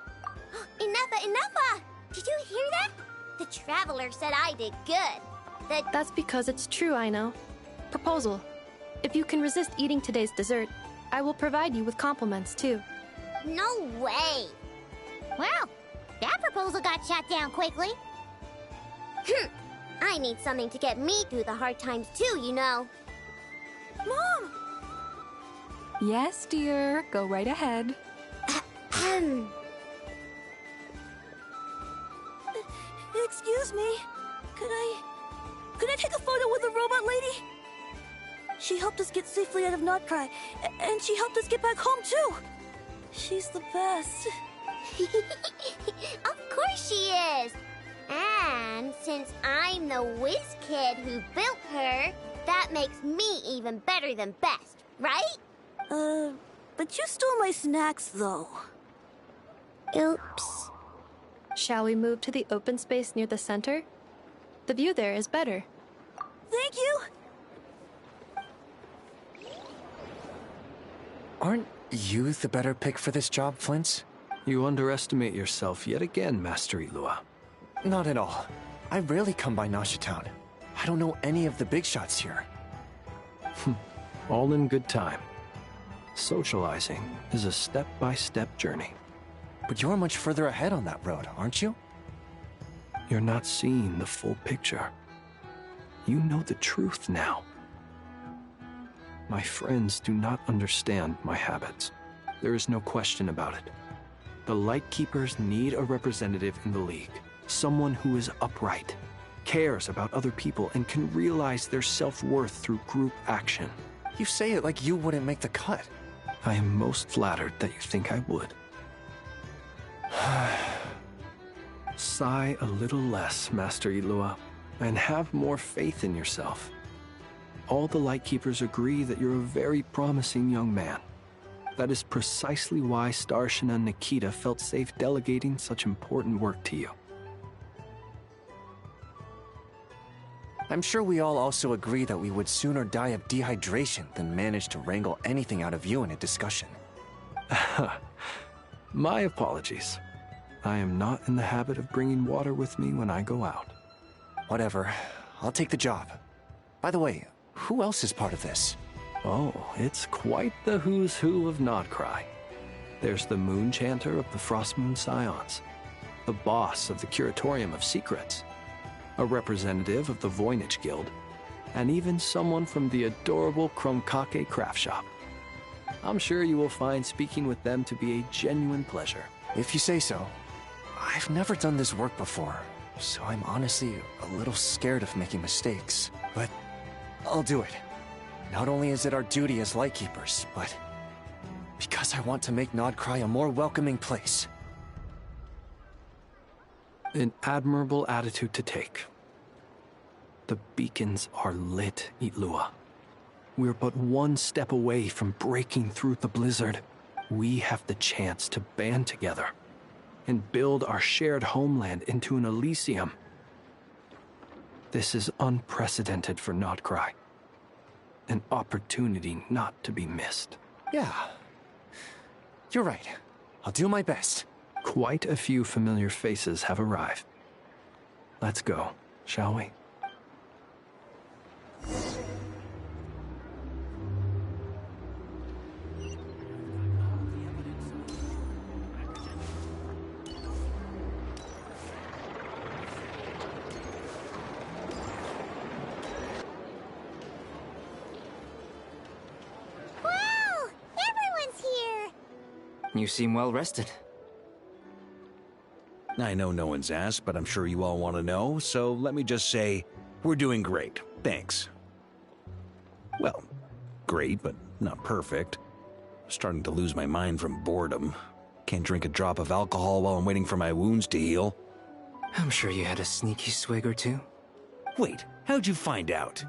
Inefa! Did you hear that? The Traveler said I did good. That's because it's true, I know. Proposal. If you can resist eating today's dessert, I will provide you with compliments, too. No way! Well, that proposal got shot down quickly. I need something to get me through the hard times, too, you know. Mom! Yes, dear. Go right ahead. Excuse me. Could I take a photo with the robot lady? She helped us get safely out of Nodcry, and she helped us get back home, too. She's the best. Of course she is. And since I'm the whiz kid who built her, that makes me even better than best, right? But you stole my snacks, though. Oops. Shall we move to the open space near the center? The view there is better. Thank you! Aren't you the better pick for this job, Flintz? You underestimate yourself yet again, Master Ilua. Not at all. I rarely come by Nasha Town. I don't know any of the big shots here. All in good time. Socializing is a step-by-step journey. But you're much further ahead on that road, aren't you? You're not seeing the full picture. You know the truth now. My friends do not understand my habits. There is no question about it. The Lightkeepers need a representative in the League. Someone who is upright, cares about other people, and can realize their self-worth through group action. You say it like you wouldn't make the cut. I am most flattered that you think I would. Sigh a little less, Master Eilua, and have more faith in yourself. All the Lightkeepers agree that you're a very promising young man. That is precisely why Starshina Nikita felt safe delegating such important work to you. I'm sure we all also agree that we would sooner die of dehydration than manage to wrangle anything out of you in a discussion. My apologies. I am not in the habit of bringing water with me when I go out. Whatever. I'll take the job. By the way, who else is part of this? Oh, it's quite the who's who of Nodcry. There's the Moon Chanter of the Frostmoon Scions, the boss of the Curatorium of Secrets, a representative of the Voynich Guild, and even someone from the adorable Kromkake Craft Shop. I'm sure you will find speaking with them to be a genuine pleasure. If you say so. I've never done this work before, so I'm honestly a little scared of making mistakes. But I'll do it. Not only is it our duty as Lightkeepers, but because I want to make Nodcry a more welcoming place. An admirable attitude to take. The beacons are lit, Eilua. We're but one step away from breaking through the blizzard. We have the chance to band together and build our shared homeland into an Elysium. This is unprecedented for Nodcry. An opportunity not to be missed. Yeah. You're right. I'll do my best. Quite a few familiar faces have arrived. Let's go, shall we? You seem well rested. I know no one's asked, but I'm sure you all want to know, so let me just say, we're doing great. Thanks. Well, great, but not perfect. Starting to lose my mind from boredom. Can't drink a drop of alcohol while I'm waiting for my wounds to heal. I'm sure you had a sneaky swig or two. Wait, how'd you find out?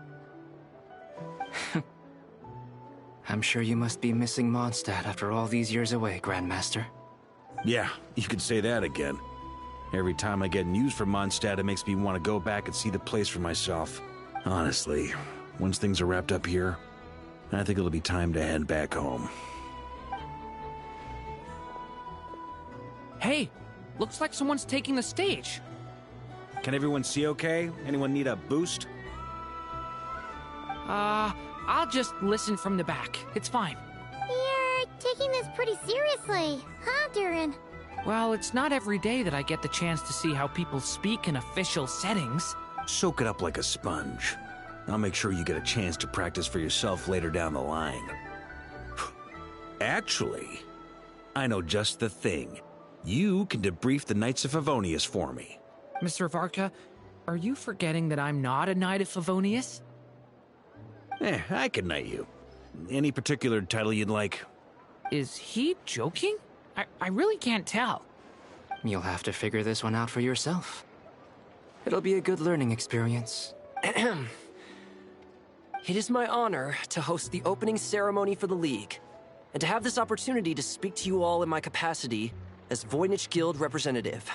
I'm sure you must be missing Mondstadt after all these years away, Grandmaster. Yeah, you could say that again. Every time I get news from Mondstadt, it makes me want to go back and see the place for myself. Honestly, once things are wrapped up here, I think it'll be time to head back home. Hey, looks like someone's taking the stage. Can everyone see okay? Anyone need a boost? I'll just listen from the back. It's fine. You're taking this pretty seriously, huh, Durin? Well, it's not every day that I get the chance to see how people speak in official settings. Soak it up like a sponge. I'll make sure you get a chance to practice for yourself later down the line. Actually, I know just the thing. You can debrief the Knights of Favonius for me. Mr. Varka, are you forgetting that I'm not a Knight of Favonius? I can knight you. Any particular title you'd like? Is he joking? I really can't tell. You'll have to figure this one out for yourself. It'll be a good learning experience. It is my honor to host the opening ceremony for the League, and to have this opportunity to speak to you all in my capacity as Voynich Guild representative.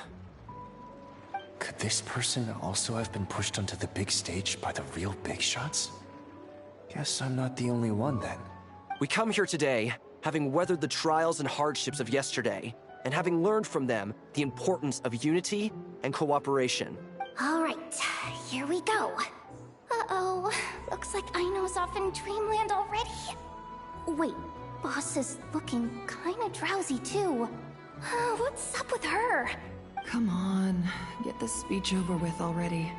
Could this person also have been pushed onto the big stage by the real big shots? Guess I'm not the only one then. We come here today, having weathered the trials and hardships of yesterday, and having learned from them the importance of unity and cooperation. All right, here we go. Uh-oh. Looks like Aino's off in Dreamland already. Wait, Boss is looking kinda drowsy too. What's up with her? Come on, get this speech over with already.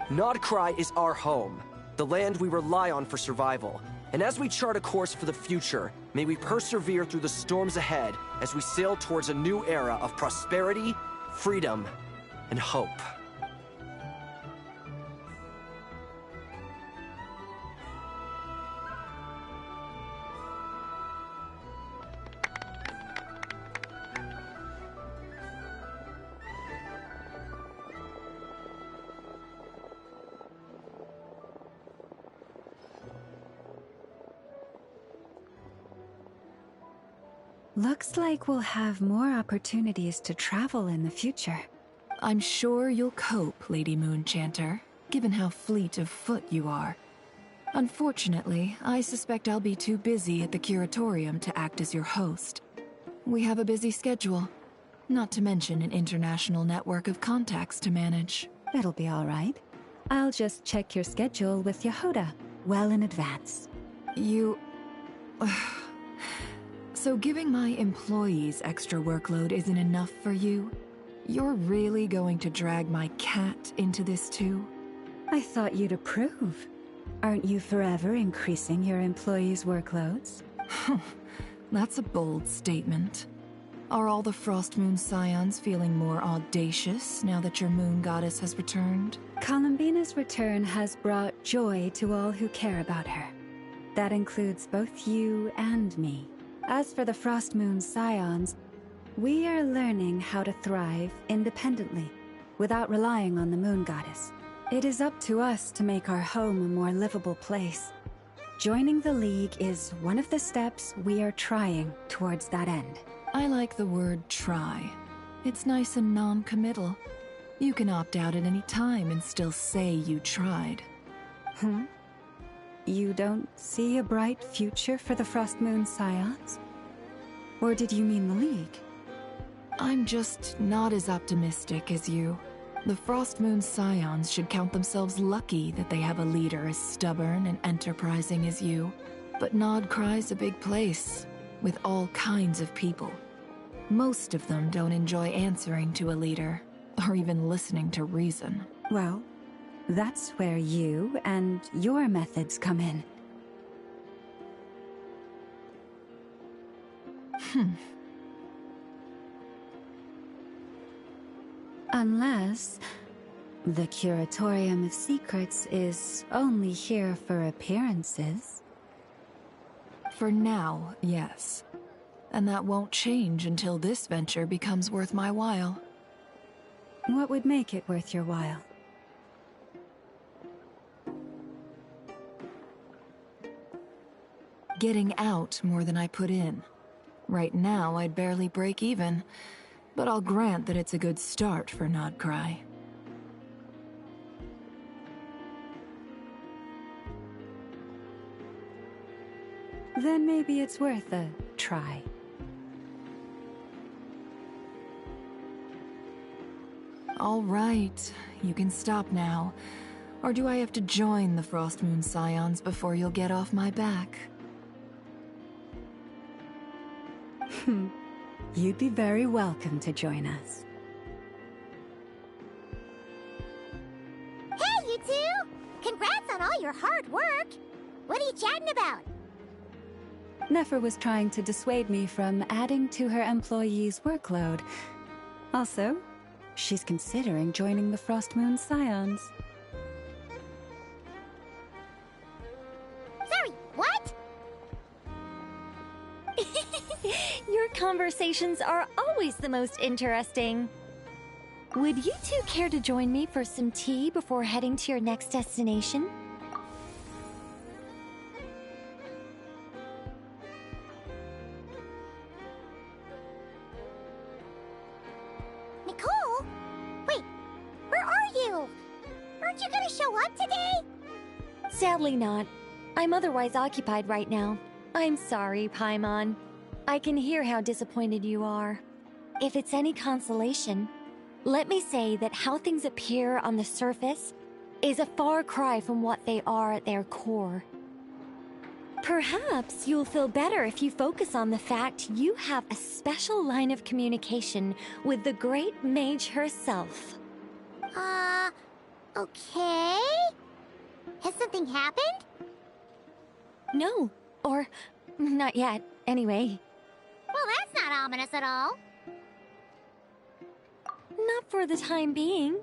Nodcry is our home, the land we rely on for survival. And as we chart a course for the future, may we persevere through the storms ahead as we sail towards a new era of prosperity, freedom, and hope. Looks like we'll have more opportunities to travel in the future. I'm sure you'll cope, Lady Moonchanter, given how fleet of foot you are. Unfortunately, I suspect I'll be too busy at the Curatorium to act as your host. We have a busy schedule, not to mention an international network of contacts to manage. It'll be all right. I'll just check your schedule with Yehoda well in advance. You... So giving my employees extra workload isn't enough for you? You're really going to drag my cat into this too? I thought you'd approve. Aren't you forever increasing your employees' workloads? That's a bold statement. Are all the Frostmoon Scions feeling more audacious now that your moon goddess has returned? Columbina's return has brought joy to all who care about her. That includes both you and me. As for the Frostmoon Scions, we are learning how to thrive independently, without relying on the moon goddess. It is up to us to make our home a more livable place. Joining the League is one of the steps we are trying towards that end. I like the word try. It's nice and non-committal. You can opt out at any time and still say you tried. You don't see a bright future for the Frostmoon Scions? Or did you mean the League? I'm just not as optimistic as you. The Frostmoon Scions should count themselves lucky that they have a leader as stubborn and enterprising as you. But Nodcry's a big place, with all kinds of people. Most of them don't enjoy answering to a leader, or even listening to reason. Well, that's where you and your methods come in. Unless the Curatorium of Secrets is only here for appearances. For now, yes. And that won't change until this venture becomes worth my while. What would make it worth your while? Getting out more than I put in. Right now, I'd barely break even, but I'll grant that it's a good start for Nodcry. Then maybe it's worth a try. All right, you can stop now. Or do I have to join the Frostmoon Scions before you'll get off my back? You'd be very welcome to join us. Hey, you two! Congrats on all your hard work! What are you chatting about? Nefer was trying to dissuade me from adding to her employees' workload. Also, she's considering joining the Frostmoon Scions. Sorry, what? Your conversations are always the most interesting. Would you two care to join me for some tea before heading to your next destination? Nicole? Wait, where are you? Aren't you gonna show up today? Sadly not. I'm otherwise occupied right now. I'm sorry, Paimon. I can hear how disappointed you are. If it's any consolation, let me say that how things appear on the surface is a far cry from what they are at their core. Perhaps you'll feel better if you focus on the fact you have a special line of communication with the great mage herself. Okay? Has something happened? No, or not yet, anyway. Well, that's not ominous at all. Not for the time being.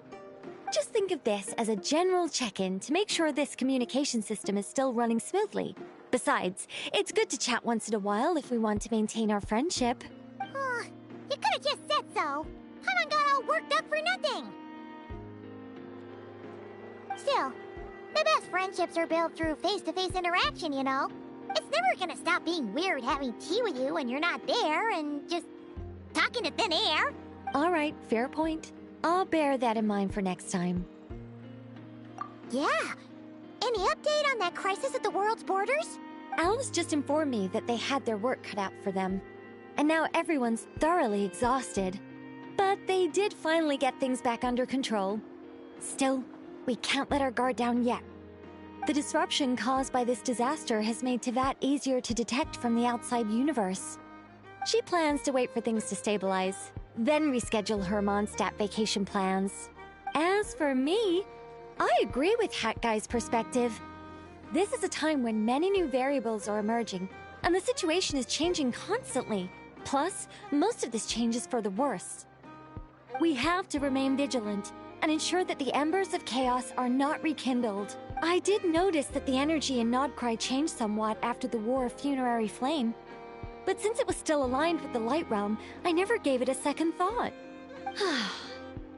Just think of this as a general check-in to make sure this communication system is still running smoothly. Besides, it's good to chat once in a while if we want to maintain our friendship. You could have just said so. Haven't got all worked up for nothing. Still, the best friendships are built through face-to-face interaction, you know? It's never gonna stop being weird having tea with you when you're not there and just talking to thin air. All right, fair point. I'll bear that in mind for next time. Yeah. Any update on that crisis at the world's borders? Alice just informed me that they had their work cut out for them. And now everyone's thoroughly exhausted. But they did finally get things back under control. Still, we can't let our guard down yet. The disruption caused by this disaster has made Teyvat easier to detect from the outside universe. She plans to wait for things to stabilize, then reschedule her Mondstadt vacation plans. As for me, I agree with Hat Guy's perspective. This is a time when many new variables are emerging, and the situation is changing constantly. Plus, most of this change is for the worse. We have to remain vigilant and ensure that the embers of chaos are not rekindled. I did notice that the energy in Nodcry changed somewhat after the War of Funerary Flame. But since it was still aligned with the Light Realm, I never gave it a second thought.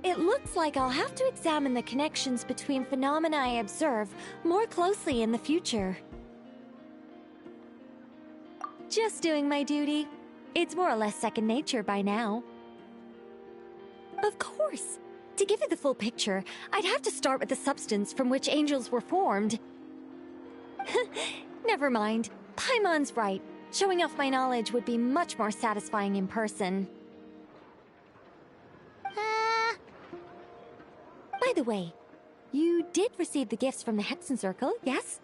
It looks like I'll have to examine the connections between phenomena I observe more closely in the future. Just doing my duty. It's more or less second nature by now. Of course. To give you the full picture, I'd have to start with the substance from which angels were formed. Never mind. Paimon's right. Showing off my knowledge would be much more satisfying in person. By the way, you did receive the gifts from the Hexen Circle, yes?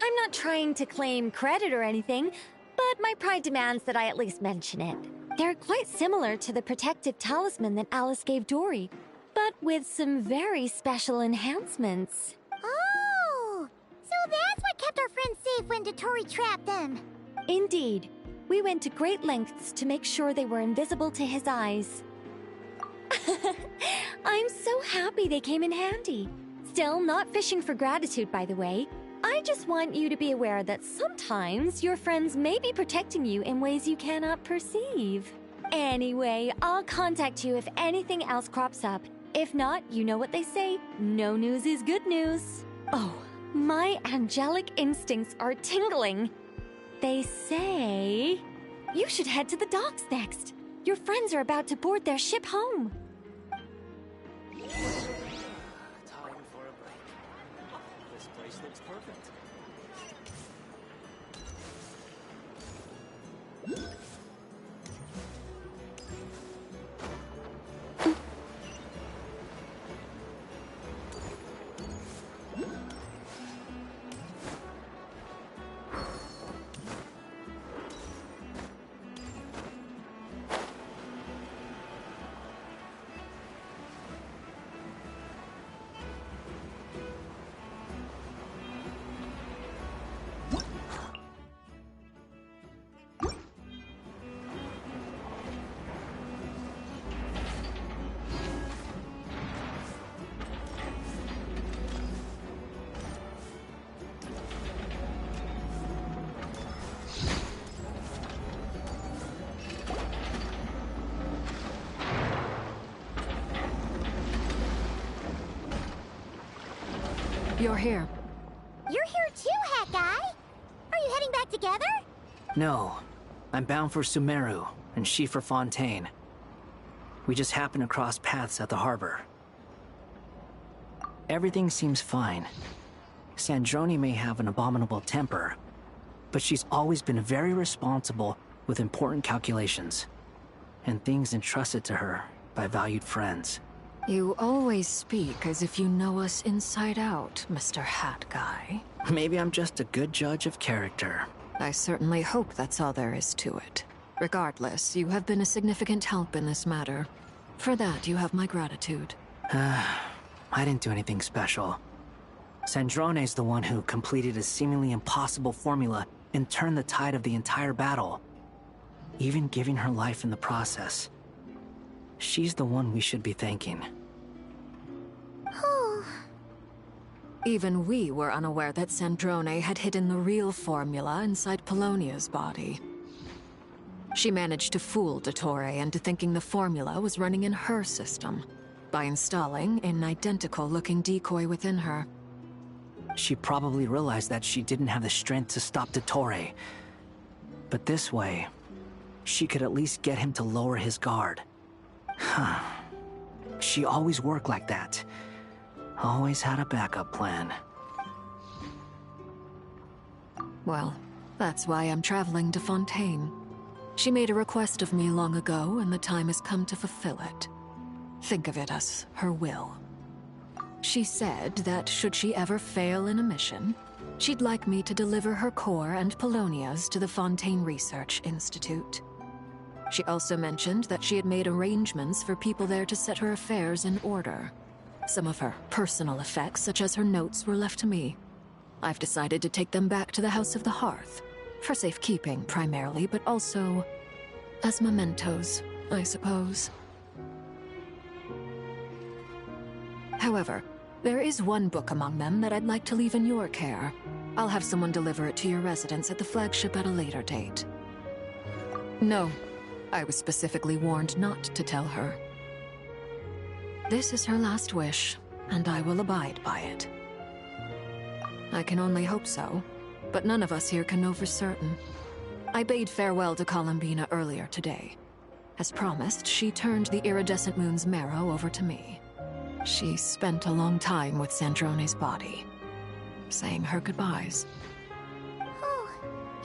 I'm not trying to claim credit or anything, but my pride demands that I at least mention it. They're quite similar to the protective talisman that Alice gave Dory, but with some very special enhancements. Oh! So that's what kept our friends safe when Dotori trapped them. Indeed. We went to great lengths to make sure they were invisible to his eyes. I'm so happy they came in handy. Still, not fishing for gratitude, by the way. I just want you to be aware that sometimes your friends may be protecting you in ways you cannot perceive. Anyway, I'll contact you if anything else crops up. If not, you know what they say, no news is good news. Oh, my angelic instincts are tingling. They say you should head to the docks next. Your friends are about to board their ship home. Time for a break. This place looks perfect. You're here. You're here too, Hat Guy! Are you heading back together? No. I'm bound for Sumeru, and she for Fontaine. We just happened to cross paths at the harbor. Everything seems fine. Sandrone may have an abominable temper, but she's always been very responsible with important calculations, and things entrusted to her by valued friends. You always speak as if you know us inside out, Mr. Hat Guy. Maybe I'm just a good judge of character. I certainly hope that's all there is to it. Regardless, you have been a significant help in this matter. For that, you have my gratitude. I didn't do anything special. Sandrone's the one who completed a seemingly impossible formula and turned the tide of the entire battle, even giving her life in the process. She's the one we should be thanking. Even we were unaware that Sandrone had hidden the real formula inside Polonia's body. She managed to fool Dottore into thinking the formula was running in her system by installing an identical-looking decoy within her. She probably realized that she didn't have the strength to stop Dottore. But this way, she could at least get him to lower his guard. She always worked like that. Always had a backup plan. Well, that's why I'm traveling to Fontaine. She made a request of me long ago, and the time has come to fulfill it. Think of it as her will. She said that should she ever fail in a mission, she'd like me to deliver her core and Polonia's to the Fontaine Research Institute. She also mentioned that she had made arrangements for people there to set her affairs in order. Some of her personal effects, such as her notes, were left to me. I've decided to take them back to the House of the Hearth, for safekeeping primarily, but also as mementos, I suppose. However, there is one book among them that I'd like to leave in your care. I'll have someone deliver it to your residence at the flagship at a later date. No, I was specifically warned not to tell her. This is her last wish, and I will abide by it. I can only hope so, but none of us here can know for certain. I bade farewell to Columbina earlier today. As promised, she turned the iridescent moon's marrow over to me. She spent a long time with Sandrone's body, saying her goodbyes. Oh,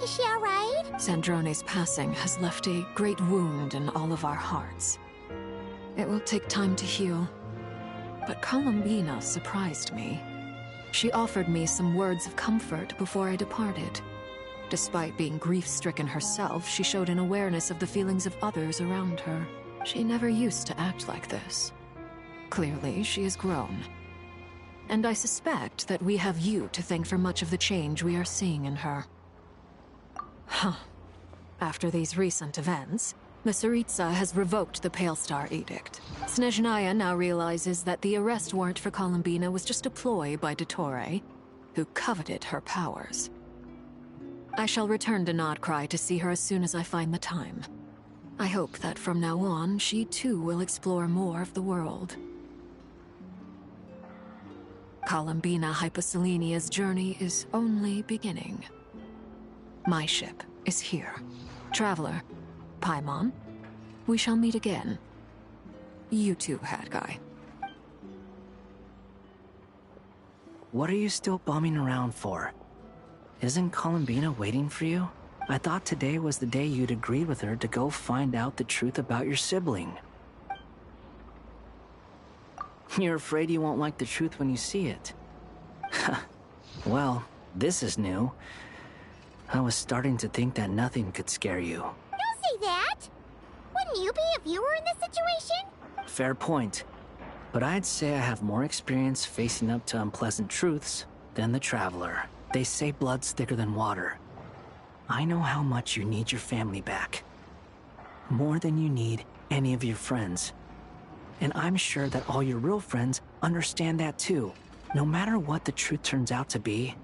is she alright? Sandrone's passing has left a great wound in all of our hearts. It will take time to heal, but Columbina surprised me. She offered me some words of comfort before I departed. Despite being grief-stricken herself, she showed an awareness of the feelings of others around her. She never used to act like this. Clearly, she has grown. And I suspect that we have you to thank for much of the change we are seeing in her. After these recent events, the Tsaritsa has revoked the Pale Star Edict. Snezhnaya now realizes that the arrest warrant for Columbina was just a ploy by Dottore, who coveted her powers. I shall return to Nodcry to see her as soon as I find the time. I hope that from now on, she too will explore more of the world. Columbina Hyposelenia's journey is only beginning. My ship is here. Traveler, Paimon, we shall meet again. You too, Hat Guy. What are you still bumming around for? Isn't Columbina waiting for you? I thought today was the day you'd agreed with her to go find out the truth about your sibling. You're afraid you won't like the truth when you see it. Well, this is new. I was starting to think that nothing could scare you. Don't say that! Wouldn't you be if you were in this situation? Fair point. But I'd say I have more experience facing up to unpleasant truths than the Traveler. They say blood's thicker than water. I know how much you need your family back. More than you need any of your friends. And I'm sure that all your real friends understand that too. No matter what the truth turns out to be,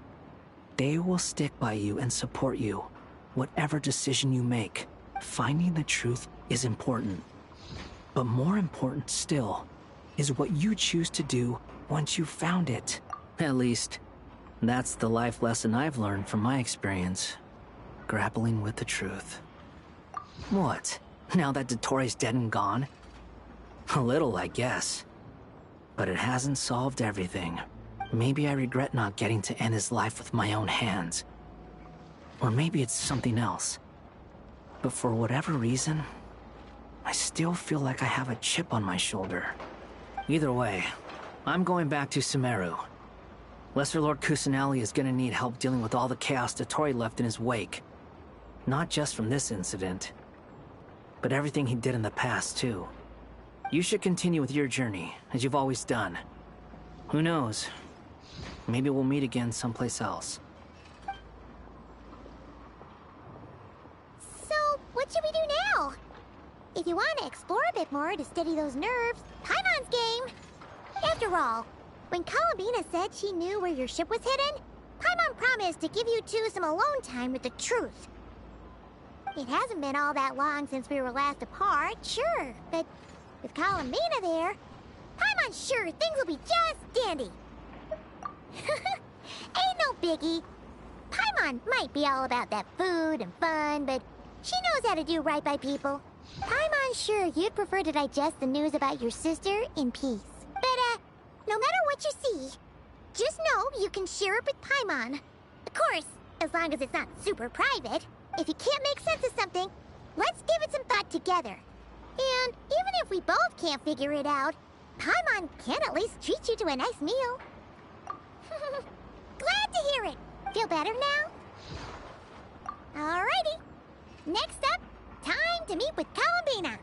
they will stick by you and support you, whatever decision you make. Finding the truth is important. But more important still is what you choose to do once you've found it. At least, that's the life lesson I've learned from my experience. Grappling with the truth. What? Now that Dottore's dead and gone? A little, I guess. But it hasn't solved everything. Maybe I regret not getting to end his life with my own hands. Or maybe it's something else. But for whatever reason, I still feel like I have a chip on my shoulder. Either way, I'm going back to Sumeru. Lesser Lord Kusanali is gonna need help dealing with all the chaos Dotori left in his wake. Not just from this incident, but everything he did in the past, too. You should continue with your journey, as you've always done. Who knows? Maybe we'll meet again someplace else. So, what should we do now? If you want to explore a bit more to steady those nerves, Paimon's game! After all, when Columbina said she knew where your ship was hidden, Paimon promised to give you two some alone time with the truth. It hasn't been all that long since we were last apart, sure, but with Columbina there, Paimon's sure things will be just dandy. Ain't no biggie. Paimon might be all about that food and fun, but she knows how to do right by people. Paimon's sure you'd prefer to digest the news about your sister in peace. But, no matter what you see, just know you can share it with Paimon. Of course, as long as it's not super private. If you can't make sense of something, let's give it some thought together. And even if we both can't figure it out, Paimon can at least treat you to a nice meal. Glad to hear it. Feel better now? Alrighty. Next up, time to meet with Columbina.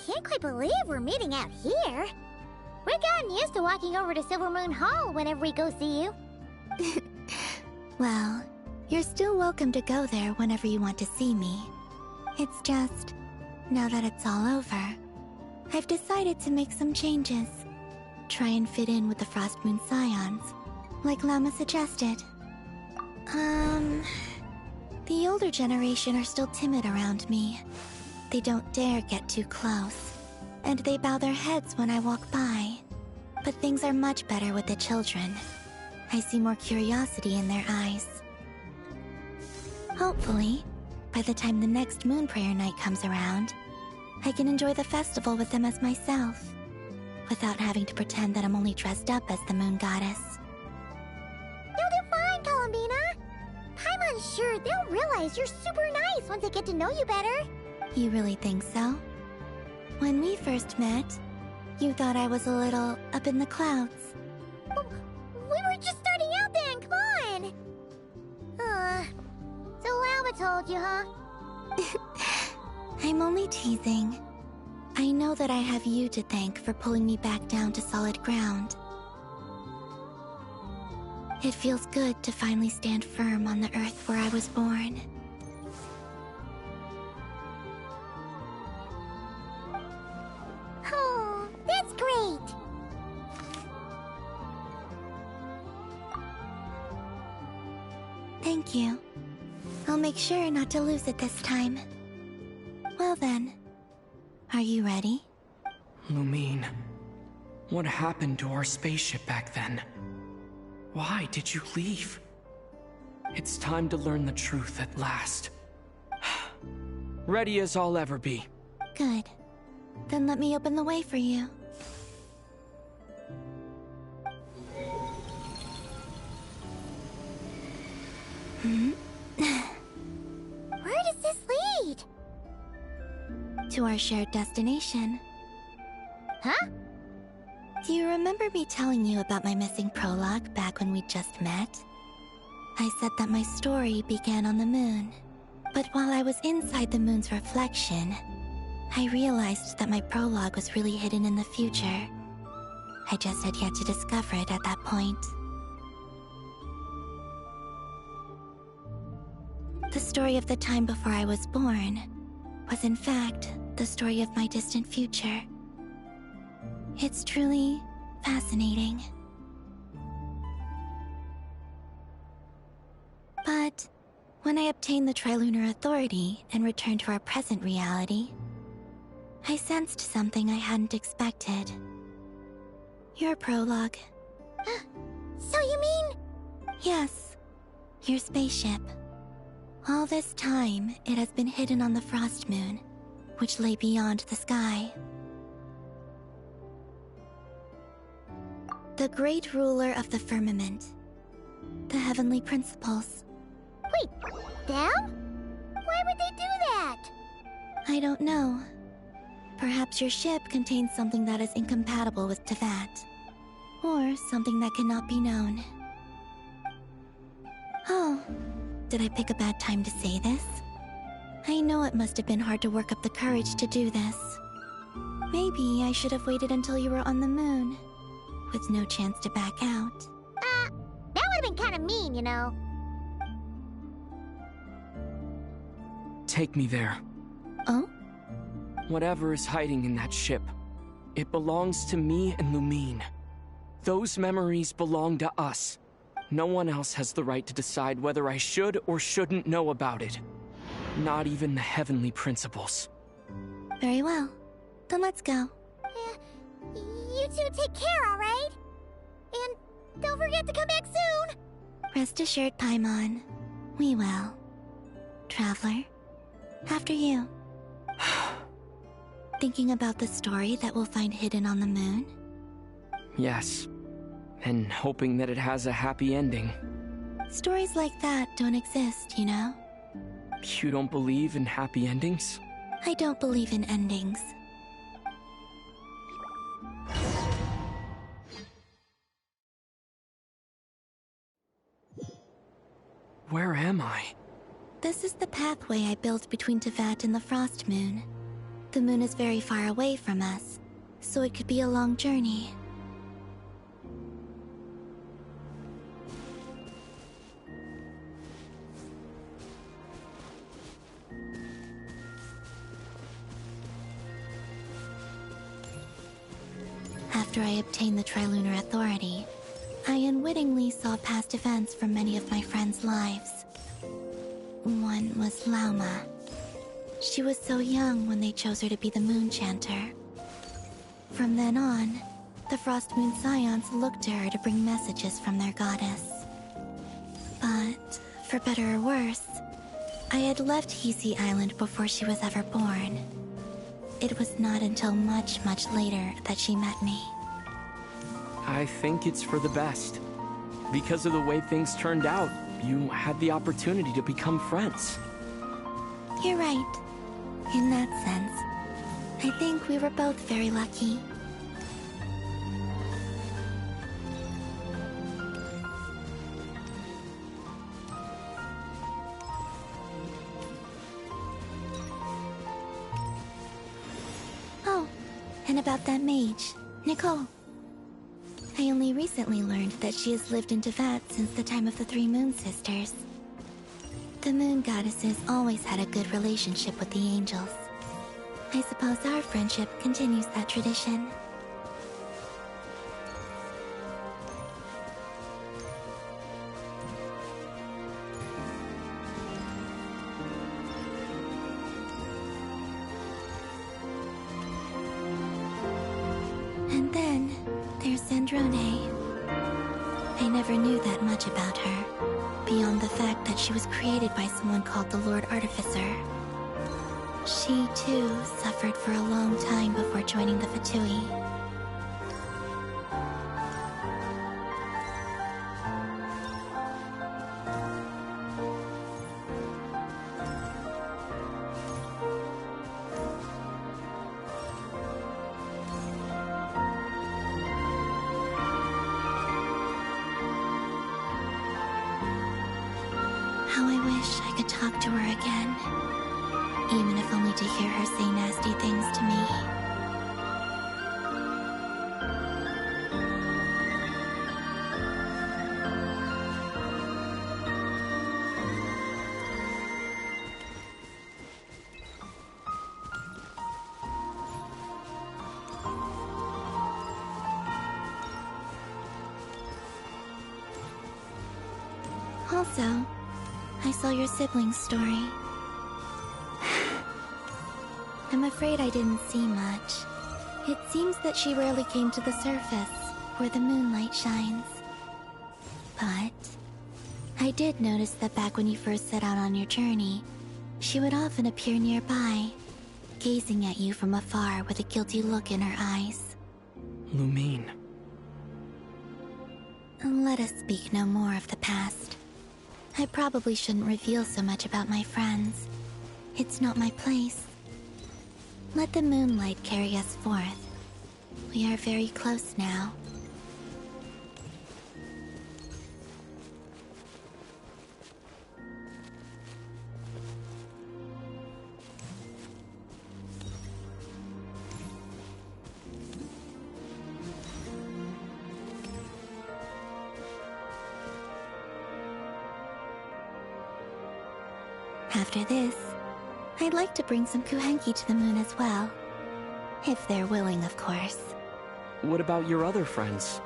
Can't quite believe we're meeting out here. We've gotten used to walking over to Silvermoon Hall whenever we go see you. Well, you're still welcome to go there whenever you want to see me. It's just, now that it's all over, I've decided to make some changes. Try and fit in with the Frostmoon Scions, like Lama suggested. The older generation are still timid around me. They don't dare get too close, and they bow their heads when I walk by. But things are much better with the children. I see more curiosity in their eyes. Hopefully, by the time the next Moon Prayer Night comes around, I can enjoy the festival with them as myself, without having to pretend that I'm only dressed up as the Moon Goddess. You'll do fine, Columbina. Paimon's sure they'll realize you're super nice once they get to know you better. You really think so? When we first met, you thought I was a little up in the clouds. We were just starting out then, come on! So Lama told you, huh? I'm only teasing. I know that I have you to thank for pulling me back down to solid ground. It feels good to finally stand firm on the earth where I was born. Oh, that's great! Thank you. I'll make sure not to lose it this time. Well then, are you ready? Lumine, what happened to our spaceship back then? Why did you leave? It's time to learn the truth at last. Ready as I'll ever be. Good. Then let me open the way for you. Where does this lead? To our shared destination. Huh? Do you remember me telling you about my missing prologue back when we just met? I said that my story began on the moon. But while I was inside the moon's reflection, I realized that my prologue was really hidden in the future. I just had yet to discover it at that point. The story of the time before I was born was in fact the story of my distant future. It's truly fascinating. But when I obtained the Trilunar Authority and returned to our present reality, I sensed something I hadn't expected. Your prologue. So you mean... Yes. Your spaceship. All this time, it has been hidden on the Frost Moon, which lay beyond the sky. The great ruler of the firmament. The heavenly principles. Wait, them? Why would they do that? I don't know. Perhaps your ship contains something that is incompatible with Teyvat. Or something that cannot be known. Oh, did I pick a bad time to say this? I know it must have been hard to work up the courage to do this. Maybe I should have waited until you were on the moon, with no chance to back out. That would have been kind of mean, you know. Take me there. Oh? Whatever is hiding in that ship, it belongs to me and Lumine. Those memories belong to us. No one else has the right to decide whether I should or shouldn't know about it. Not even the heavenly principles. Very well. Then let's go. You two take care, alright? And don't forget to come back soon! Rest assured, Paimon. We will. Traveler, after you. Thinking about the story that we'll find hidden on the moon? Yes. And hoping that it has a happy ending. Stories like that don't exist, you know? You don't believe in happy endings? I don't believe in endings. Where am I? This is the pathway I built between Teyvat and the Frost Moon. The moon is very far away from us, so it could be a long journey. After I obtained the Trilunar Authority, I unwittingly saw past events from many of my friends' lives. One was Lauma. She was so young when they chose her to be the Moon Chanter. From then on, the Frost Moon Scions looked to her to bring messages from their goddess. But, for better or worse, I had left Hisi Island before she was ever born. It was not until much, much later that she met me. I think it's for the best. Because of the way things turned out, you had the opportunity to become friends. You're right. In that sense, I think we were both very lucky. Oh, and about that mage, Nicole. I only recently learned that she has lived in Teyvat since the time of the Three Moon Sisters. The Moon Goddesses always had a good relationship with the angels. I suppose our friendship continues that tradition. And then, there's Zandrone. I never knew that much about her, beyond the fact that she was created by someone called the Lord Artificer. She, too, suffered for a long time before joining the Fatui. How I wish I could talk to her again. Even if only to hear her say nasty things to me. Also, I saw your siblings' story. I'm afraid I didn't see much. It seems that she rarely came to the surface, where the moonlight shines. But I did notice that back when you first set out on your journey, she would often appear nearby, gazing at you from afar with a guilty look in her eyes. Lumine. Let us speak no more of the past. I probably shouldn't reveal so much about my friends. It's not my place. Let the moonlight carry us forth. We are very close now. After this, I'd like to bring some Kuhenki to the moon as well. If they're willing, of course. What about your other friends?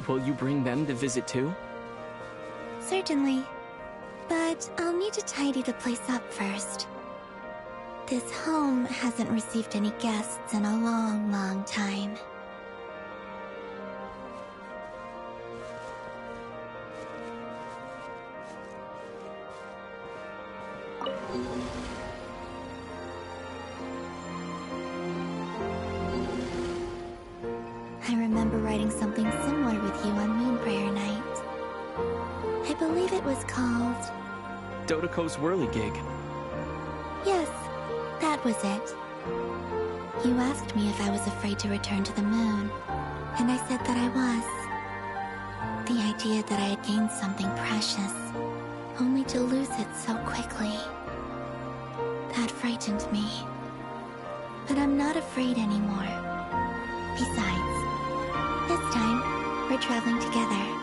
Will you bring them to visit too? Certainly. But I'll need to tidy the place up first. This home hasn't received any guests in a long, long time. I remember writing something similar with you on Moonprayer Night. I believe it was called... Dodoko's Whirligig. Yes, that was it. You asked me if I was afraid to return to the moon, and I said that I was. The idea that I had gained something precious, only to lose it so quickly. That frightened me. But I'm not afraid anymore. Besides, this time, we're traveling together.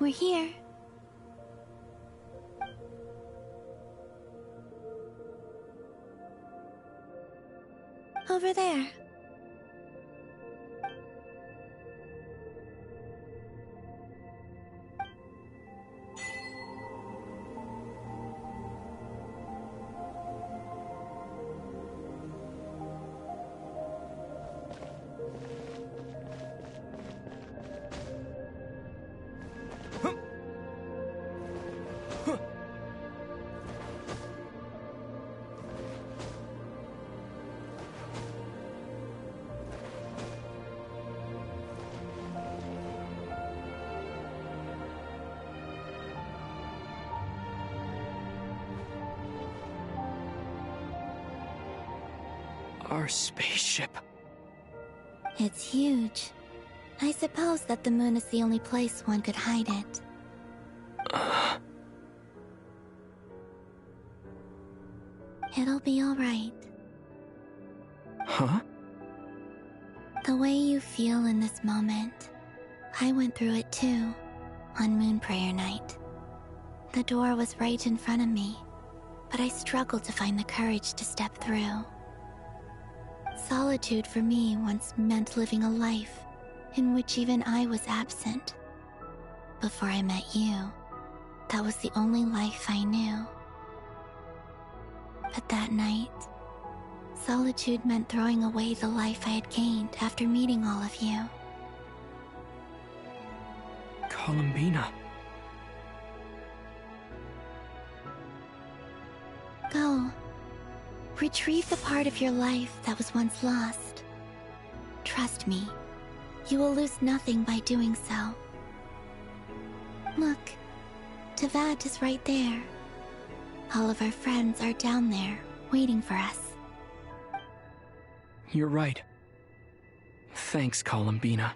We're here. Over there. Our spaceship. It's huge. I suppose that the moon is the only place one could hide it. It'll be all right. Huh? The way you feel in this moment, I went through it too, on Moonprayer Night. The door was right in front of me, but I struggled to find the courage to step through. Solitude for me once meant living a life in which even I was absent. Before I met you, that was the only life I knew. But that night, solitude meant throwing away the life I had gained after meeting all of you. Columbina. Go. Retrieve the part of your life that was once lost. Trust me, you will lose nothing by doing so. Look, Teyvat is right there. All of our friends are down there, waiting for us. You're right. Thanks, Columbina.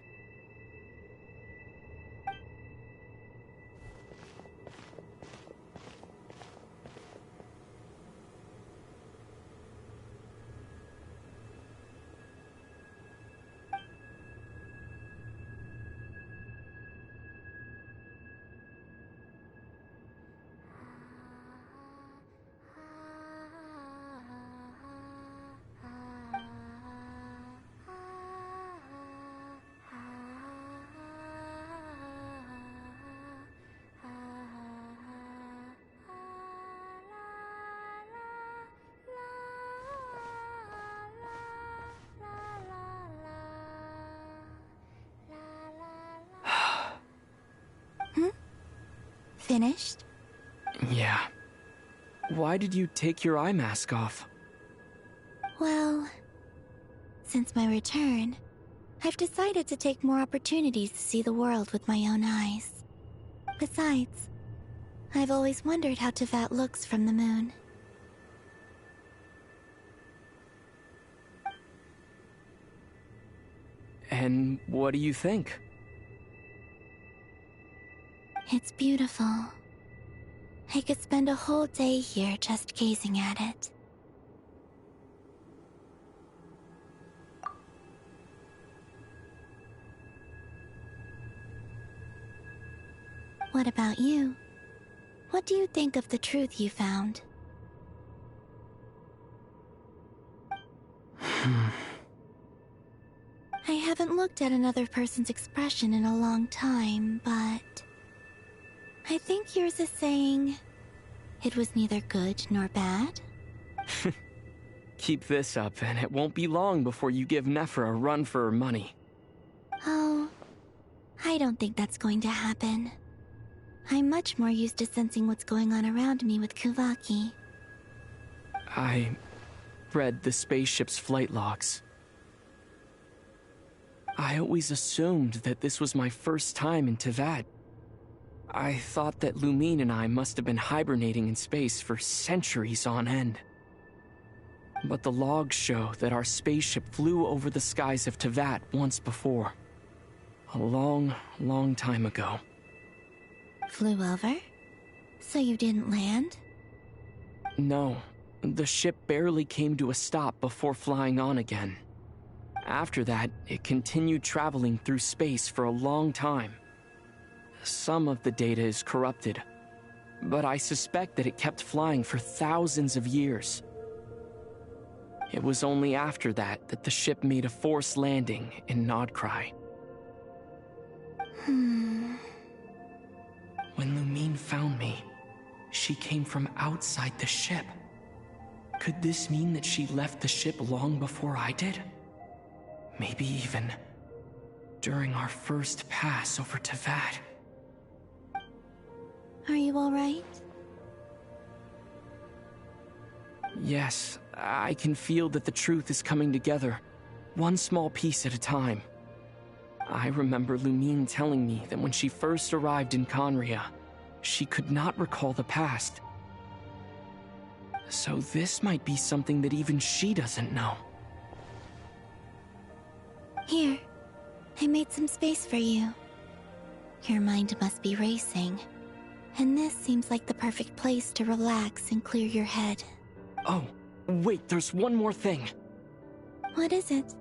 Finished? Yeah. Why did you take your eye mask off? Well, since my return, I've decided to take more opportunities to see the world with my own eyes. Besides, I've always wondered how Teyvat looks from the moon. And what do you think? It's beautiful. I could spend a whole day here just gazing at it. What about you? What do you think of the truth you found? I haven't looked at another person's expression in a long time, but I think yours is saying it was neither good nor bad. Keep this up, and it won't be long before you give Nephra a run for her money. Oh, I don't think that's going to happen. I'm much more used to sensing what's going on around me with Kuvaki. I read the spaceship's flight logs. I always assumed that this was my first time in Teyvat. I thought that Lumine and I must have been hibernating in space for centuries on end. But the logs show that our spaceship flew over the skies of Teyvat once before. A long, long time ago. Flew over? So you didn't land? No, the ship barely came to a stop before flying on again. After that, it continued traveling through space for a long time. Some of the data is corrupted, but I suspect that it kept flying for thousands of years. It was only after that that the ship made a forced landing in Nodcry. When Lumine found me, she came from outside the ship. Could this mean that she left the ship long before I did? Maybe even during our first pass over Teyvat. Are you alright? Yes, I can feel that the truth is coming together, one small piece at a time. I remember Lumine telling me that when she first arrived in Khaenri'ah, she could not recall the past. So this might be something that even she doesn't know. Here, I made some space for you. Your mind must be racing, and this seems like the perfect place to relax and clear your head. Oh, wait, there's one more thing. What is it?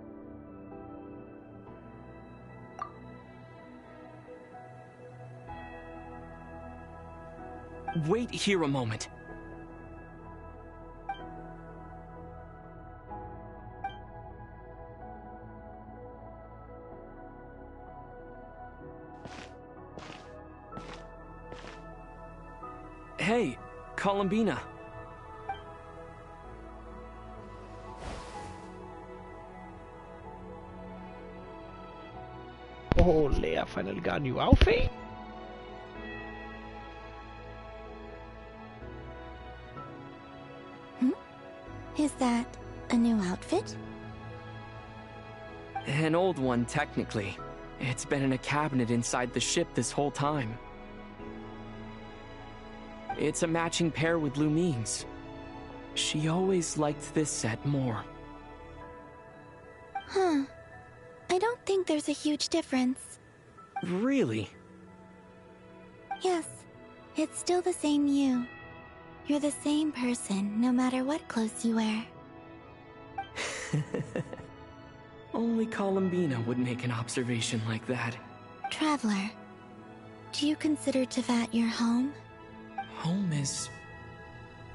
Wait here a moment. Hey, Columbina. Oh, Leia finally got a new outfit? Is that a new outfit? An old one, technically. It's been in a cabinet inside the ship this whole time. It's a matching pair with Lumine's. She always liked this set more. Huh. I don't think there's a huge difference. Really? Yes. It's still the same you. You're the same person, no matter what clothes you wear. Only Columbina would make an observation like that. Traveler, do you consider Teyvat your home? Home is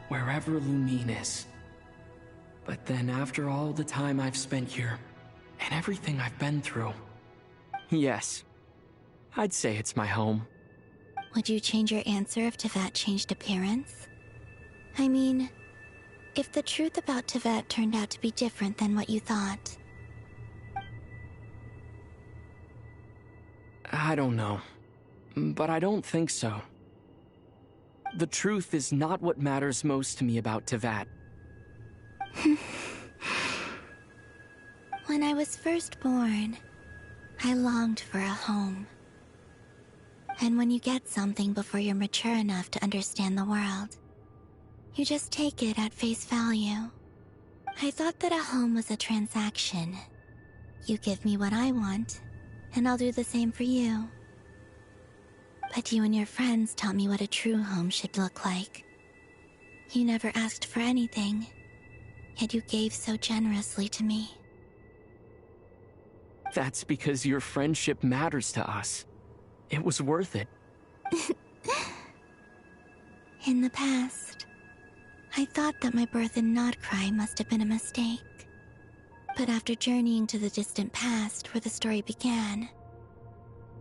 wherever Lumine is. But then after all the time I've spent here, and everything I've been through, yes, I'd say it's my home. Would you change your answer if Teyvat changed appearance? I mean, if the truth about Teyvat turned out to be different than what you thought. I don't know, but I don't think so. The truth is not what matters most to me about Teyvat. When I was first born, I longed for a home. And when you get something before you're mature enough to understand the world, you just take it at face value. I thought that a home was a transaction. You give me what I want, and I'll do the same for you. But you and your friends taught me what a true home should look like. You never asked for anything, yet you gave so generously to me. That's because your friendship matters to us. It was worth it. In the past, I thought that my birth in Notcry must have been a mistake. But after journeying to the distant past where the story began,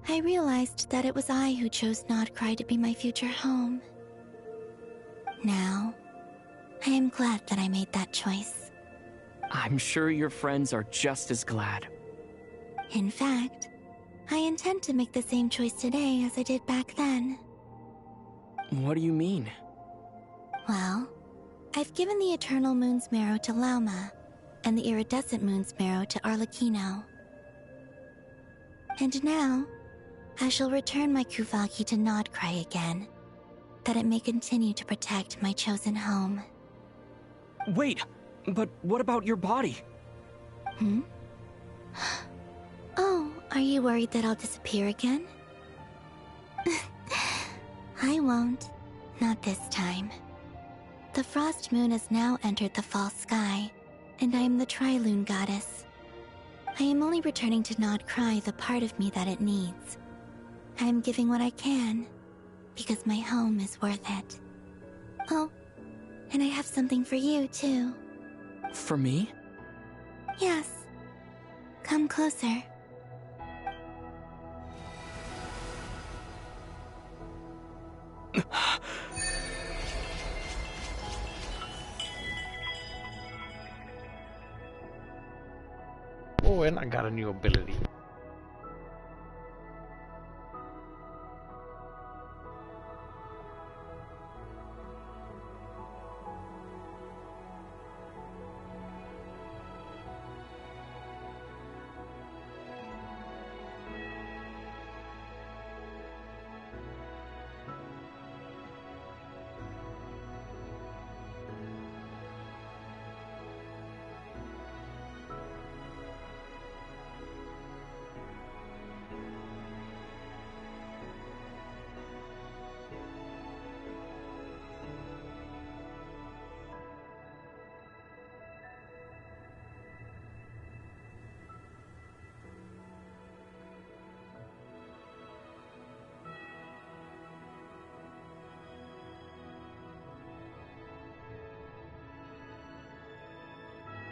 I realized that it was I who chose Notcry to be my future home. Now, I am glad that I made that choice. I'm sure your friends are just as glad. In fact, I intend to make the same choice today as I did back then. What do you mean? Well, I've given the Eternal Moon's Marrow to Lauma, and the Iridescent Moon's Marrow to Arlecchino. And now, I shall return my Kuvagi to Notcry again, that it may continue to protect my chosen home. Wait, but what about your body? Hmm? Oh, are you worried that I'll disappear again? I won't. Not this time. The Frost Moon has now entered the False Sky, and I am the Tri-Lune Goddess. I am only returning to Notcry the part of me that it needs. I am giving what I can, because my home is worth it. Oh, and I have something for you, too. For me? Yes. Come closer. Oh, and I got a new ability.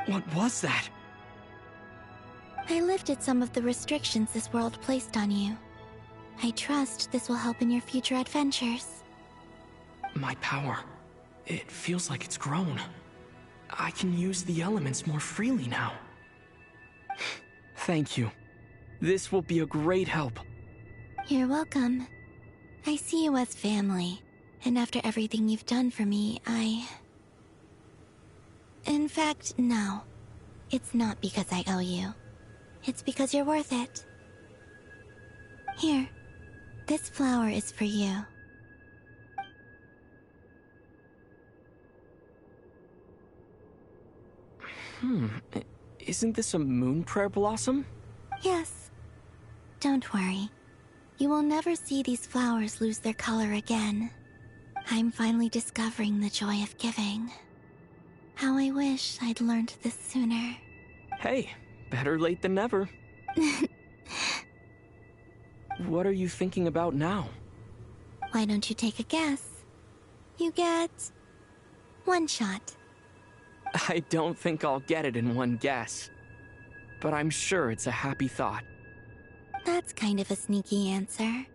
What was that? I lifted some of the restrictions this world placed on you. I trust this will help in your future adventures. My power. It feels like it's grown. I can use the elements more freely now. Thank you. This will be a great help. You're welcome. I see you as family, and after everything you've done for me, In fact, no. It's not because I owe you. It's because you're worth it. Here, this flower is for you. Isn't this a moon prayer blossom? Yes. Don't worry. You will never see these flowers lose their color again. I'm finally discovering the joy of giving. How I wish I'd learned this sooner. Hey, better late than never. What are you thinking about now? Why don't you take a guess? You get... one shot. I don't think I'll get it in one guess. But I'm sure it's a happy thought. That's kind of a sneaky answer.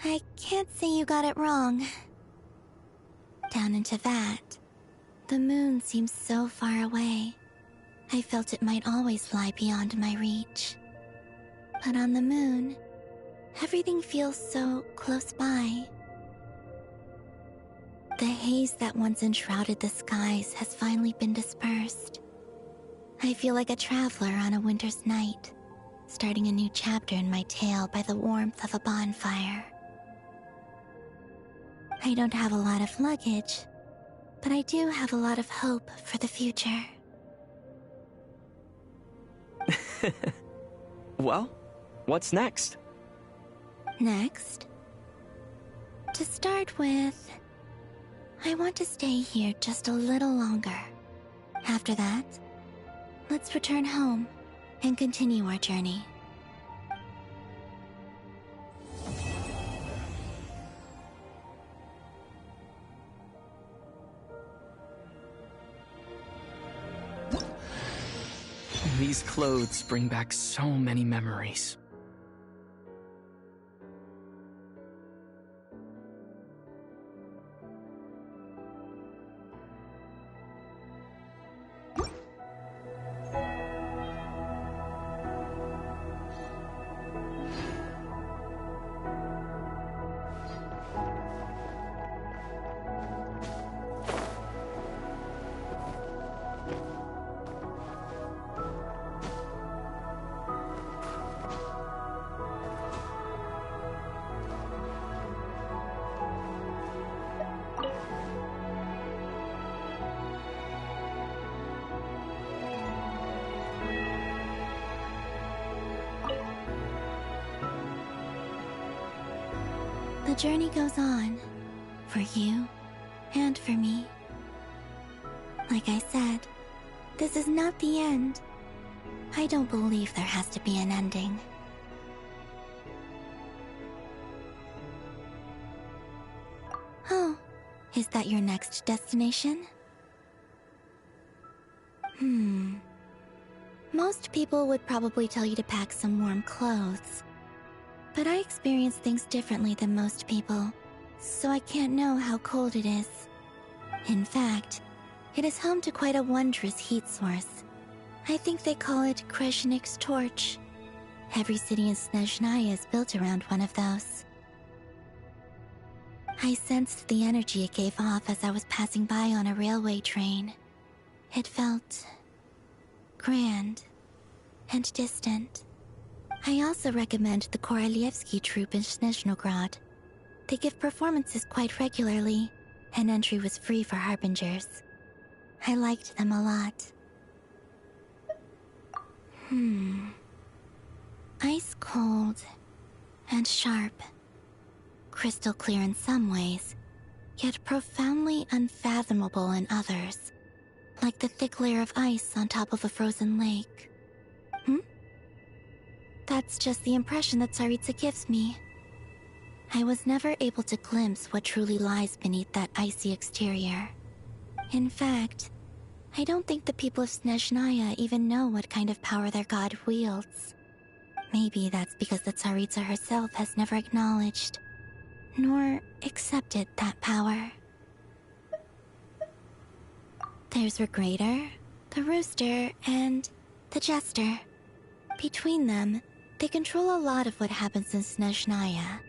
I can't say you got it wrong. Down into that, the moon seems so far away. I felt it might always lie beyond my reach. But on the moon, everything feels so close by. The haze that once enshrouded the skies has finally been dispersed. I feel like a traveler on a winter's night, starting a new chapter in my tale by the warmth of a bonfire. I don't have a lot of luggage, but I do have a lot of hope for the future. Well, what's next? Next? To start with, I want to stay here just a little longer. After that, let's return home and continue our journey. These clothes bring back so many memories. The journey goes on, for you and for me. Like I said, this is not the end. I don't believe there has to be an ending. Oh, is that your next destination? Most people would probably tell you to pack some warm clothes. But I experience things differently than most people, so I can't know how cold it is. In fact, it is home to quite a wondrous heat source. I think they call it Kreshnik's torch. Every city in Snezhnaya is built around one of those. I sensed the energy it gave off as I was passing by on a railway train. It felt grand and distant. I also recommend the Korolievsky troupe in Snezhnograd. They give performances quite regularly, and entry was free for Harbingers. I liked them a lot. Ice cold and sharp. Crystal clear in some ways, yet profoundly unfathomable in others. Like the thick layer of ice on top of a frozen lake. That's just the impression that Tsaritsa gives me. I was never able to glimpse what truly lies beneath that icy exterior. In fact, I don't think the people of Snezhnaya even know what kind of power their god wields. Maybe that's because the Tsaritsa herself has never acknowledged, nor accepted that power. There's Regrator, the Rooster, and the Jester. Between them, they control a lot of what happens in Snezhnaya,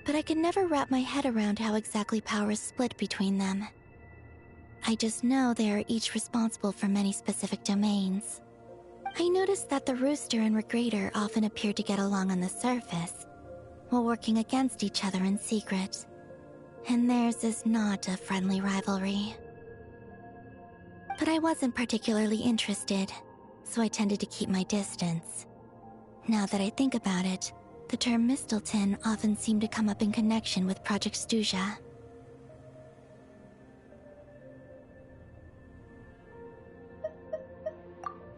but I can never wrap my head around how exactly power is split between them. I just know they are each responsible for many specific domains. I noticed that the Rooster and Regrator often appear to get along on the surface, while working against each other in secret. And theirs is not a friendly rivalry. but I wasn't particularly interested, so I tended to keep my distance. Now that I think about it, the term Mistelton often seemed to come up in connection with Project Stuja.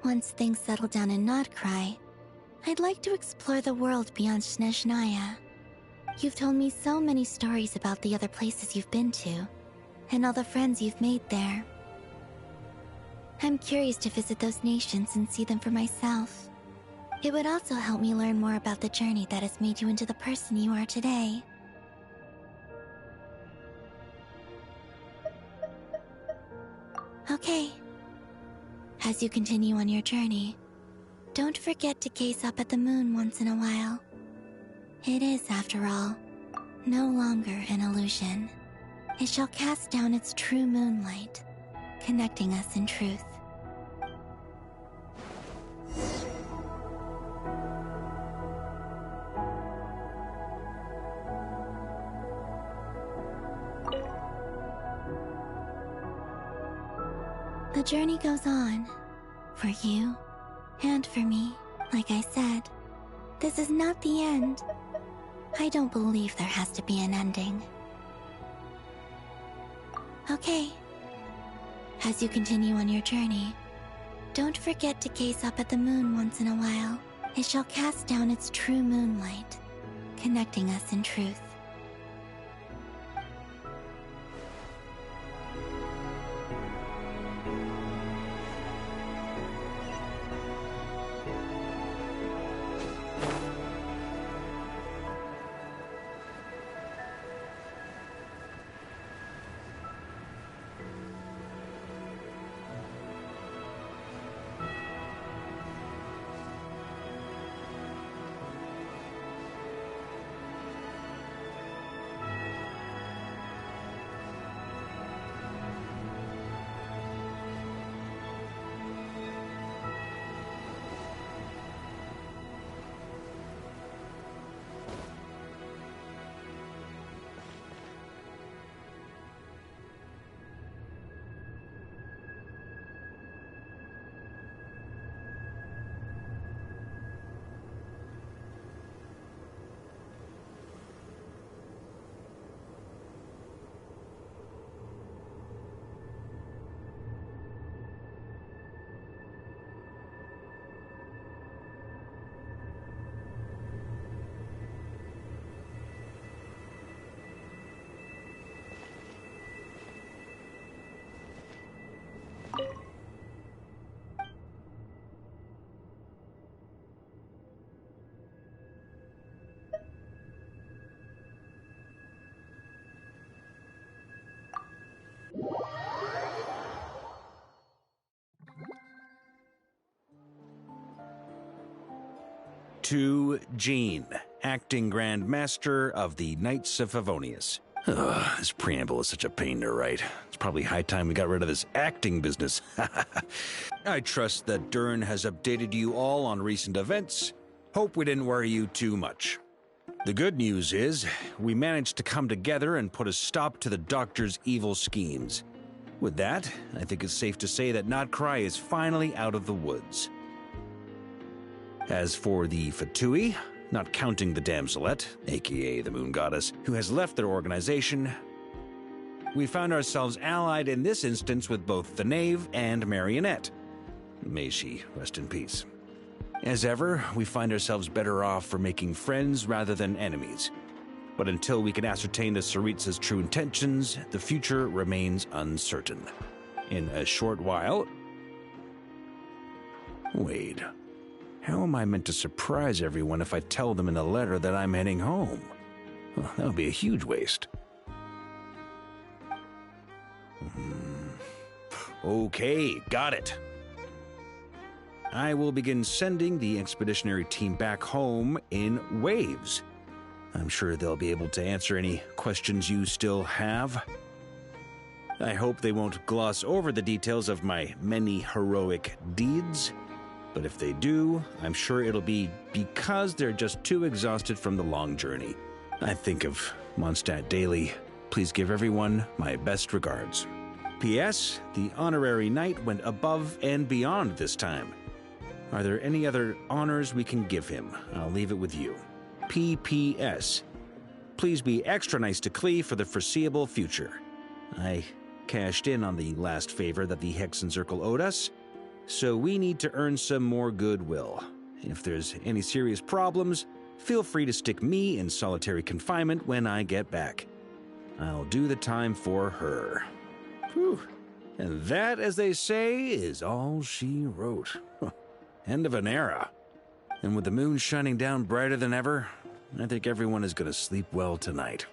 Once things settle down in Notcry, I'd like to explore the world beyond Snezhnaya. You've told me so many stories about the other places you've been to, and all the friends you've made there. I'm curious to visit those nations and see them for myself. It would also help me learn more about the journey that has made you into the person you are today. Okay. As you continue on your journey, don't forget to gaze up at the moon once in a while. It is, after all, no longer an illusion. It shall cast down its true moonlight, connecting us in truth. The journey goes on, for you and for me. Like I said, this is not the end. I don't believe there has to be an ending. Okay. As you continue on your journey, don't forget to gaze up at the moon once in a while. It shall cast down its true moonlight, connecting us in truth. To Jean, acting Grand Master of the Knights of Favonius. This preamble is such a pain to write. It's probably high time we got rid of this acting business. I trust that Dern has updated you all on recent events. Hope we didn't worry you too much. The good news is, we managed to come together and put a stop to the Doctor's evil schemes. With that, I think it's safe to say that Notcry is finally out of the woods. As for the Fatui, not counting the Damselette, aka the Moon Goddess, who has left their organization, we found ourselves allied in this instance with both the Knave and Marionette. May she rest in peace. As ever, we find ourselves better off for making friends rather than enemies. But until we can ascertain the Tsaritsa's true intentions, the future remains uncertain. In a short while... Wait... How am I meant to surprise everyone if I tell them in a letter that I'm heading home? Well, that would be a huge waste. Okay, got it. I will begin sending the expeditionary team back home in waves. I'm sure they'll be able to answer any questions you still have. I hope they won't gloss over the details of my many heroic deeds. But if they do, I'm sure it'll be because they're just too exhausted from the long journey. I think of Mondstadt daily. Please give everyone my best regards. P.S. The honorary knight went above and beyond this time. Are there any other honors we can give him? I'll leave it with you. P.P.S. Please be extra nice to Klee for the foreseeable future. I cashed in on the last favor that the Hexen Circle owed us, so we need to earn some more goodwill. If there's any serious problems, feel free to stick me in solitary confinement when I get back. I'll do the time for her. Whew. And that, as they say, is all she wrote. End of an era. And with the moon shining down brighter than ever, I think everyone is going to sleep well tonight.